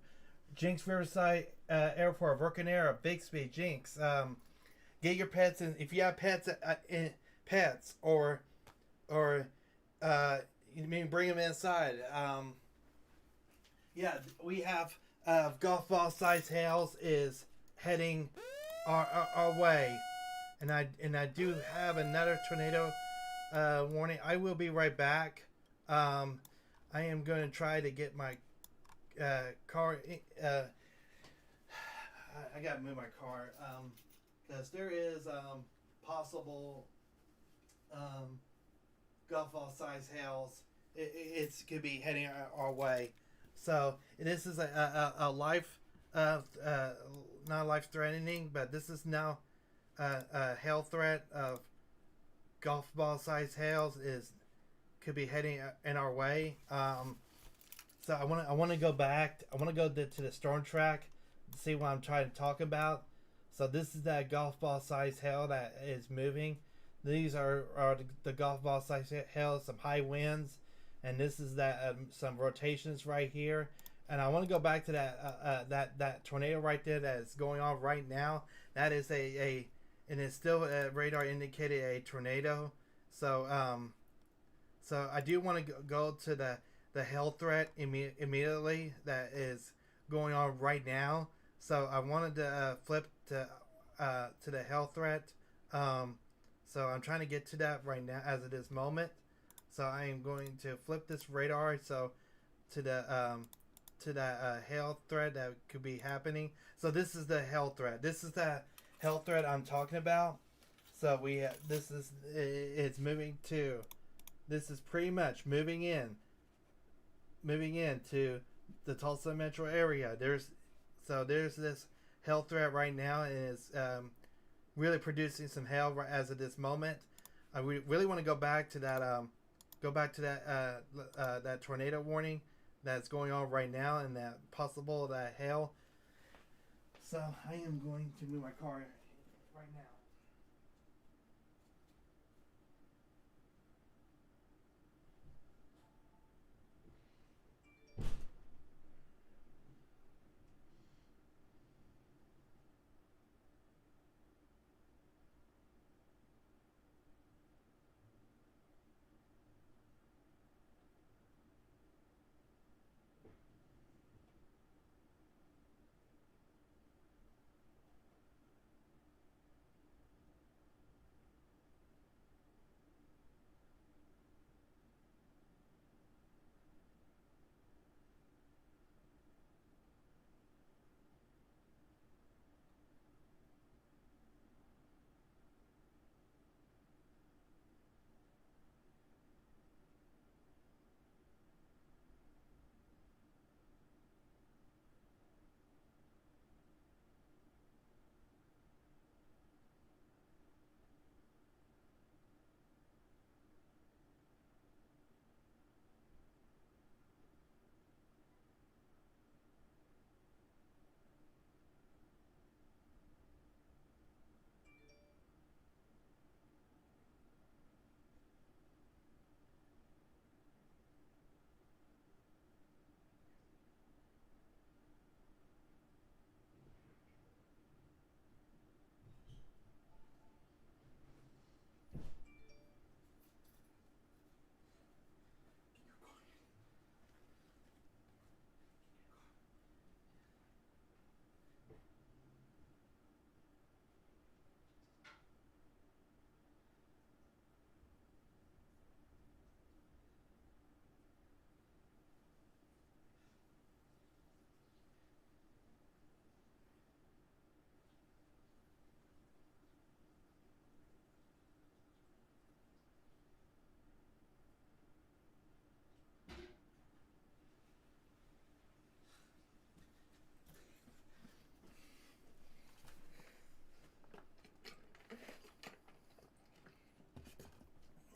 Jinx Riverside Airport, Vercanera, Bixby, Jinx. Get your pets in. If you have pets, or you mean bring them inside. Yeah, we have golf ball size hails is heading our way, and I do have another tornado warning. I will be right back. I am going to try to get my car. I gotta move my car because there is possible golf ball size hails. It's could be heading our way. So this is a life, not life threatening, but this is now a hail threat of golf ball size hails could be heading in our way. So I want to go back. I want to go to the storm track, see what I'm trying to talk about. So this is that golf ball size hail that is moving. These are the golf ball size hail, some high winds, and this is that some rotations right here. And I want to go back to that tornado right there that is going on right now. That is and it's still radar indicated a tornado. So so I do want to go to the hail threat immediately that is going on right now. So I wanted to flip to the hail threat. So I'm trying to get to that right now as of this moment. So I am going to flip this radar to that hail threat that could be happening. So this is the hail threat. This is the hail threat I'm talking about. So it's moving to. This is pretty much moving in moving into the Tulsa metro area. There's this hail threat right now, and it's really producing some hail as of this moment. We really want to go back to that that tornado warning that's going on right now, and that possible that hail. So I am going to move my car right now.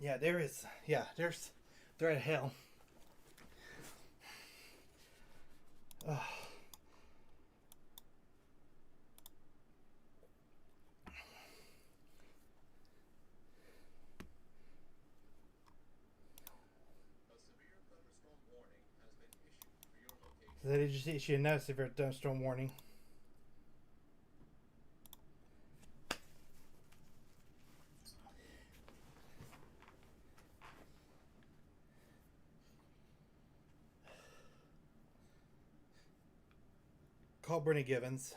Yeah, there is. Yeah, there's threat of hail. Ugh. So they just issue another severe thunderstorm warning. Call Brittany Givens.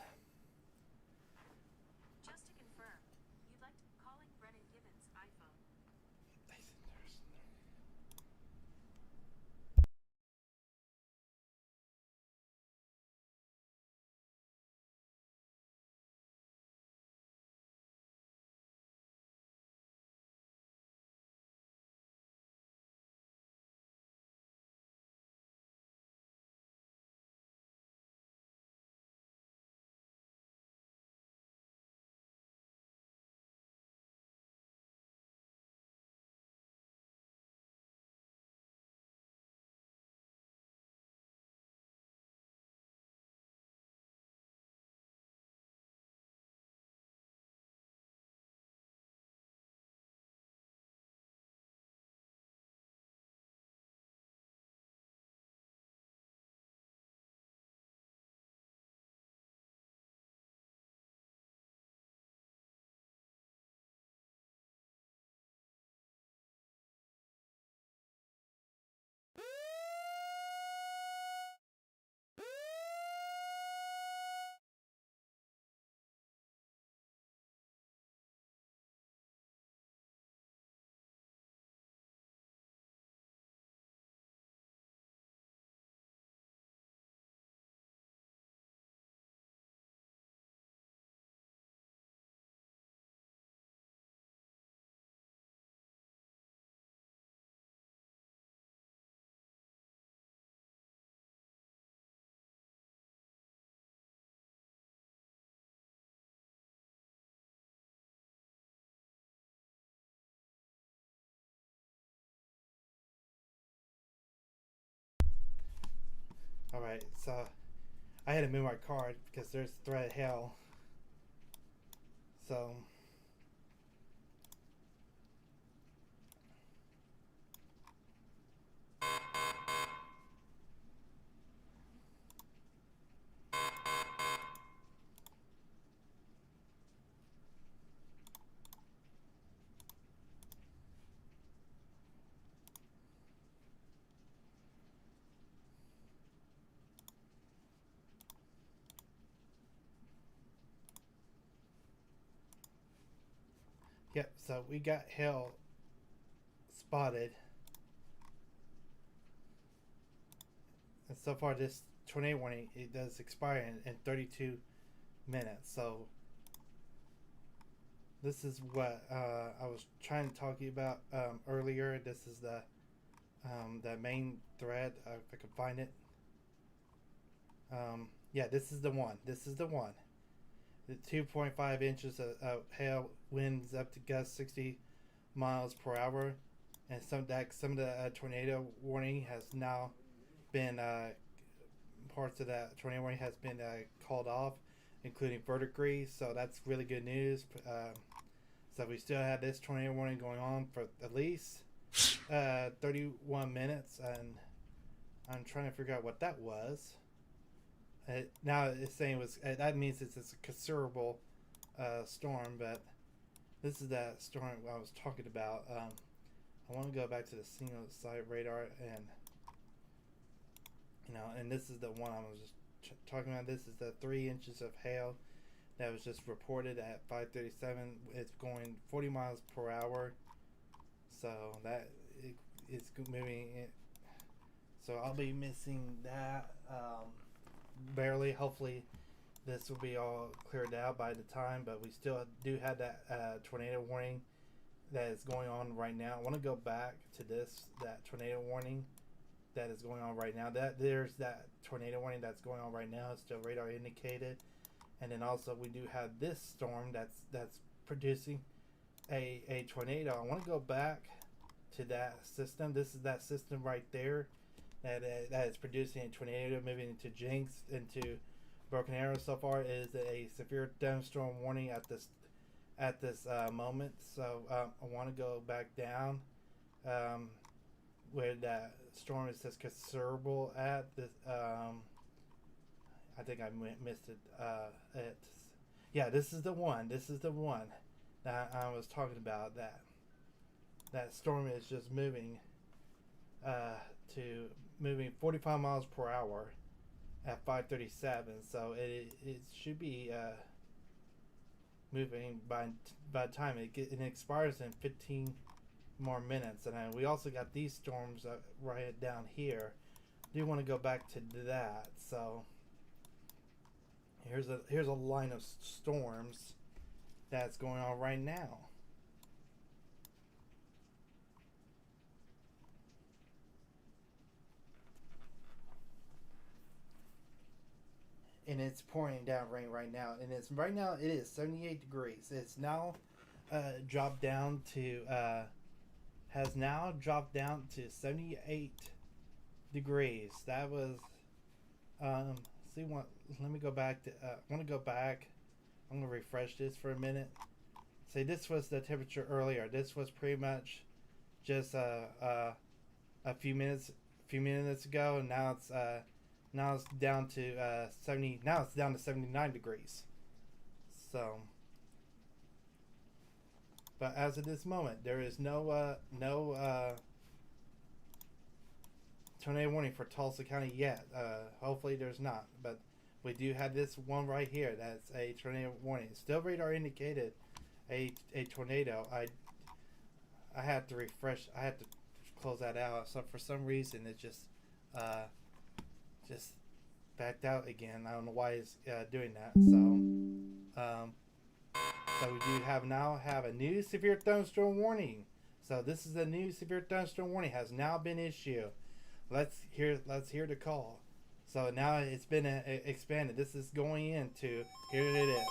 Alright, so I had to move my card because there's threat of hail. So yep, so we got hail spotted. And so far this tornado warning, it does expire in 32 minutes. So this is what I was trying to talk to you about earlier. This is the main thread, if I can find it. Yeah, this is the one. This is the one. The 2.5 inches of hail, winds up to gusts 60 miles per hour, and some of the tornado warning has now been parts of that tornado warning has been called off, including verdigris. So that's really good news. So we still have this tornado warning going on for at least 31 minutes, and I'm trying to figure out what that was. Now it's saying it was that means it's a considerable storm, but this is that storm I was talking about. I want to go back to the single site radar, and and this is the one I was just talking about. This is the 3 inches of hail that was just reported at 5:37. It's going 40 miles per hour, so that it's moving. So I'll be missing that. Barely. Hopefully this will be all cleared out by the time, but we still do have that tornado warning that is going on right now. I want to go back to that tornado warning that is going on right now. There's that tornado warning that's going on right now. It's still radar indicated, and then also we do have this storm that's producing a tornado. I want to go back to that system. This is that system right there that is producing a tornado, moving into Jinx, into Broken Arrow. So far is a severe thunderstorm warning at this moment. So I want to go back down where that storm is just considerable at this. I think I missed it. Yeah, this is the one. This is the one that I was talking about. That storm is just moving to moving 45 miles per hour at 5:37. So it should be moving by the time it expires in 15 more minutes. And then we also got these storms right down here. I do want to go back to that. So here's a line of storms that's going on right now. And it's pouring down rain right now, and it is 78 degrees. It's now dropped down to has now dropped down to 78 degrees. That was let me go back to I want to go back. I'm gonna refresh this for a minute. See, this was the temperature earlier. This was pretty much just a few minutes ago, and now it's down to 70. Now it's down to 79 degrees. So, but as of this moment, there is no tornado warning for Tulsa County yet. Hopefully, there's not. But we do have this one right here. That's a tornado warning. Still radar indicated a tornado. I had to refresh. I had to close that out. So for some reason, it just backed out again. I don't know why it's doing that. So we do now have a new severe thunderstorm warning. So this is a new severe thunderstorm warning has now been issued. Let's hear the call. So now it's been expanded. This is going into, here it is.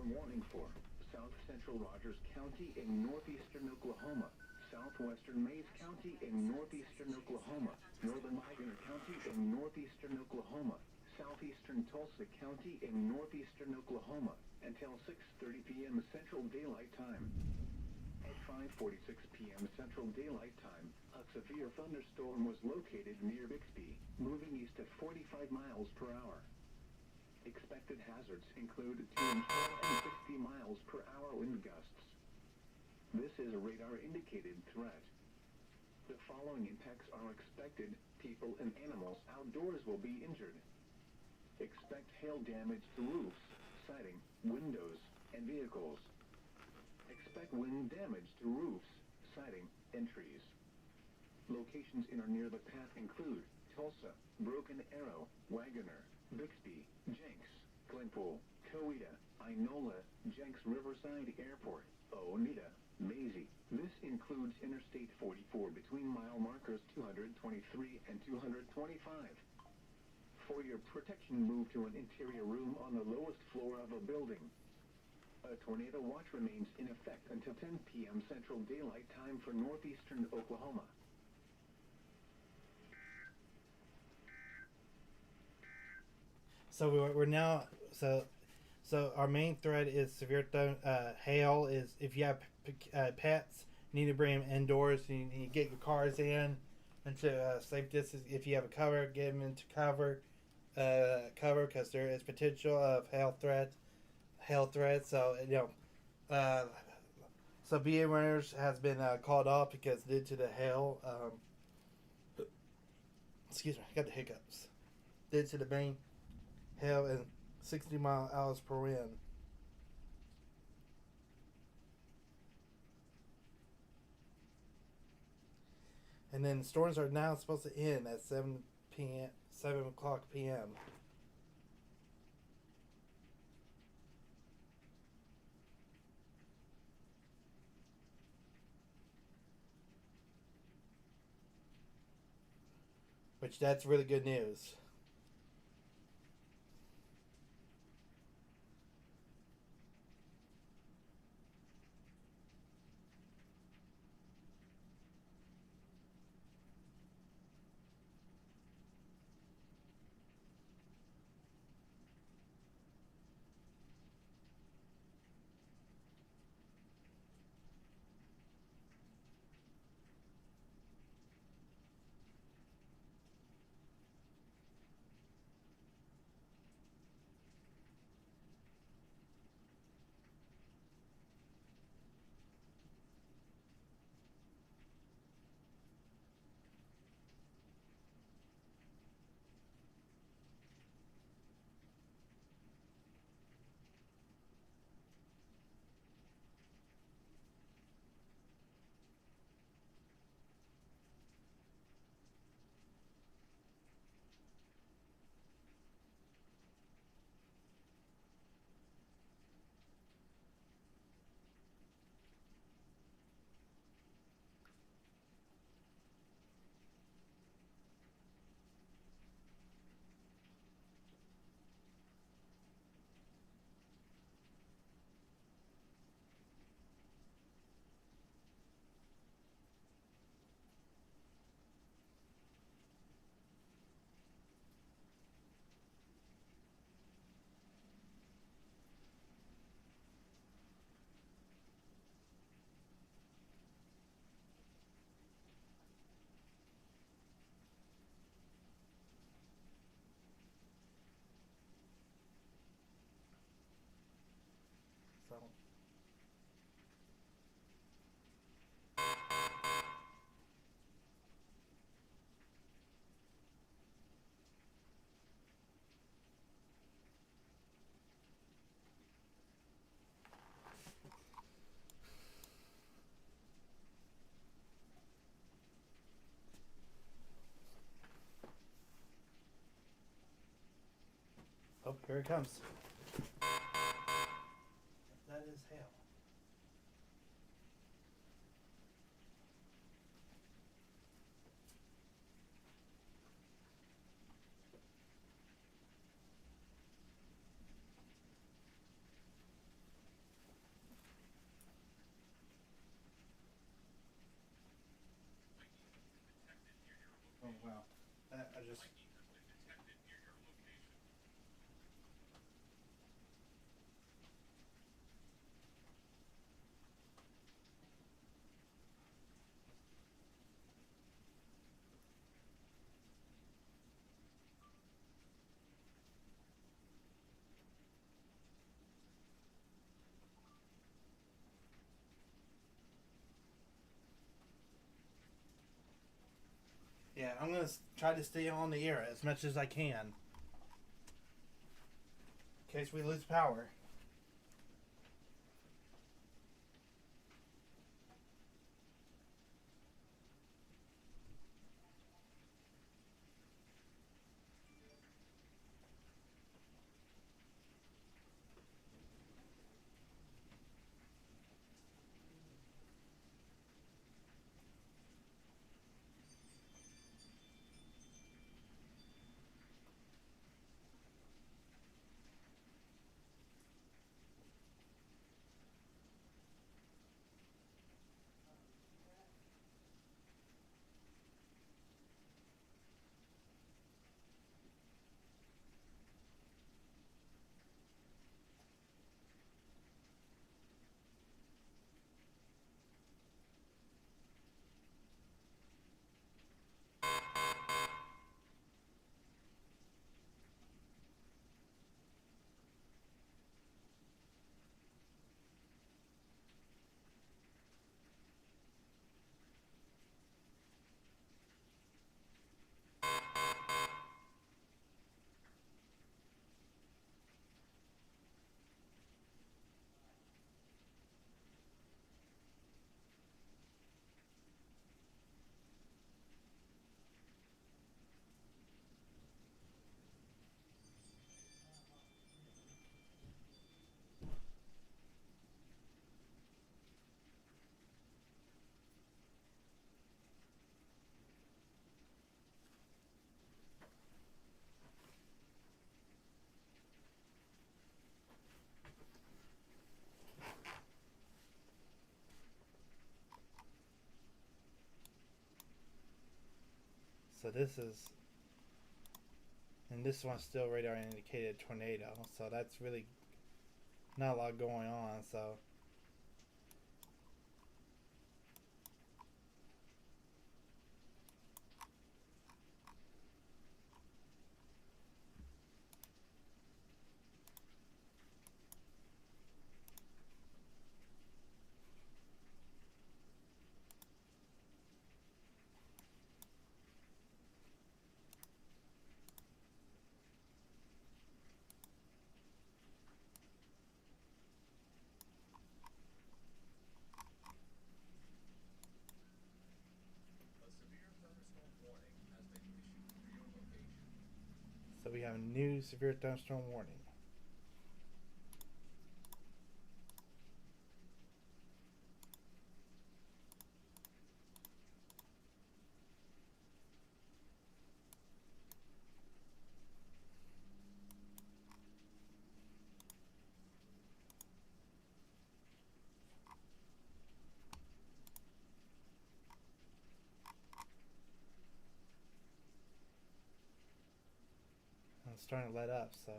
thunderstorm warning for south central Rogers County in northeastern Oklahoma, southwestern Mays County in northeastern Oklahoma, northern Wagner County in northeastern Oklahoma, southeastern Tulsa County in northeastern Oklahoma until 6:30 p.m. Central Daylight Time. At 5:46 p.m. Central Daylight Time, a severe thunderstorm was located near Bixby, moving east at 45 miles per hour. Expected hazards include 2 and 12 and 60 miles per hour wind gusts. This is a radar-indicated threat. The following impacts are expected. People and animals outdoors will be injured. Expect hail damage to roofs, siding, windows, and vehicles. Expect wind damage to roofs, siding, and trees. Locations in or near the path include Tulsa, Broken Arrow, Wagoner, Bixby, Jenks, Glenpool, Coweta, Inola, Jenks Riverside Airport, Oneida, Maisie. This includes Interstate 44 between mile markers 223 and 225. For your protection, move to an interior room on the lowest floor of a building. A tornado watch remains in effect until 10 p.m. Central Daylight Time for northeastern Oklahoma. So we're now so our main threat is severe hail. Is if you have pets, you need to bring them indoors. You need to get your cars in into safe distance. If you have a cover, get them into cover because there is potential of hail threat. So so BA runners has been called off because due to the hail. Excuse me, I got the hiccups. Due to the main hail and 60 miles per wind. And then storms are now supposed to end at 7 o'clock p.m. Which that's really good news. So. Oh, here it comes. That is hail. Well, I just. Yeah, I'm gonna try to stay on the air as much as I can. In case we lose power. So this is, and this one's still radar indicated tornado. So that's really not a lot going on. So. So we have a new severe thunderstorm warning. It's starting to let up, so.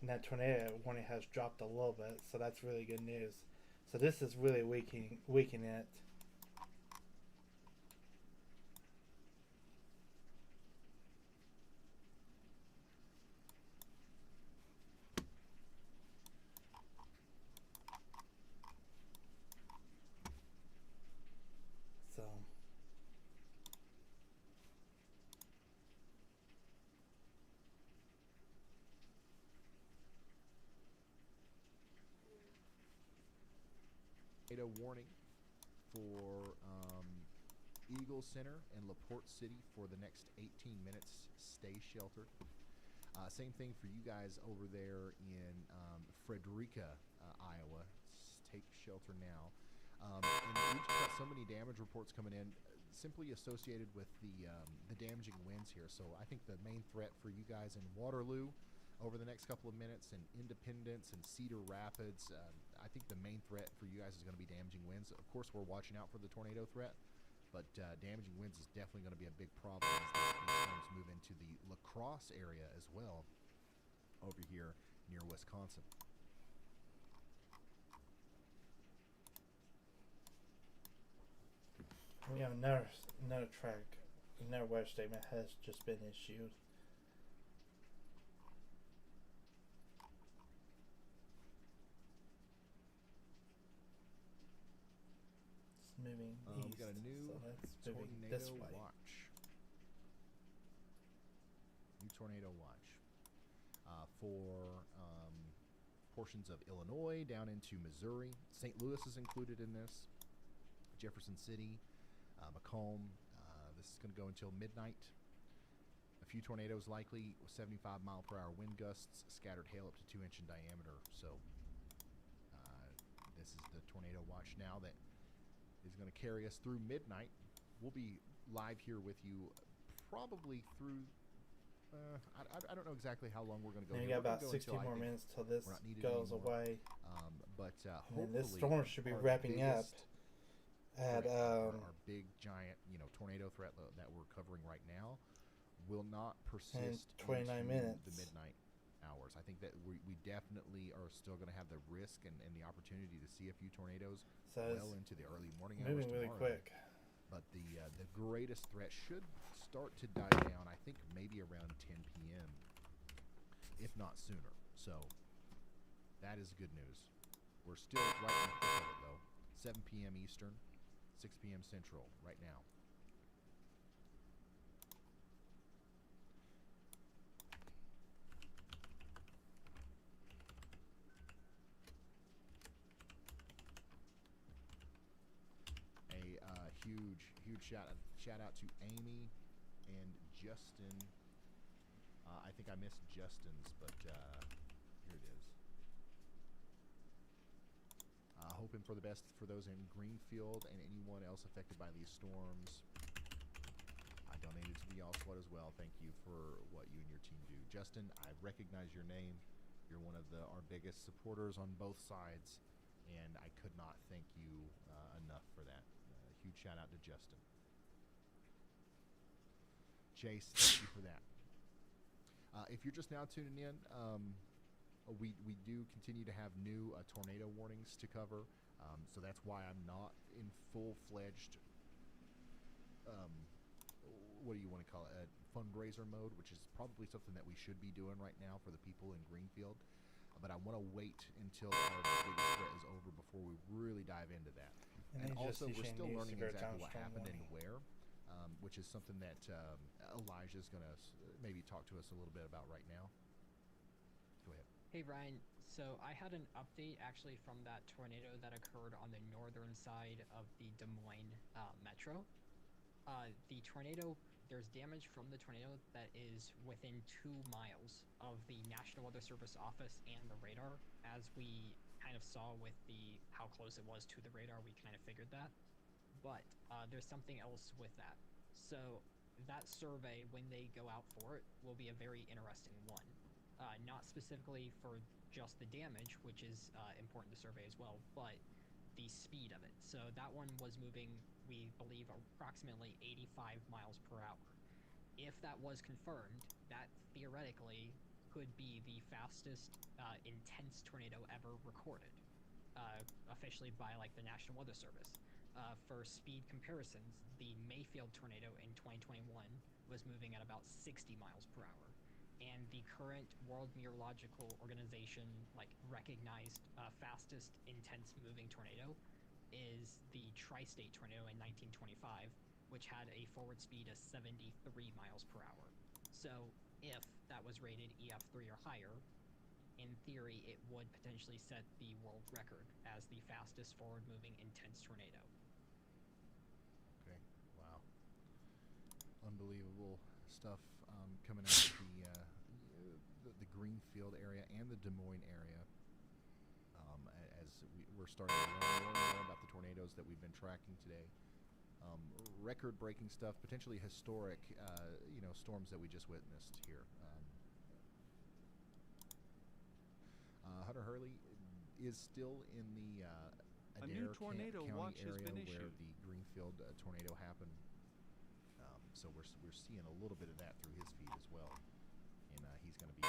And that tornado warning has dropped a little bit, so that's really good news. So this is really weakening it. So. Tornado warning for Eagle Center and LaPorte City for the next 18 minutes. Stay sheltered. Same thing for you guys over there in Frederica, Iowa. Take shelter now. And we've got so many damage reports coming in, simply associated with the damaging winds here. So I think the main threat for you guys in Waterloo over the next couple of minutes, and Independence and Cedar Rapids, I think the main threat for you guys is going to be damaging winds. Of course, we're watching out for the tornado threat, but damaging winds is definitely going to be a big problem as these storms move into the La Crosse area as well over here near Wisconsin. We have another weather statement has just been issued. It's moving east, we got a new so that's moving tornado this way. watch. New tornado watch for portions of Illinois down into Missouri. St. Louis is included in this. Jefferson City, Macomb. This is going to go until midnight. A few tornadoes likely with 75 mile per hour wind gusts, scattered hail up to 2 inch in diameter. So this is the tornado watch now that is going to carry us through midnight. We'll be live here with you probably through. I don't know exactly how long we're going to go. And we here. got about Go 60 until, more minutes till this we're not needed goes anymore. away. But And this hopefully storm should be our wrapping up biggest at our big giant, tornado threat that we're covering right now will not persist 29 into minutes. the midnight hours. I think that we definitely are still going to have the risk and the opportunity to see a few tornadoes So well into the early morning hours moving really tomorrow. quick. But the greatest threat should start to die down, I think maybe around 10 p.m., if not sooner. So that is good news. We're still right in the thick of it, though. 7 p.m. Eastern, 6 p.m. Central right now. A huge shout out to Amy and Justin. I think I missed Justin's, but here it is. Hoping for the best for those in Greenfield and anyone else affected by these storms. I donated to the Y'all Squad as well. Thank you for what you and your team do. Justin, I recognize your name. You're one of our biggest supporters on both sides, and I could not thank you enough for that. Huge shout out to Justin. Chase, thank you for that. If you're just now tuning in, we do continue to have new tornado warnings to cover, so that's why I'm not in full-fledged, what do you want to call it, fundraiser mode, which is probably something that we should be doing right now for the people in Greenfield. But I want to wait until our biggest threat is over before we really dive into that. And also, we're still learning exactly what happened and where, which is something that Elijah's going to maybe talk to us a little bit about right now. Go ahead. Hey Ryan, so I had an update actually from that tornado that occurred on the northern side of the Des Moines metro. The tornado, there's damage from the tornado that is within 2 miles of the National Weather Service office and the radar. As we kind of saw with how close it was to the radar, we kind of figured that. But there's something else with that. So that survey, when they go out for it, will be a very interesting one. Not specifically for just the damage, which is important to survey as well, but the speed of it. So that one was moving, we believe, approximately 85 miles per hour. If that was confirmed, that theoretically could be the fastest intense tornado ever recorded, officially by the National Weather Service. For speed comparisons, the Mayfield tornado in 2021 was moving at about 60 miles per hour. And the current World Meteorological Organization recognized fastest intense moving tornado is the Tri-State tornado in 1925, which had a forward speed of 73 miles per hour. So if that was rated EF3 or higher, in theory it would potentially set the world record as the fastest forward moving intense tornado. Okay, wow. Unbelievable stuff coming out of the Greenfield area and the Des Moines area, as we're starting to learn more and more about the tornadoes that we've been tracking today. Record-breaking stuff, potentially historic, storms that we just witnessed here. Hunter Hurley, is still in the A new Adair tornado County watch has area been where issued. the Greenfield tornado happened. So we're seeing a little bit of that through his feed as well, and he's going to be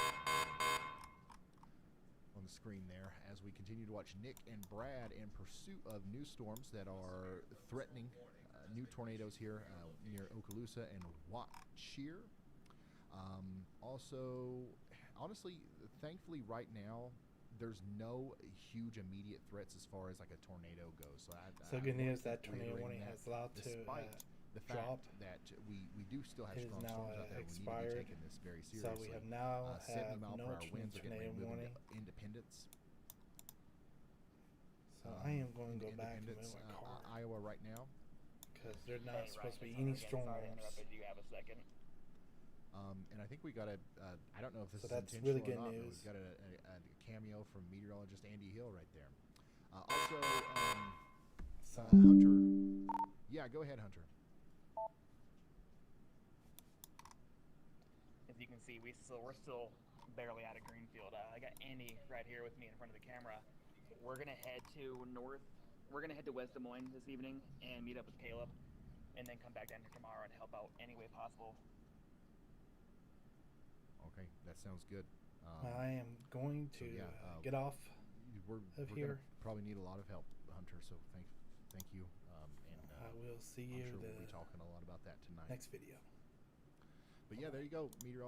on the screen there as we continue to watch Nick and Brad in pursuit of new storms that are threatening new tornadoes here near Okaloosa and Watchir. Also, honestly, thankfully right now there's no huge immediate threats as far as like a tornado goes. So good news that keep tornado reiterating warning that has allowed to despite the drop. fact that we do still have It is strong now storms out there. We need to expired. be taking this very So seriously. we have now 70 have mile no per hour winds are getting ready tornado to move warning. into Independence. So I am going to go back and Independence, move my car Iowa right now. because there's not supposed to be any storms. Do you have a second? And I think we got a, I don't know if this So is that's intentional really good or not, news. but we've got a cameo from meteorologist Andy Hill right there. Also, So Hunter. Yeah, go ahead, Hunter. As you can see, we're still barely out of Greenfield. I got Andy right here with me in front of the camera. We're gonna head to West Des Moines this evening and meet up with Caleb, and then come back down here tomorrow and help out any way possible. Okay, that sounds good. I am going to get off we're here. gonna probably need a lot of help, Hunter. So thank you. And I will see I'm you sure we'll the be talking a lot about that tonight. next video. But yeah, there you go, meteorologist